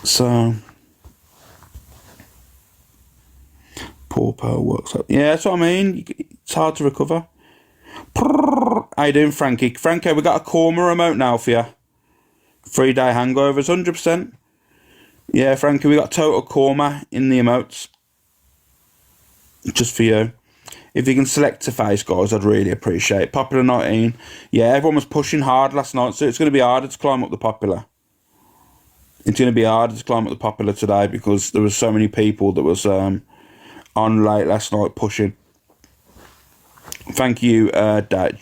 Speaker 1: So, poor Pearl works up. Yeah, that's what I mean. It's hard to recover. How you doing, Frankie? Frankie, we got a Korma remote now for you. 3-day hangovers, 100%. Yeah, Frankie, we got total Korma in the emotes. Just for you. If you can select a face, guys, I'd really appreciate it. Popular 19. Yeah, everyone was pushing hard last night, so it's going to be harder to climb up the popular. It's going to be harder to climb up the popular today because there was so many people that was on late last night pushing. Thank you,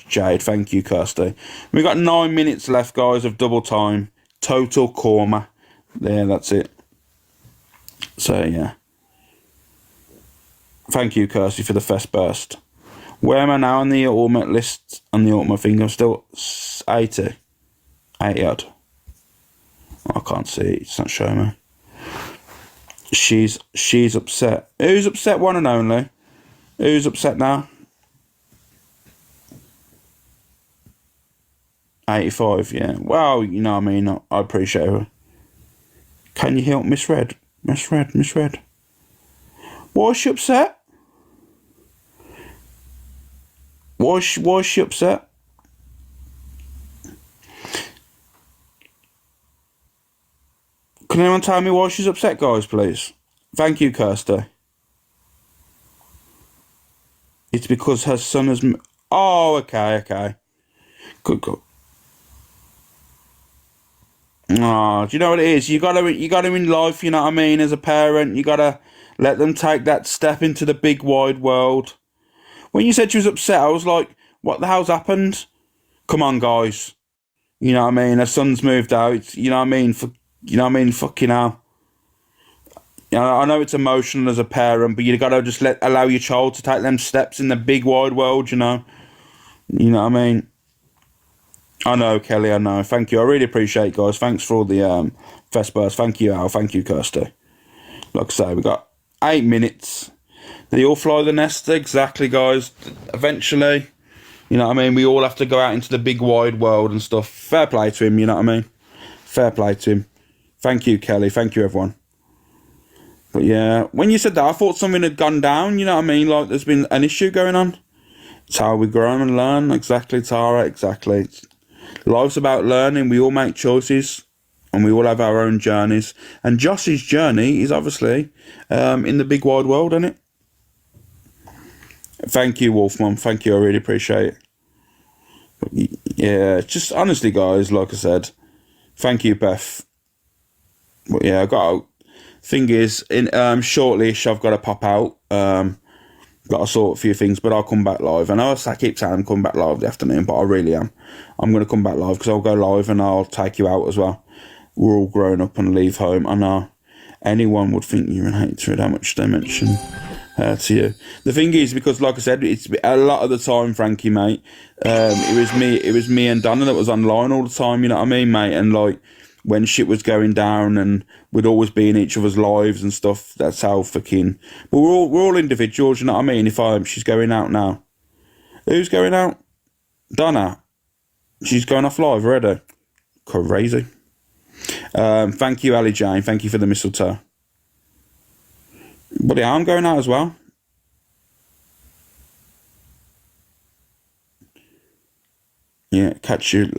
Speaker 1: Jade. Thank you, Kirsty. We've got 9 minutes left, guys, of double time. Total Korma. There, that's it. So, yeah. Thank you, Kirsty, for the first burst. Where am I now on the ultimate list? On the ultimate thing, I'm still 80. 80 odd. I can't see it. It's not showing me. She's upset. Who's upset, one and only? Who's upset now? 85, yeah. Well, you know what I mean. I appreciate her. Can you help Miss Red? Miss Red. Why is she upset? Why is she upset? Can anyone tell me why she's upset, guys, please? Thank you, Kirsty. It's because her son has... Oh, okay. Good. Oh, do you know what it is? You gotta in life, you know what I mean, as a parent, you gotta let them take that step into the big wide world. When you said she was upset, I was like, what the hell's happened? Come on, guys. You know what I mean? Her son's moved out, you know what I mean? Fucking hell. You know, I know it's emotional as a parent, but you gotta just allow your child to take them steps in the big wide world, you know? You know what I mean? I know, Kelly, I know. Thank you. I really appreciate it, guys. Thanks for all the Vespers. Thank you, Al. Thank you, Kirsty. Like I say, we got 8 minutes. They all fly the nest. Exactly, guys. Eventually, you know what I mean? We all have to go out into the big wide world and stuff. Fair play to him, you know what I mean? Fair play to him. Thank you, Kelly. Thank you, everyone. But yeah, when you said that, I thought something had gone down, you know what I mean? Like there's been an issue going on. It's how we grow and learn. Exactly, Tara. Exactly. Life's about learning. We all make choices and we all have our own journeys. And Josh's journey is obviously in the big wide world, isn't it? Thank you, Wolfmom. Thank you. I really appreciate it. But yeah, just honestly, guys, like I said, thank you, Beth. But yeah, I got out. Thing is, in shortly-ish, I've got to pop out. Got to sort a few things, but I'll come back live. I know I keep saying I'm coming back live the afternoon, but I really am. I'm going to come back live because I'll go live and I'll take you out as well. We're all grown up and leave home. I know anyone would think you're an hatred. How much they mention to you. The thing is, because like I said, it's a lot of the time, Frankie, mate. It was me and Donna that was online all the time. You know what I mean, mate? And like when shit was going down, and we'd always be in each other's lives and stuff. That's how fucking. But we're all individuals. You know what I mean? If she's going out now, who's going out? Donna. She's going off live already. Crazy. Thank you, Ali Jane. Thank you for the mistletoe. But yeah, I'm going out as well. Yeah, catch you.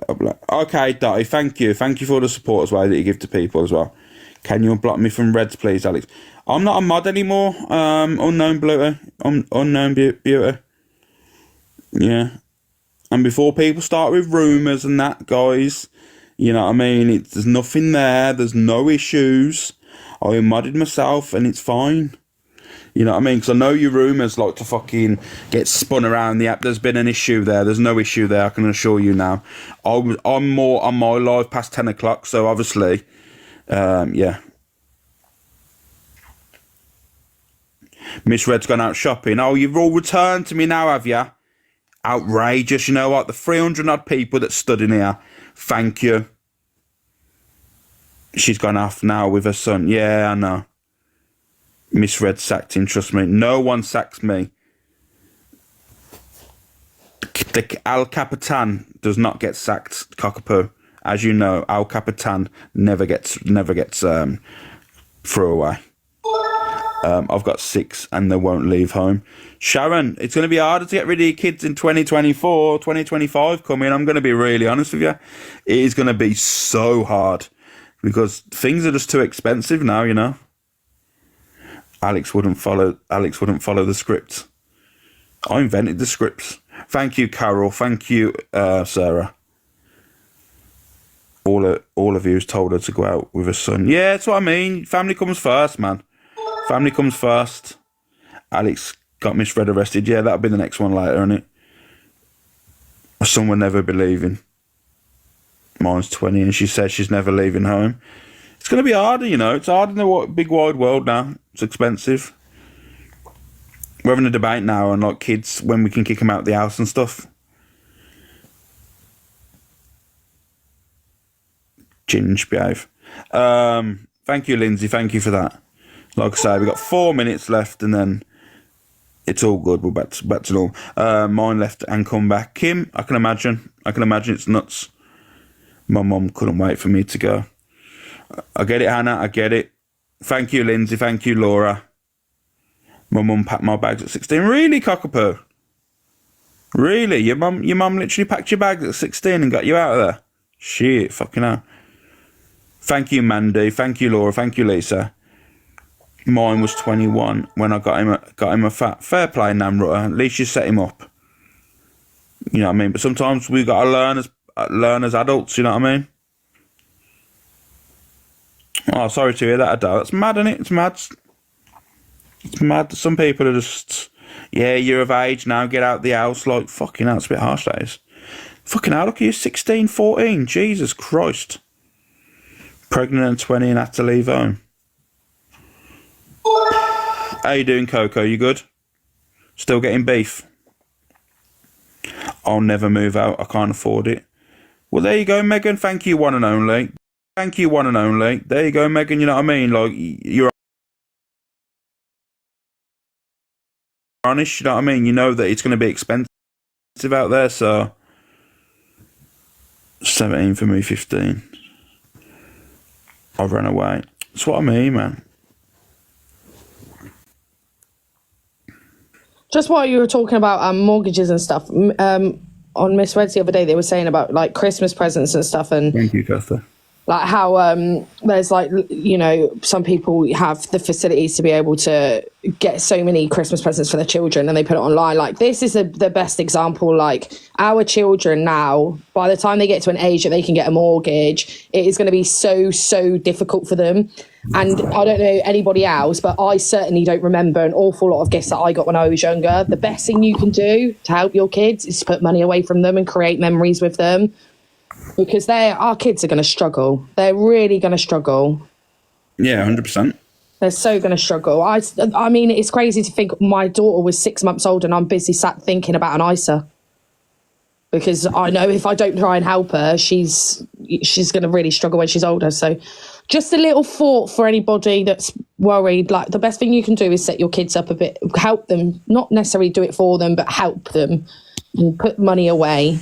Speaker 1: Okay, Dottie, thank you. Thank you for the support as well that you give to people as well. Can you unblock me from Reds, please, Alex? I'm not a mod anymore. Unknown beauty. Unknown beauty. Yeah. And before people start with rumours and that, guys, you know what I mean? There's nothing there. There's no issues. I modded myself and it's fine. You know what I mean? Because I know your rumours like to fucking get spun around the app. There's been an issue there. There's no issue there, I can assure you now. I'm more on my live past 10 o'clock, so obviously, yeah. Miss Red's gone out shopping. Oh, you've all returned to me now, have you? Outrageous. You know what? The 300 odd people that stood in here, thank you. She's gone off now with her son. Yeah, I know. Miss Red sacked him, trust me. No one sacks me. The Al Capitan does not get sacked, cockapoo. As you know, Al Capitan never gets thrown away. I've got 6 and they won't leave home. Sharon, it's going to be harder to get rid of your kids in 2024, 2025 coming. I'm going to be really honest with you. It is going to be so hard because things are just too expensive now, you know. Alex wouldn't follow the script. I invented the scripts. Thank you, Carol. Thank you, Sarah. All of you has told her to go out with her son. Yeah, that's what I mean. Family comes first, man. Family comes first. Alex got Miss Red arrested. Yeah, that'll be the next one later, isn't it? My son will never be leaving. Mine's 20 and she says she's never leaving home. It's going to be harder, you know. It's hard in the big wide world now. It's expensive. We're having a debate now on like kids when we can kick them out of the house and stuff. Ginge, behave. Thank you, Lindsay. Thank you for that. Like I say, we've got 4 minutes left and then it's all good. We're back to normal. Mine left and come back. Kim, I can imagine it's nuts. My mum couldn't wait for me to go. I get it, Hannah. I get it. Thank you, Lindsay. Thank you, Laura. My mum packed my bags at 16. Really, cockapoo? Really? Your mum literally packed your bags at 16 and got you out of there? Shit, fucking hell. Thank you, Mandy. Thank you, Laura. Thank you, Lisa. Mine was 21 when I got him a fair play, Namrutter. At least you set him up. You know what I mean? But sometimes we got to learn as adults. You know what I mean? Oh, sorry to hear that, Adele. That's mad, isn't it? It's mad. It's mad. Some people are just, yeah, you're of age now, get out the house. Like, fucking hell, it's a bit harsh, that is. Fucking hell, look at you, 16, 14. Jesus Christ. Pregnant and 20 and had to leave home. How you doing, Coco? You good? Still getting beef? I'll never move out. I can't afford it. Well, there you go, Megan. Thank you, one and only. Thank you, one and only. There you go, Megan. You know what I mean? Like, you're honest. You know what I mean? You know that it's going to be expensive out there, so 17 for me, 15. I've run away. That's what I mean, man.
Speaker 12: Just while you were talking about mortgages and stuff, on Miss Reds the other day, they were saying about like Christmas presents and stuff, and
Speaker 1: thank you, Custer.
Speaker 12: Like how there's like, you know, some people have the facilities to be able to get so many Christmas presents for their children and they put it online. Like this is the best example. Like our children now, by the time they get to an age that they can get a mortgage, it is going to be so difficult for them. And I don't know anybody else, but I certainly don't remember an awful lot of gifts that I got when I was younger. The best thing you can do to help your kids is to put money away from them and create memories with them. Because our kids are going to struggle. They're really going to struggle.
Speaker 1: Yeah, 100%.
Speaker 12: They're so going to struggle. I mean, it's crazy to think my daughter was 6 months old and I'm busy sat thinking about an ISA. Because I know if I don't try and help her, she's going to really struggle when she's older. So just a little thought for anybody that's worried. Like the best thing you can do is set your kids up a bit, help them, not necessarily do it for them, but help them and put money away.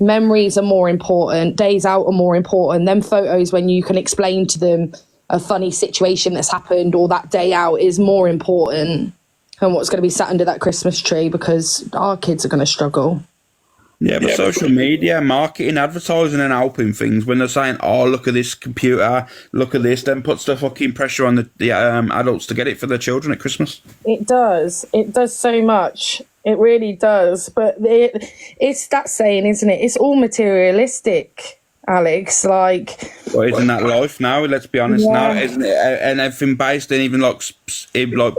Speaker 12: Memories are more important. Days out are more important. Them photos when you can explain to them a funny situation that's happened or that day out is more important than what's going to be sat under that Christmas tree, because our kids are going to struggle.
Speaker 1: Yeah, but social media, marketing, advertising and helping things, when they're saying, oh, look at this computer, look at this, then puts the fucking pressure on the adults to get it for their children at Christmas.
Speaker 12: It does. It does so much. It really does. But it's that saying, isn't it? It's all materialistic, Alex. Like,
Speaker 1: well, isn't that life now? Let's be honest now, isn't it? And everything based in even like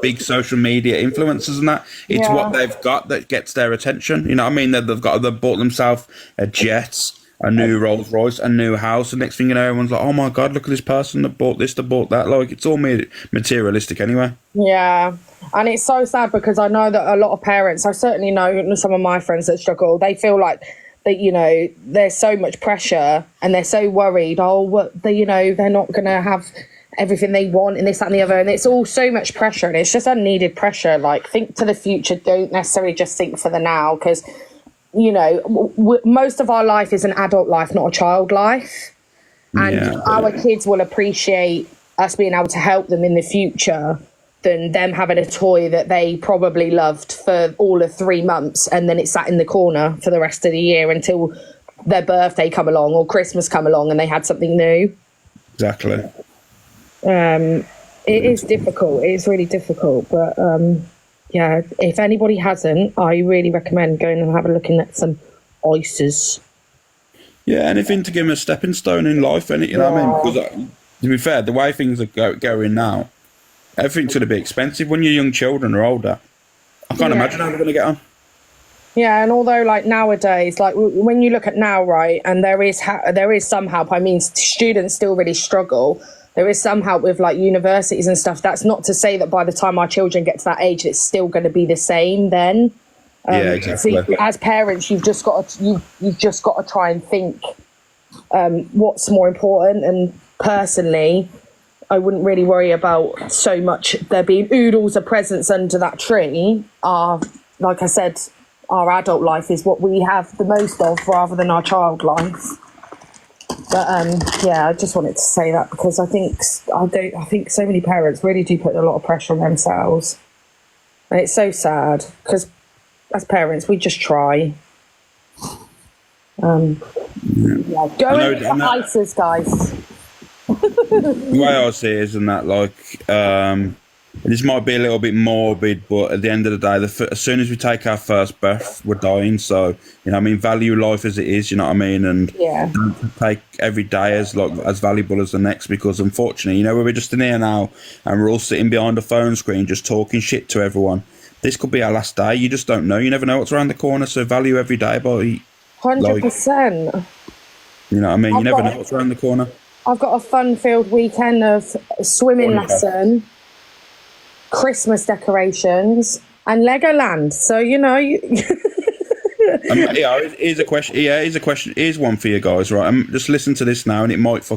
Speaker 1: big social media influencers and that. It's what they've got that gets their attention. You know what I mean? They've bought themselves a jet, a new Rolls Royce, a new house. The next thing you know, everyone's like, oh my God, look at this person that bought this, that bought that. Like, it's all materialistic anyway.
Speaker 12: Yeah. And it's so sad because I know that a lot of parents, I certainly know some of my friends that struggle, they feel like that, you know, there's so much pressure and they're so worried, they're not going to have everything they want and this, that and the other. And it's all so much pressure and it's just unneeded pressure. Like, think to the future, don't necessarily just think for the now, because, you know, most of our life is an adult life, not a child life. And our kids will appreciate us being able to help them in the future than them having a toy that they probably loved for all of 3 months and then it sat in the corner for the rest of the year until their birthday come along or Christmas come along and they had something new.
Speaker 1: Exactly.
Speaker 12: It is difficult. It is really difficult. But yeah, if anybody hasn't, I really recommend going and have a look at some ISAs.
Speaker 1: Yeah, anything to give them a stepping stone in life, and you know what I mean? Because to be fair, the way things are going now, everything's going to be expensive when your young children are older. I can't imagine how they're going to get on.
Speaker 12: Yeah, and although like nowadays, like when you look at now, right, and there is some help. I mean, students still really struggle. There is some help with like universities and stuff. That's not to say that by the time our children get to that age, it's still going to be the same then.
Speaker 1: Yeah, exactly.
Speaker 12: So as parents, you've just got to try and think what's more important. And personally, I wouldn't really worry about so much there being oodles of presents under that tree. Like I said, our adult life is what we have the most of rather than our child life. But yeah, I just wanted to say that because I think so many parents really do put a lot of pressure on themselves, and it's so sad because as parents we just try. Go into ISAs, guys.
Speaker 1: The way I see it is in that, like, this might be a little bit morbid, but at the end of the day, as soon as we take our first breath, we're dying. So, you know what I mean? Value life as it is, you know what I mean? And don't take every day as valuable as the next, because unfortunately, you know, we're just in here now and we're all sitting behind a phone screen just talking shit to everyone. This could be our last day. You just don't know. You never know what's around the corner. So value every day by
Speaker 12: 100%.
Speaker 1: You know what I mean? You never know what's around the corner.
Speaker 12: I've got a fun-filled weekend of swimming lesson, Christmas decorations, and Legoland. So, you know...
Speaker 1: Here's a question. Yeah, here's a question. Here's one for you guys, right? Just listen to this now, and it might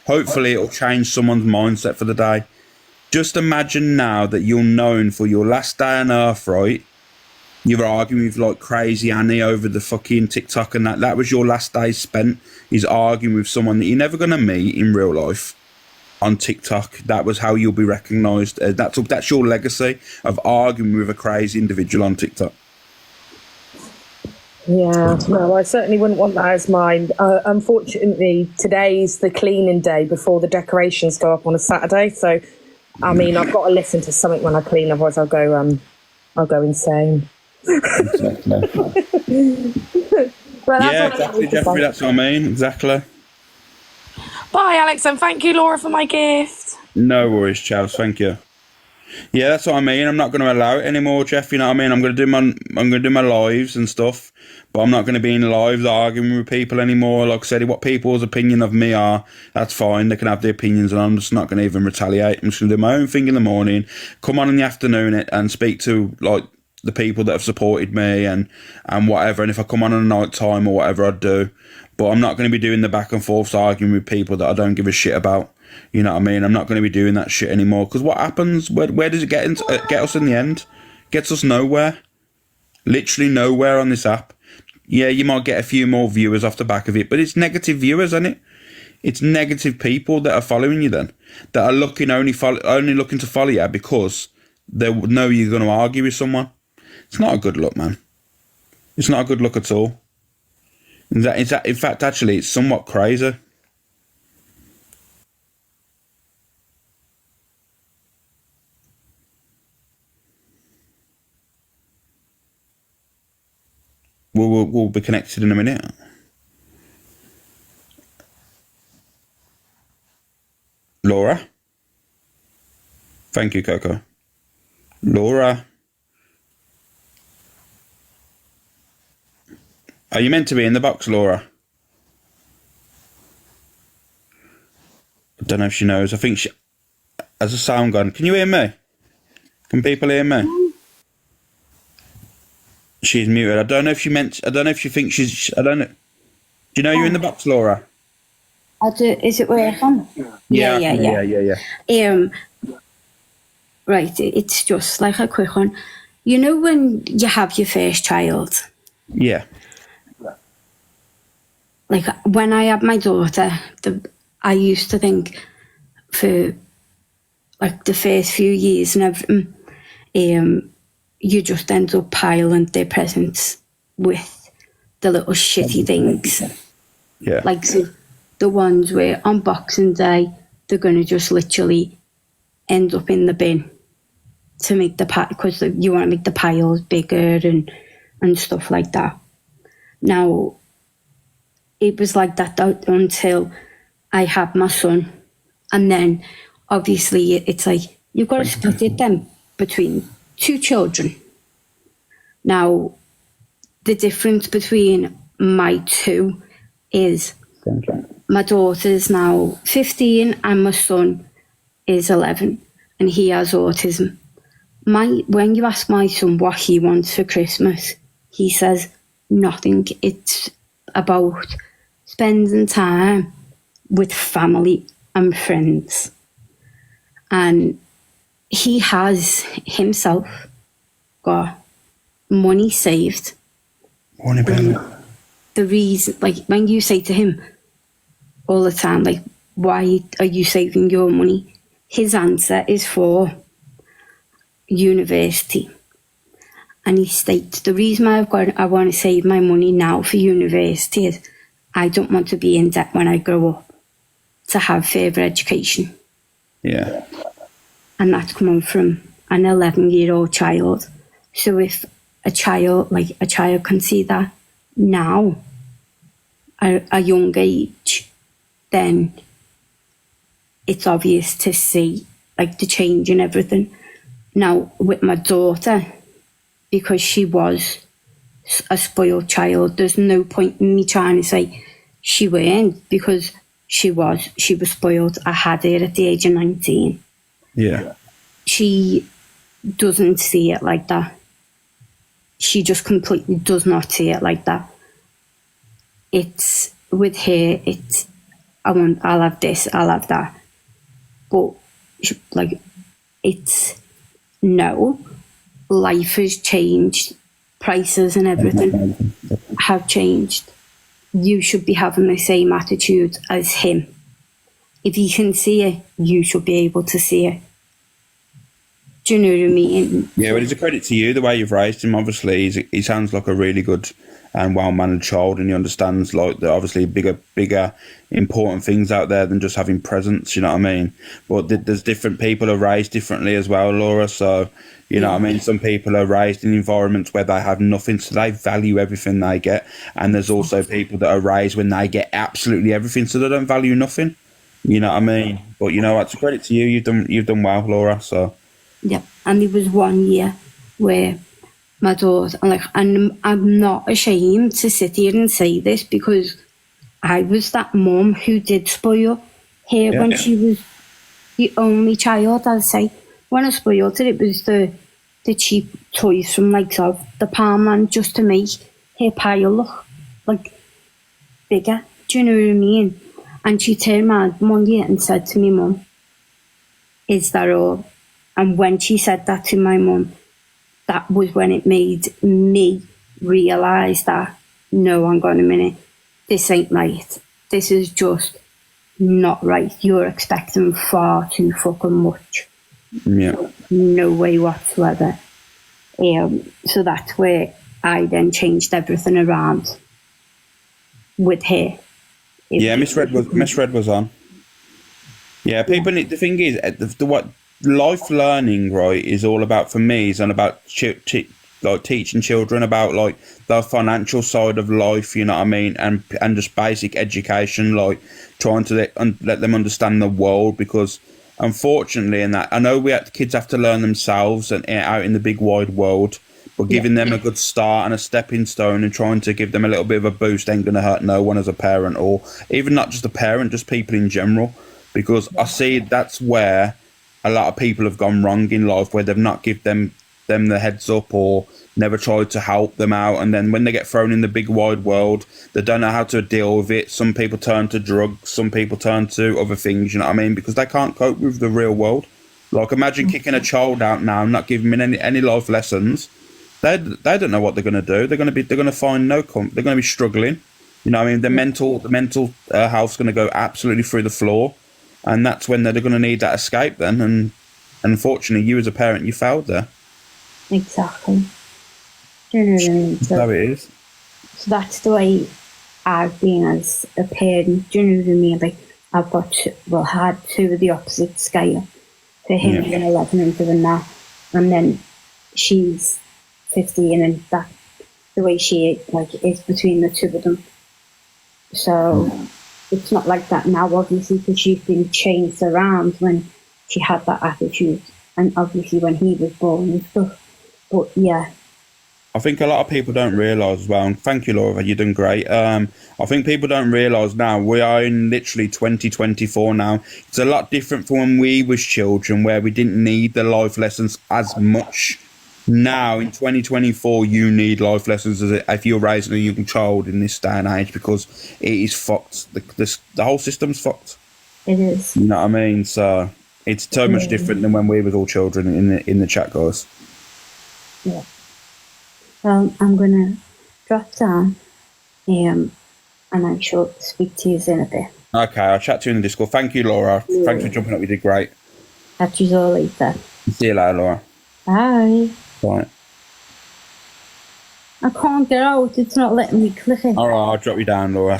Speaker 1: hopefully it'll change someone's mindset for the day. Just imagine now that you're known for your last day on Earth, right? You're arguing with like crazy Annie over the fucking TikTok and that. That was your last day spent, is arguing with someone that you're never going to meet in real life on TikTok. That was how you'll be recognised. That's your legacy of arguing with a crazy individual on TikTok.
Speaker 12: Yeah, no, I certainly wouldn't want that as mine. Unfortunately, today's the cleaning day before the decorations go up on a Saturday. So, I mean, I've got to listen to something when I clean, otherwise I'll go insane.
Speaker 1: Exactly. Exactly, Jeffrey. That's what I mean. Exactly.
Speaker 12: Bye, Alex, and thank you, Laura, for my gift.
Speaker 1: No worries, Charles. Thank you. Yeah, that's what I mean. I'm not going to allow it anymore, Jeff. You know what I mean? I'm going to do my lives and stuff, but I'm not going to be in lives arguing with people anymore. Like I said, what people's opinion of me are, that's fine. They can have their opinions, and I'm just not going to even retaliate. I'm just going to do my own thing in the morning, come on in the afternoon and speak to like the people that have supported me and whatever. And if I come on a night time or whatever, I'd do. But I'm not going to be doing the back and forths arguing with people that I don't give a shit about. You know what I mean? I'm not going to be doing that shit anymore. Because what happens? Where does it get us in the end? Gets us nowhere. Literally nowhere on this app. Yeah, you might get a few more viewers off the back of it, but it's negative viewers, isn't it? It's negative people that are following you then, that are only looking to follow you because they know you're going to argue with someone. It's not a good look, man. It's not a good look at all. In fact, actually, it's somewhat crazy. We'll be connected in a minute. Laura? Thank you, Coco. Laura? Are you meant to be in the box, Laura? I don't know if she knows. I think she has a sound gone. Can you hear me? Can people hear me? She's muted. I don't know if she thinks she's. I don't know. Do you know you're in the box, Laura?
Speaker 17: I do. Is it working? Yeah. Right. It's just like a quick one. You know when you have your first child?
Speaker 1: Yeah.
Speaker 17: Like when I had my daughter, I used to think for like the first few years and everything, you just end up piling their presents with the little shitty things.
Speaker 1: Yeah.
Speaker 17: Like the ones where on Boxing Day, they're going to just literally end up in the bin to make the pile, because you want to make the piles bigger and stuff like that. Now, it was like that until I had my son. And then, obviously, it's like, you've got to split it then between two children. Now, the difference between my two is my daughter's now 15 and my son is 11 and he has autism. When you ask my son what he wants for Christmas, he says nothing. It's about spending time with family and friends. And he has himself got money saved. The reason, like when you say to him all the time, like, why are you saving your money? His answer is for university. And he states, the reason I want to save my money now for university is I don't want to be in debt when I grow up to have further education.
Speaker 1: Yeah.
Speaker 17: And that's coming from an 11-year-old child. So if a child can see that now, at a young age, then it's obvious to see like the change in everything. Now with my daughter, because she was a spoiled child, there's no point in me trying to say she weren't, because she was spoiled. I had her at the age of 19.
Speaker 1: Yeah.
Speaker 17: She doesn't see it like that. She just completely does not see it like that. It's with her, it's I'll have this, I'll have that. But like, it's no, life has changed, prices and everything have changed. You should be having the same attitude as him. If he can see it, you should be able to see it. Do you know what I mean?
Speaker 1: Yeah, well, it's a credit to you the way you've raised him. Obviously, he sounds like a really good and well-mannered child, and he understands like the obviously bigger, important things out there than just having presents. You know what I mean? But there's different people are raised differently as well, Laura. So you know what I mean. Some people are raised in environments where they have nothing, so they value everything they get, and there's also people that are raised when they get absolutely everything, so they don't value nothing. You know what I mean? But you know, it's a credit to you. You've done well, Laura. So.
Speaker 17: Yeah, and there was 1 year where my daughter, and I'm not ashamed to sit here and say this, because I was that mum who did spoil her when she was the only child. I'd say when I spoiled her, it was the cheap toys from like the Poundland, just to make her pile look like bigger. Do you know what I mean? And she turned around one year and said to me, "Mum, is that all?" And when she said that to my mum, that was when it made me realise that, no, hang on a minute, this ain't right. This is just not right. You're expecting far too fucking much.
Speaker 1: Yeah.
Speaker 17: No way whatsoever. So that's where I then changed everything around with her.
Speaker 1: Yeah, Miss Red was on. Yeah, people need, the thing is, what life learning, right, is all about, for me, is all about like teaching children about like the financial side of life, you know what I mean, and just basic education, like trying to let them understand the world, because unfortunately, and that I know kids have to learn themselves and out in the big wide world, but giving them a good start and a stepping stone and trying to give them a little bit of a boost ain't going to hurt no one as a parent, or even not just a parent, just people in general, because I see that's where a lot of people have gone wrong in life, where they've not given them the heads up or never tried to help them out, and then when they get thrown in the big wide world, they don't know how to deal with it. Some people turn to drugs, some people turn to other things, you know what I mean, because they can't cope with the real world. Like, imagine kicking a child out now and not giving them any life lessons. They don't know what they're going to do. They're going to find they're going to be struggling, you know what I mean. The mental health's going to go absolutely through the floor, and that's when they're going to need that escape then. And unfortunately, you as a parent, you failed there.
Speaker 17: Exactly. Do you know what I mean?
Speaker 1: That's how it is.
Speaker 17: So that's the way I've been as a parent. Do you know what I mean? Like, I've got had two of the opposite scale. For him being 11 and doing that, and then she's 15, and that the way she is between the two of them. So it's not like that now, obviously, because she's been changed around when she had that attitude, and obviously when he was born and stuff. But yeah,
Speaker 1: I think a lot of people don't realise as well, and thank you, Laura, you've done great. I think people don't realise now, we are in literally 2024 now. It's a lot different from when we was children, where we didn't need the life lessons as much. Now, in 2024, you need life lessons if you're raising a young child in this day and age, because it is fucked. The whole system's fucked.
Speaker 17: It is.
Speaker 1: You know what I mean? So it's so much different than when we was all children in the chat, guys.
Speaker 17: Yeah. Well, I'm going to drop down and I shall speak to you in a bit.
Speaker 1: Okay, I'll chat to you in the Discord. Thank you, Laura. Yeah. Thanks for jumping up. You did great.
Speaker 17: Catch you all later.
Speaker 1: See you later, Laura.
Speaker 17: Bye.
Speaker 1: Bye.
Speaker 17: I can't get out. It's not letting me click it.
Speaker 1: All right, I'll drop you down, Laura.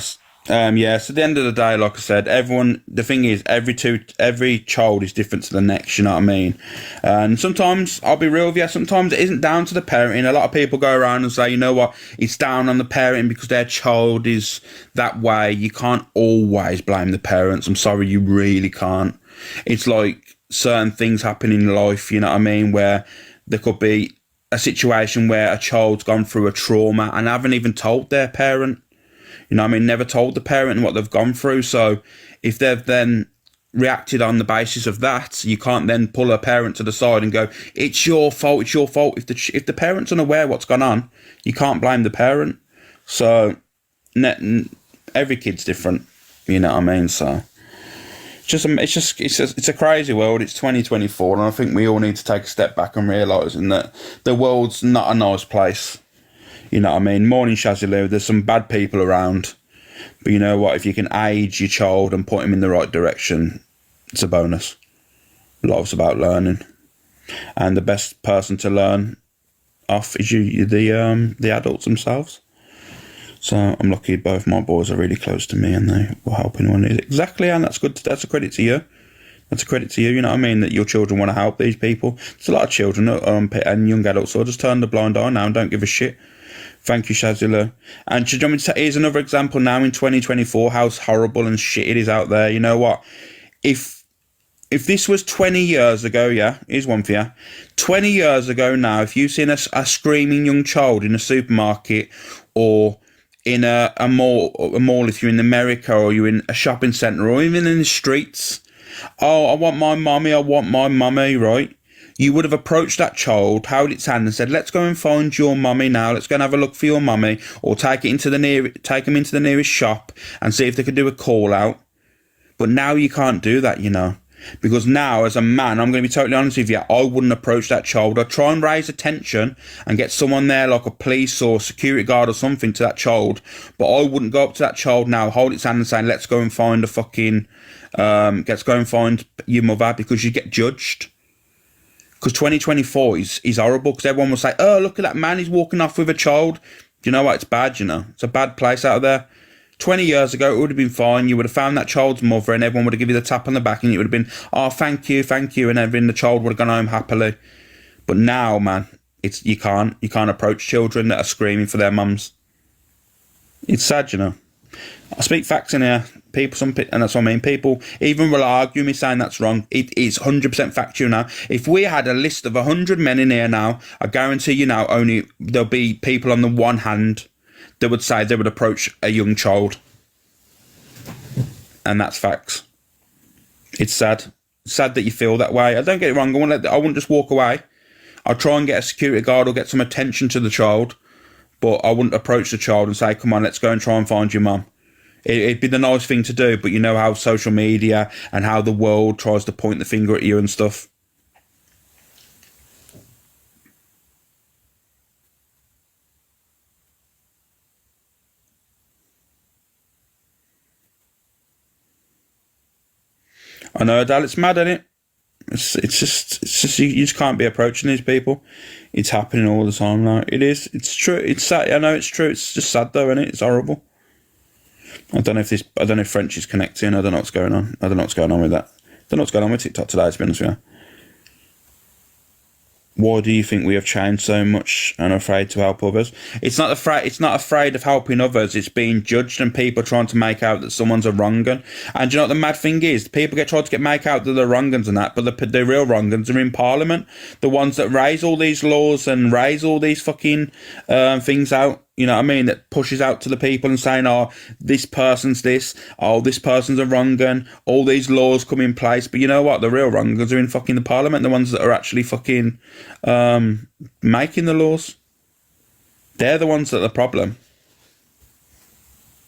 Speaker 1: Yeah, so at the end of the day, like I said, the thing is, every child is different to the next, you know what I mean? And sometimes, I'll be real with you, sometimes it isn't down to the parenting. A lot of people go around and say, you know what, it's down on the parenting because their child is that way. You can't always blame the parents. I'm sorry, you really can't. It's like certain things happen in life, you know what I mean, where there could be a situation where a child's gone through a trauma and haven't even told their parent. You know what I mean? Never told the parent what they've gone through. So if they've then reacted on the basis of that, you can't then pull a parent to the side and go, it's your fault, it's your fault. If the parent's unaware what's gone on, you can't blame the parent. So every kid's different, you know what I mean? So it's a crazy world. It's 2024, and I think we all need to take a step back and realising that the world's not a nice place. You know what I mean? Morning, Shazzy. There's some bad people around. But you know what? If you can aid your child and point him in the right direction, it's a bonus. Life's about learning. And the best person to learn off is the adults themselves. So I'm lucky both my boys are really close to me and they will help anyone. Exactly, and that's good. That's a credit to you. That's a credit to you, you know what I mean? That your children want to help these people. There's a lot of children and young adults, so just turn the blind eye now and don't give a shit. Thank you, Shazila. And do you want me to say, here's another example now in 2024, how horrible and shit it is out there. You know what? If this was 20 years ago, yeah, here's one for you. 20 years ago now, if you've seen a screaming young child in a supermarket or in a mall, if you're in America or you're in a shopping centre or even in the streets, oh, I want my mummy, right? You would have approached that child, held its hand and said, let's go and find your mummy now. Let's go and have a look for your mummy, or take them into the nearest shop and see if they could do a call out. But now you can't do that, you know, because now as a man, I'm going to be totally honest with you, I wouldn't approach that child. I'd try and raise attention and get someone there like a police or security guard or something to that child. But I wouldn't go up to that child now, hold its hand and say, let's go and find let's go and find your mother, because you get judged. Because 2024 is horrible, because everyone will say, oh, look at that man, he's walking off with a child. You know what? It's bad, you know. It's a bad place out there. 20 years ago, it would have been fine. You would have found that child's mother and everyone would have given you the tap on the back and it would have been, oh, thank you, and everything. The child would have gone home happily. But now, man, you can't approach children that are screaming for their mums. It's sad, you know. I speak facts in here. And that's what I mean. People even will argue me saying that's wrong. It is 100% factual now. If we had a list of 100 men in here now, I guarantee you now, there'll be people on the one hand that would say they would approach a young child. And that's facts. It's sad. It's sad that you feel that way. I don't get it wrong. I wouldn't just walk away. I'll try and get a security guard or get some attention to the child, but I wouldn't approach the child and say, come on, let's go and try and find your mum. It'd be the nice thing to do, but you know how social media and how the world tries to point the finger at you and stuff. I know, Dal, it's mad, isn't it? It's just you just can't be approaching these people. It's happening all the time now. It is. It's true. It's sad. I know it's true. It's just sad though, isn't it? It's horrible. I don't know if French is connecting. I don't know what's going on. I don't know what's going on with that. I don't know what's going on with TikTok today, to be honest with you. Why do you think we have changed so much and are afraid to help others? It's not afraid of helping others. It's being judged and people trying to make out that someone's a wrong-un. And you know what the mad thing is? People try to make out that they're wrong-uns and that, but the real wrong-uns are in Parliament. The ones that raise all these laws and raise all these fucking things out. You know what I mean? That pushes out to the people and saying, oh, this person's this, oh, this person's a wrong-un, all these laws come in place. But you know what? The real wrong-uns are in fucking the Parliament, the ones that are actually fucking making the laws. They're the ones that are the problem.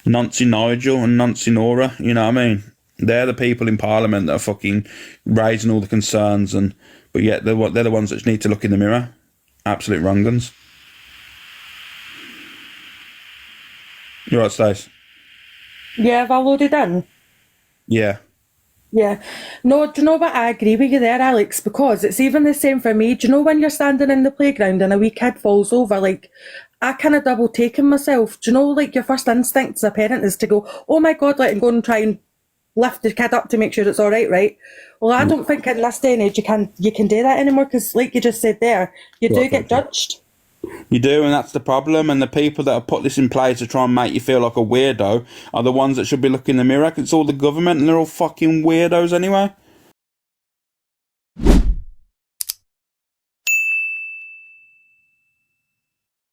Speaker 1: Nancy Nigel and Nancy Nora, you know what I mean? They're the people in Parliament that are fucking raising all the concerns, but yet they're the ones that need to look in the mirror. Absolute wrong-uns. You're right, Stace.
Speaker 13: Yeah, have I loaded in?
Speaker 1: Yeah.
Speaker 13: Yeah. No, do you know what? I agree with you there, Alex, because it's even the same for me. Do you know when you're standing in the playground and a wee kid falls over? Like, I kind of double taken myself. Do you know, like, your first instinct as a parent is to go, oh my God, like, and go and try and lift the kid up to make sure it's all right, right? Well, I don't think in this day and age you can do that anymore, because like you just said there, you do get judged.
Speaker 1: You do, and that's the problem. And the people that have put this in place to try and make you feel like a weirdo are the ones that should be looking in the mirror. It's all the government, and they're all fucking weirdos anyway.